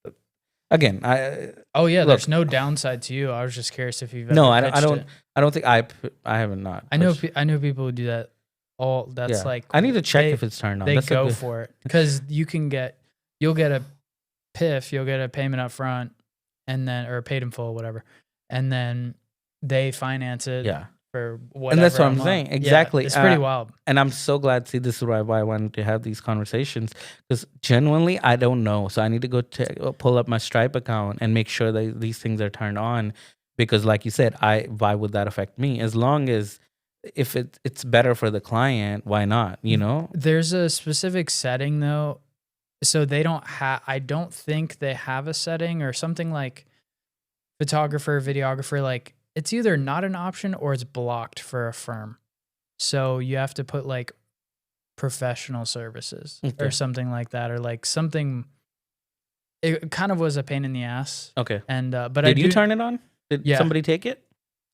Again, Oh yeah, there's no downside to you. I was just curious if you've ever no, pitched it. I don't think I haven't not. I know people who do that. That's like I need to check if it's turned on. They That's go for it because you'll get a PIF, you'll get a payment up front, and then or paid in full, whatever, and then they finance it. Yeah. For whatever. And that's what I'm saying. Exactly. Yeah, it's pretty wild. And I'm so glad. See, this is why I wanted to have these conversations, because genuinely, I don't know. So I need to go pull up my Stripe account and make sure that these things are turned on. Because, like you said, why would that affect me? As long as if it's better for the client, why not? There's a specific setting though. So they don't have. I don't think they have a setting or something like photographer, videographer, like. It's either not an option or it's blocked for a firm. So you have to put like professional services or something like that, or like something. It kind of was a pain in the ass. Okay. And but did you turn it on? Did somebody take it?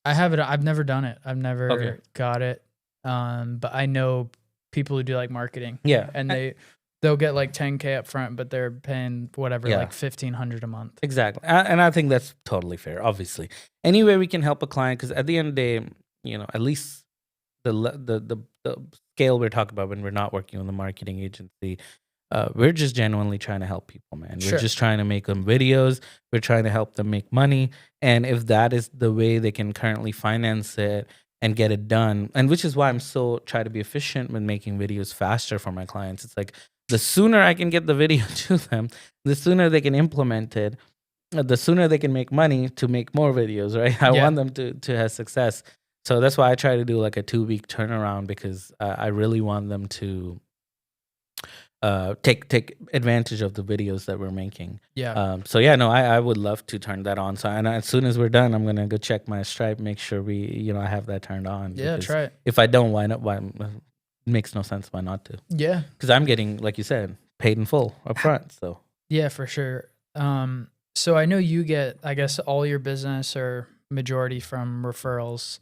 I have it. I've never done it. I've never got it. But I know people who do like marketing. Yeah. And they'll get like 10K up front, but they're paying whatever, like $1,500 a month. Exactly. And I think that's totally fair, obviously. Any way we can help a client, because at the end of the day, at least the scale we're talking about when we're not working on the marketing agency, we're just genuinely trying to help people, man. We're just trying to make them videos. We're trying to help them make money. And if that is the way they can currently finance it, and get it done. And which is why I'm so try to be efficient with making videos faster for my clients. It's like the sooner I can get the video to them, the sooner they can implement it, the sooner they can make money to make more videos, right? I Yeah. want them to have success. So that's why I try to do like a 2 week turnaround, because I really want them to take advantage of the videos that we're making. Yeah. So yeah, no, I would love to turn that on. So, and as soon as we're done, I'm gonna go check my Stripe, make sure I have that turned on. Yeah. Because Try it. if I don't, why not? Why it makes no sense. Why not to? Yeah. Because I'm getting, like you said, paid in full up front. So Yeah, for sure. So I know you get, I guess, all your business or majority from referrals.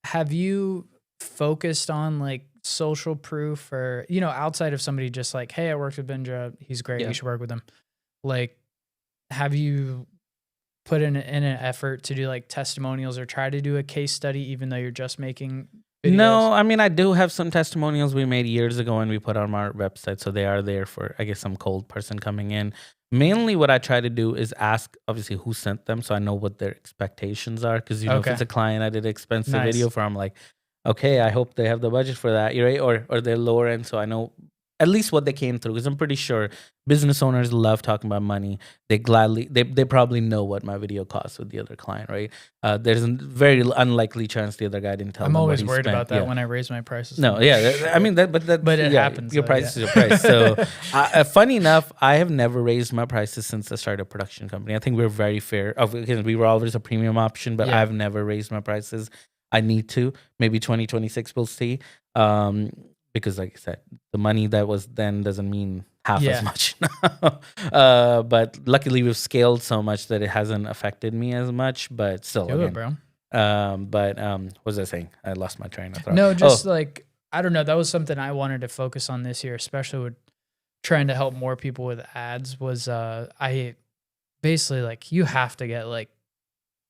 Have you focused on like social proof, or, outside of somebody just like, hey, I worked with Bindra, he's great, yeah. you should work with him. Like, have you put in an effort to do like testimonials or try to do a case study, even though you're just making videos? No, I mean, I do have some testimonials we made years ago and we put on our website. So they are there for, I guess, some cold person coming in. Mainly what I try to do is ask, obviously, who sent them, so I know what their expectations are. Because, if Okay. it's a client I did an expensive Nice. video for, I'm like, okay, I hope they have the budget for that, right? Or they're lower end, so I know at least what they came through. Because I'm pretty sure business owners love talking about money. They probably know what my video costs with the other client, right? There's a very unlikely chance the other guy didn't tell I'm them what always he worried spent. about that Yeah. when I raise my prices. No, yeah, I mean that, but it happens, Your though, price is yeah. your price. So, funny enough, I have never raised my prices since I started a production company. I think we're very fair. Because we were always a premium option, but Yeah. I've never raised my prices. I need to. Maybe 2026 we'll see. Because like I said, the money that was then doesn't mean half Yeah. as much now. But luckily we've scaled so much that it hasn't affected me as much. But still, Do it, again, bro. what was I saying? I lost my train of thought. No, just like, I don't know. That was something I wanted to focus on this year, especially with trying to help more people with ads. Was I basically like, you have to get like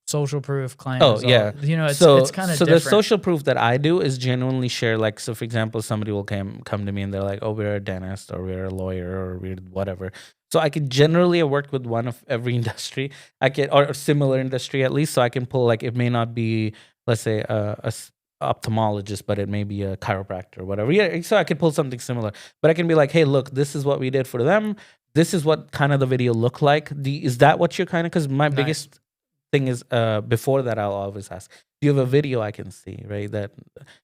social proof, client Oh, result. yeah. It's kind of so different. the social proof that I do is genuinely share, like, so for example, somebody will come to me and they're like, oh, we're a dentist or we're a lawyer or we're whatever. So I could generally have worked with one of every industry or a similar industry at least. So I can pull, like, it may not be, let's say, ophthalmologist, but it may be a chiropractor or whatever. Yeah, so I could pull something similar, but I can be like, hey, look, this is what we did for them. This is what kind of the video looked like. Is that what you're kind of? Because my Nice. biggest thing is, before that, I'll always ask, do you have a video I can see, right? That,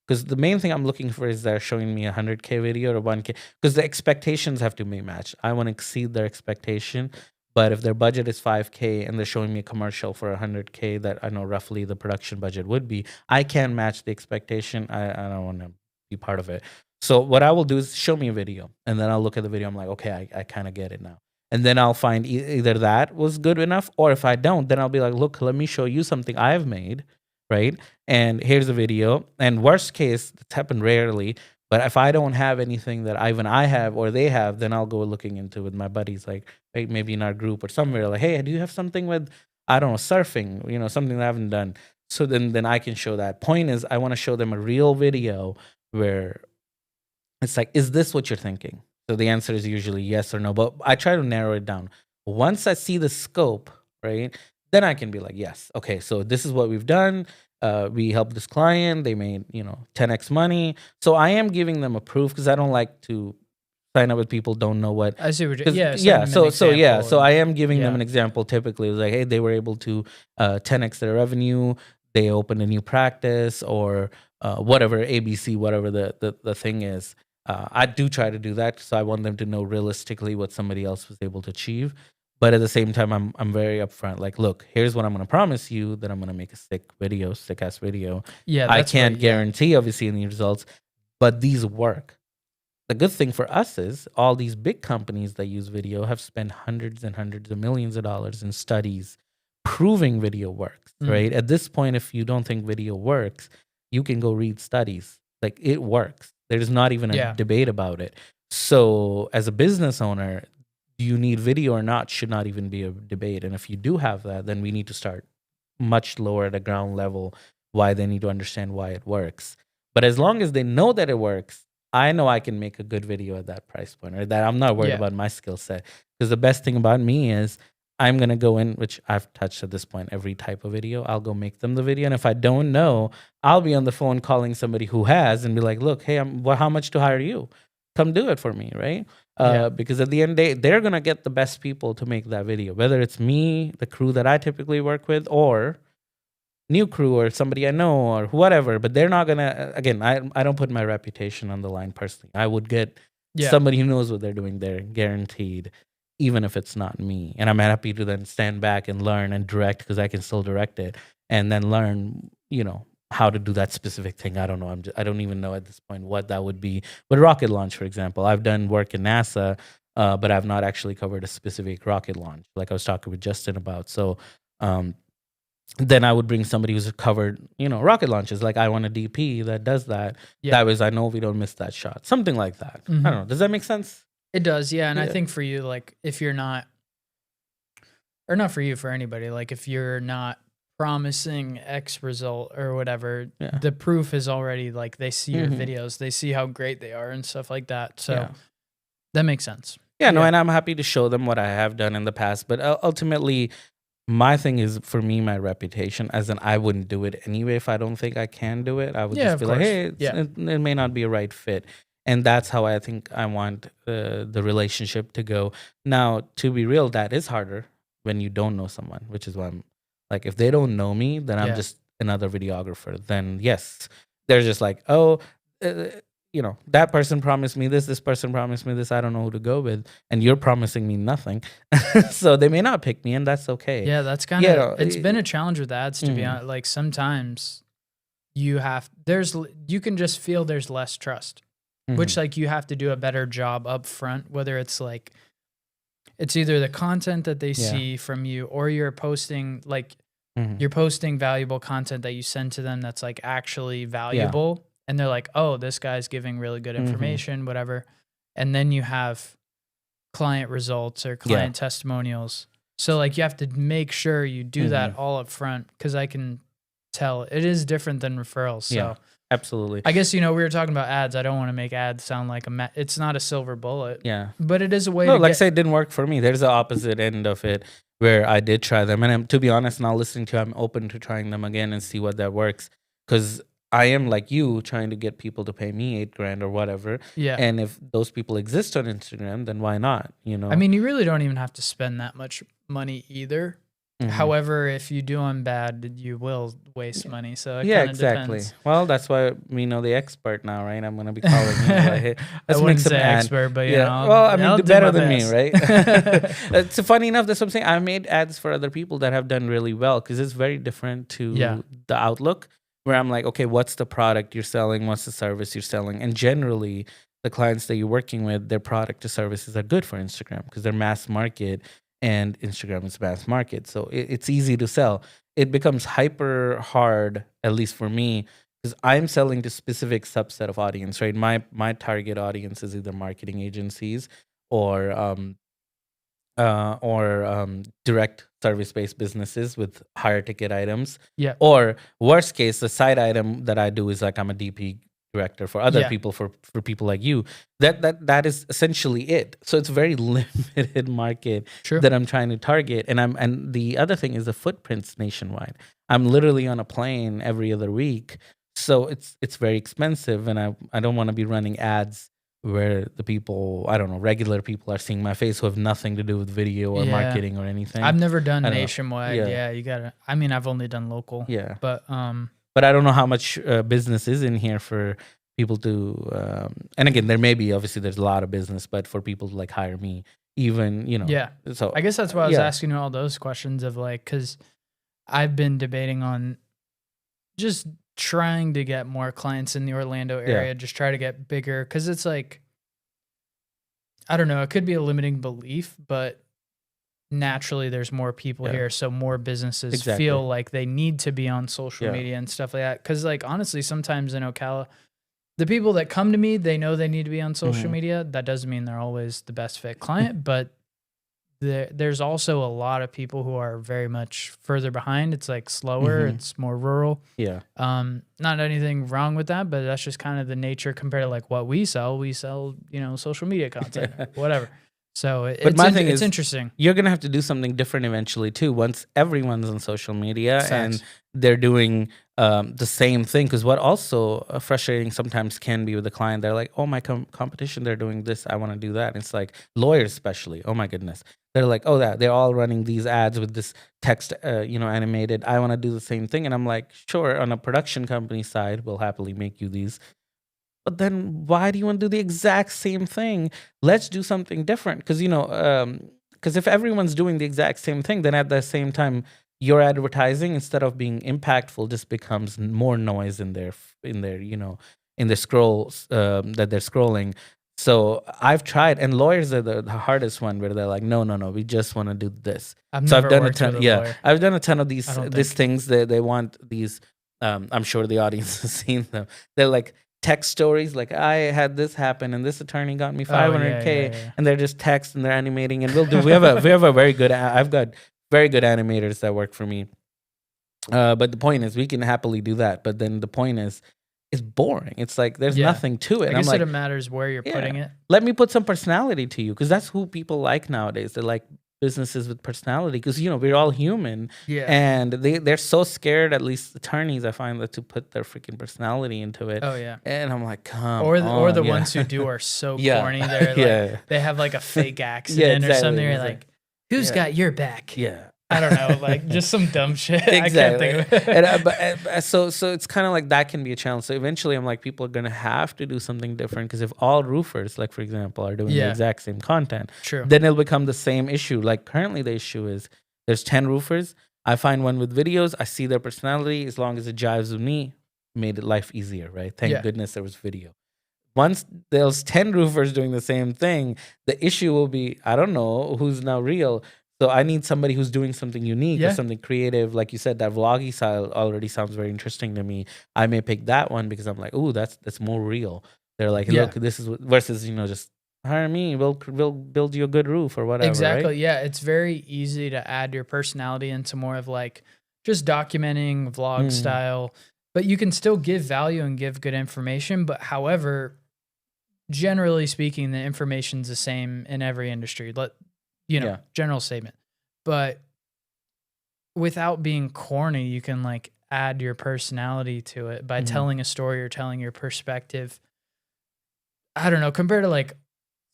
because the main thing I'm looking for is they're showing me a 100K video or 1K, because the expectations have to be matched. I want to exceed their expectation. But if their budget is 5K and they're showing me a commercial for 100K that I know roughly the production budget would be, I can match the expectation. I don't want to be part of it. So what I will do is show me a video, and then I'll look at the video. I'm like, okay, I kind of get it now. And then I'll find either that was good enough, or if I don't, then I'll be like, look, let me show you something I've made, right? And here's a video. And worst case, it's happened rarely, but if I don't have anything that even I have or they have, then I'll go looking into with my buddies, like, hey, maybe in our group or somewhere, like, hey, do you have something with, I don't know, surfing, something that I haven't done. So then I can show that. Point is, I want to show them a real video where it's like, is this what you're thinking? So the answer is usually yes or no, but I try to narrow it down. Once I see the scope, right, then I can be like, yes, okay, so this is what we've done. We helped this client. They made, 10x money. So I am giving them a proof, because I don't like to sign up with people don't know what. I see what you're, 'cause- yeah. yeah. So example I and- am giving them yeah. an example. Typically, it was like, hey, they were able to 10x their revenue. They opened a new practice, or whatever, ABC, whatever the thing is. I do try to do that, so I want them to know realistically what somebody else was able to achieve. But at the same time, I'm very upfront. Like, look, here's what I'm going to promise you, that I'm going to make a sick ass video. Yeah, I that's can't what- yeah. guarantee, obviously, any results, but these work. The good thing for us is all these big companies that use video have spent hundreds and hundreds of millions of dollars in studies proving video works, right? At this point, if you don't think video works, you can go read studies. Like, it works. There's not even a debate about it. So as a business owner, do you need video or not should not even be a debate. And if you do have that, then we need to start much lower at a ground level, why they need to understand why it works. But as long as they know that it works, I know I can make a good video at that price point, or that I'm not worried about my skill set. Because the best thing about me is I'm gonna go in, which I've touched at this point every type of video. I'll go make them the video, and if I don't know, I'll be on the phone calling somebody who has, and be like, "Look, hey, how much to hire you? Come do it for me, right?" Yeah. Because at the end of the day, they're gonna get the best people to make that video, whether it's me, the crew that I typically work with, or new crew or somebody I know or whatever. But they're not gonna. Again, I don't put my reputation on the line personally. I would get Yeah. somebody who knows what they're doing there, guaranteed, even if it's not me. And I'm happy to then stand back and learn and direct, because I can still direct it, and then learn, how to do that specific thing. I don't know. I don't even know at this point what that would be. But rocket launch, for example, I've done work in NASA, but I've not actually covered a specific rocket launch, like I was talking with Justin about. So um, then I would bring somebody who's covered, rocket launches. Like, I want a DP that does that. Yeah. That way I know we don't miss that shot. Something like that. I don't know. Does that make sense? It does, yeah. And I Yeah. think for you, like, if you're not, or not for you, for anybody, like, if you're not promising X result or whatever, Yeah. the proof is already, like, they see your Mhm. videos, they see how great they are and stuff like that. So Yeah. that makes sense. Yeah, no, Yeah. and I'm happy to show them what I have done in the past. But ultimately, my thing is, for me, my reputation, as in I wouldn't do it anyway if I don't think I can do it. I would Yeah, just of be like, course. hey, Yeah. it may not be a right fit. And that's how I think I want the relationship to go. Now, to be real, that is harder when you don't know someone, which is why I'm like, if they don't know me, then I'm Yeah. just another videographer. Then, yes, they're just like, oh, that person promised me this person promised me this, I don't know who to go with, and you're promising me nothing. So they may not pick me, and that's okay. Yeah, that's kind of, it's been a challenge with ads, to be Mhm. honest. Like, sometimes you can just feel there's less trust, which, Mhm. like, you have to do a better job up front, whether it's like, it's either the content that they Yeah. see from you, or you're posting valuable content that you send to them that's, like, actually valuable. And they're like, oh, this guy's giving really good Mhm. information, whatever. And then you have client results or client testimonials. So, like, you have to make sure you do that all up front, because I can tell it is different than referrals. So Yeah, absolutely. I guess, we were talking about ads. I don't want to make ads sound like it's not a silver bullet. Yeah. But it is a way No, to like I get. said, it didn't work for me. There's the opposite end of it, where I did try them. And to be honest, now listening to you, I'm open to trying them again and see what that works. Because I am like you, trying to get people to pay me $8,000 or whatever. Yeah. And if those people exist on Instagram, then why not? I mean, you really don't even have to spend that much money either. Mhm. However, if you do them bad, you will waste money. So it Yeah, kinda exactly. depends. Well, that's why we know the expert now, right? I'm gonna be calling you. Like, hey, I let's make wouldn't some say ad. expert, but Yeah. Well, I mean, I'll do better my than me, best. right? It's funny enough. That's what I'm saying. I made ads for other people that have done really well, because it's very different to Yeah. the outlook, where I'm like, okay, what's the product you're selling? What's the service you're selling? And generally, the clients that you're working with, their product or services are good for Instagram, because they're mass market, and Instagram is mass market. So it's easy to sell. It becomes hyper hard, at least for me, because I'm selling to specific subset of audience, right? My target audience is either marketing agencies or direct service-based businesses with higher ticket items. Yeah. Or worst case, the side item that I do is like, I'm a DP director for other Yeah. people, for people like you. That is essentially it. So it's very limited market True. that I'm trying to target. And the other thing is the footprints nationwide. I'm literally on a plane every other week. So it's very expensive, and I don't want to be running ads where the people, I don't know, regular people are seeing my face who have nothing to do with video or Yeah. marketing or anything. I've never done I don't know. nationwide. Yeah. Yeah, you gotta. I mean, I've only done local. Yeah. But But I don't know how much business is in here for people to, and again, there may be, obviously there's a lot of business, but for people to like hire me, even, yeah. So I guess that's why I was yeah. asking you all those questions of, like, because I've been debating on just trying to get more clients in the Orlando area, just try to get bigger, because it's like, I don't know, it could be a limiting belief, but naturally there's more people here, so more businesses Exactly. feel like they need to be on social Yeah. media and stuff like that. Because, like, honestly, sometimes in Ocala, the people that come to me, they know they need to be on social Mhm. media. That doesn't mean they're always the best fit client, but there's also a lot of people who are very much further behind. It's like slower, Mhm. it's more rural. Yeah. Not anything wrong with that, but that's just kind of the nature compared to like what we sell. We sell, social media content, whatever. So But my thing it's is, interesting. you're gonna have to do something different eventually too. Once everyone's on social media and Facts. they're doing the same thing, because what also frustrating sometimes can be with the client, they're like, "Oh, my competition, they're doing this. I want to do that." And it's like lawyers, especially. Oh my goodness, they're like, "Oh, that they're all running these ads with this text, animated. I want to do the same thing." And I'm like, "Sure, on a production company side, we'll happily make you these." But then why do you want to do the exact same thing? Let's do something different. Because, because if everyone's doing the exact same thing, then at the same time, your advertising, instead of being impactful, just becomes more noise in their, in the scrolls that they're scrolling. So I've tried, and lawyers are the hardest one, where they're like, no, no, no, we just want to do this. I've So I've never done a worked with ton. a Yeah, lawyer. I've done a ton of I don't these think. things. They want these. I'm sure the audience has seen them. They're like text stories, like I had this happen and this attorney got me Oh yeah, 500K, yeah, and they're just text and they're animating, and we have a very good. I've got very good animators that work for me. But the point is, we can happily do that. But then the point is, it's boring. It's like there's Yeah. nothing to it. I And I'm guess like, it matters where you're putting yeah, it. let me put some personality to you, because that's who people like nowadays. They like businesses with personality, because we're all human, Yeah. and they're so scared. At least attorneys, I find, that to put their freaking personality into it. Oh yeah. And I'm like, come Or on, the yeah. ones who do are so Yeah. corny. They're like Yeah. they have like a fake accident or exactly. something. You're It's like, who's yeah. got your back? Yeah. I don't know, like just some dumb shit. I can't Exactly. think of it. But so it's kind of like that can be a challenge. So eventually, I'm like, people are gonna have to do something different, because if all roofers, like for example, are doing the Yeah. exact same content, True. then it'll become the same issue. Like currently, the issue is there's 10 roofers. I find one with videos. I see their personality. As long as it jives with me, made it life easier, right? Thank Yeah. goodness there was video. Once there's 10 roofers doing the same thing, the issue will be, I don't know who's now real. So I need somebody who's doing something unique or Yeah. something creative. Like you said, that vloggy style already sounds very interesting to me. I may pick that one because I'm like, oh, that's more real. They're like, Yeah. look, this is versus, just hire me. We'll build you a good roof or whatever. Exactly. Right? Yeah. It's very easy to add your personality into more of like just documenting vlog Mm. style, but you can still give value and give good information. But however, generally speaking, the information's the same in every industry. Yeah. General statement. But without being corny, you can like add your personality to it by Mhm. telling a story or telling your perspective. I don't know, compared to like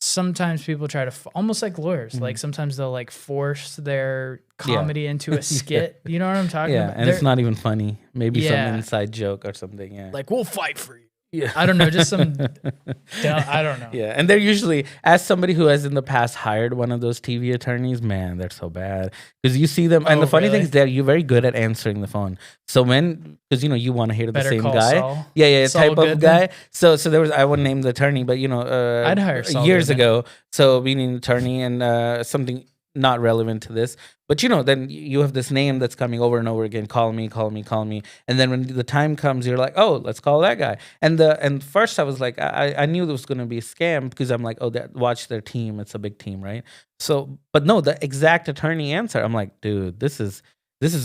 sometimes people try to almost like lawyers, like Mhm. sometimes they'll like force their Yeah. comedy into a skit. You know what I'm talking Yeah, about? and it's not even funny. Maybe Yeah. some inside joke or something. Yeah. like we'll fight for you. Yeah. I don't know, just some I don't know. Yeah, and they're usually, as somebody who has in the past hired one of those TV attorneys, man, they're so bad, because you see them, and Oh, the funny thing really? is that you're very good at answering the phone. So because you want to hear the Better same call guy, Saul. yeah, Saul type of Goodman. guy. So there was, I wouldn't name the attorney, but I'd hire Saul years Goodman. ago. So we need an attorney, and something not relevant to this, but then you have this name that's coming over and over again. Call me, call me, call me, and then when the time comes, you're like, oh, let's call that guy. And first I was like, I knew there was going to be a scam, because I'm like, oh, watch their team, it's a big team, right? So, but no, the exact attorney answer, I'm like, dude, this is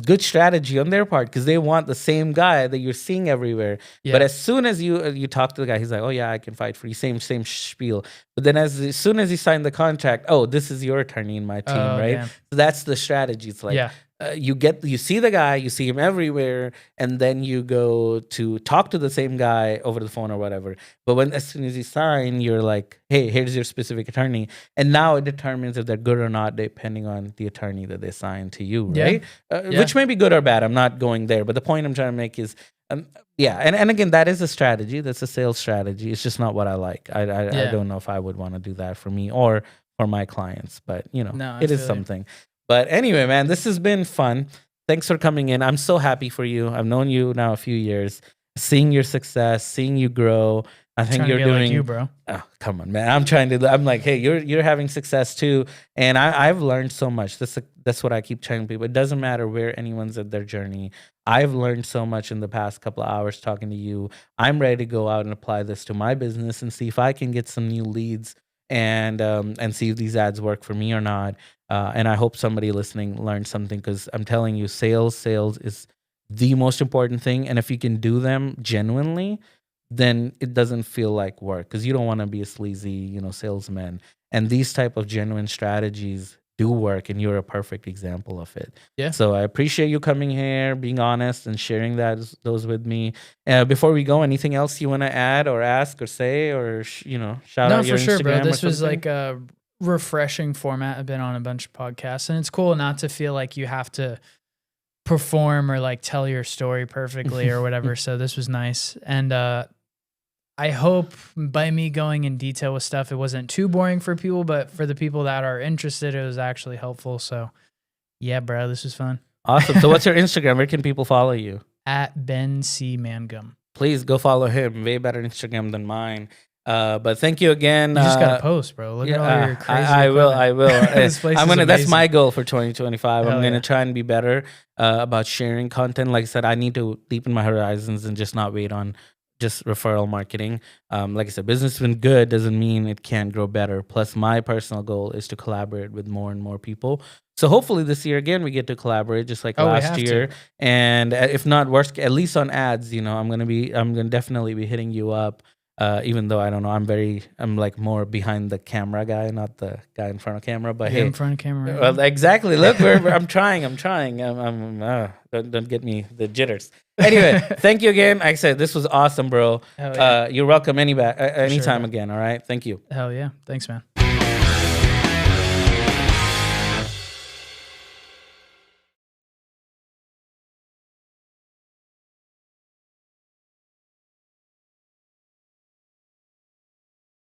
good strategy on their part, because they want the same guy that you're seeing everywhere. Yeah. But as soon as you talk to the guy, he's like, oh yeah, I can fight for you, same spiel. But then as soon as you sign the contract, oh, this is your attorney in my team, right? Damn. So that's the strategy. It's like, Yeah. you see the guy, you see him everywhere, and then you go to talk to the same guy over the phone or whatever. But as soon as you sign, you're like, hey, here's your specific attorney, and now it determines if they're good or not depending on the attorney that they sign to you, Yeah. right? Yeah. Which may be good or bad. I'm not going there, but the point I'm trying to make is, yeah, and again, that is a strategy. That's a sales strategy. It's just not what I like. I Yeah. don't know if I would want to do that for me or for my clients, but No, I it is feel you. something. But anyway, man, this has been fun. Thanks for coming in. I'm so happy for you. I've known you now a few years. Seeing your success, seeing you grow. I think Trying you're to be doing. like you, bro. Oh, come on, man. I'm like, hey, you're having success too. And I've learned so much. That's what I keep telling people. It doesn't matter where anyone's at their journey. I've learned so much in the past couple of hours talking to you. I'm ready to go out and apply this to my business and see if I can get some new leads, and see if these ads work for me or not. And I hope somebody listening learned something, because I'm telling you, sales is the most important thing. And if you can do them genuinely, then it doesn't feel like work, because you don't want to be a sleazy, salesman. And these type of genuine strategies do work, and you're a perfect example of it. Yeah. So I appreciate you coming here, being honest, and sharing those with me. Before we go, anything else you want to add or ask or say, or shout out No, your for sure, bro. Instagram or This was something? like a refreshing format. I've been on a bunch of podcasts, and it's cool not to feel like you have to perform or like tell your story perfectly or whatever. So this was nice. And I hope by me going in detail with stuff, it wasn't too boring for people, but for the people that are interested, it was actually helpful. So yeah, bro, this was fun. Awesome. So what's your Instagram? Where can people follow you? At Ben C. Mangum. Please go follow him. Way better Instagram than mine. But thank you again. You just gotta post, bro. Look at all your crazy. I will. This place I'm is gonna. That's amazing. my goal for 2025. Hell I'm gonna yeah. try and be better about sharing content. Like I said, I need to deepen my horizons and just not wait on just referral marketing. Like I said, business has been good doesn't mean it can't grow better. Plus, my personal goal is to collaborate with more and more people. So hopefully this year again we get to collaborate just like Oh, we last have year. to. And if not worse, at least on ads, I'm gonna definitely be hitting you up. Even though I don't know, I'm like more behind the camera guy, not the guy in front of camera. But You're hey, in front of camera. Right well, now. exactly. Look, I'm trying. Don't get me the jitters. Anyway, thank you again. Like I said, this was awesome, bro. Hell yeah. You're welcome anytime bro. again. All right. Thank you. Hell yeah. Thanks, man.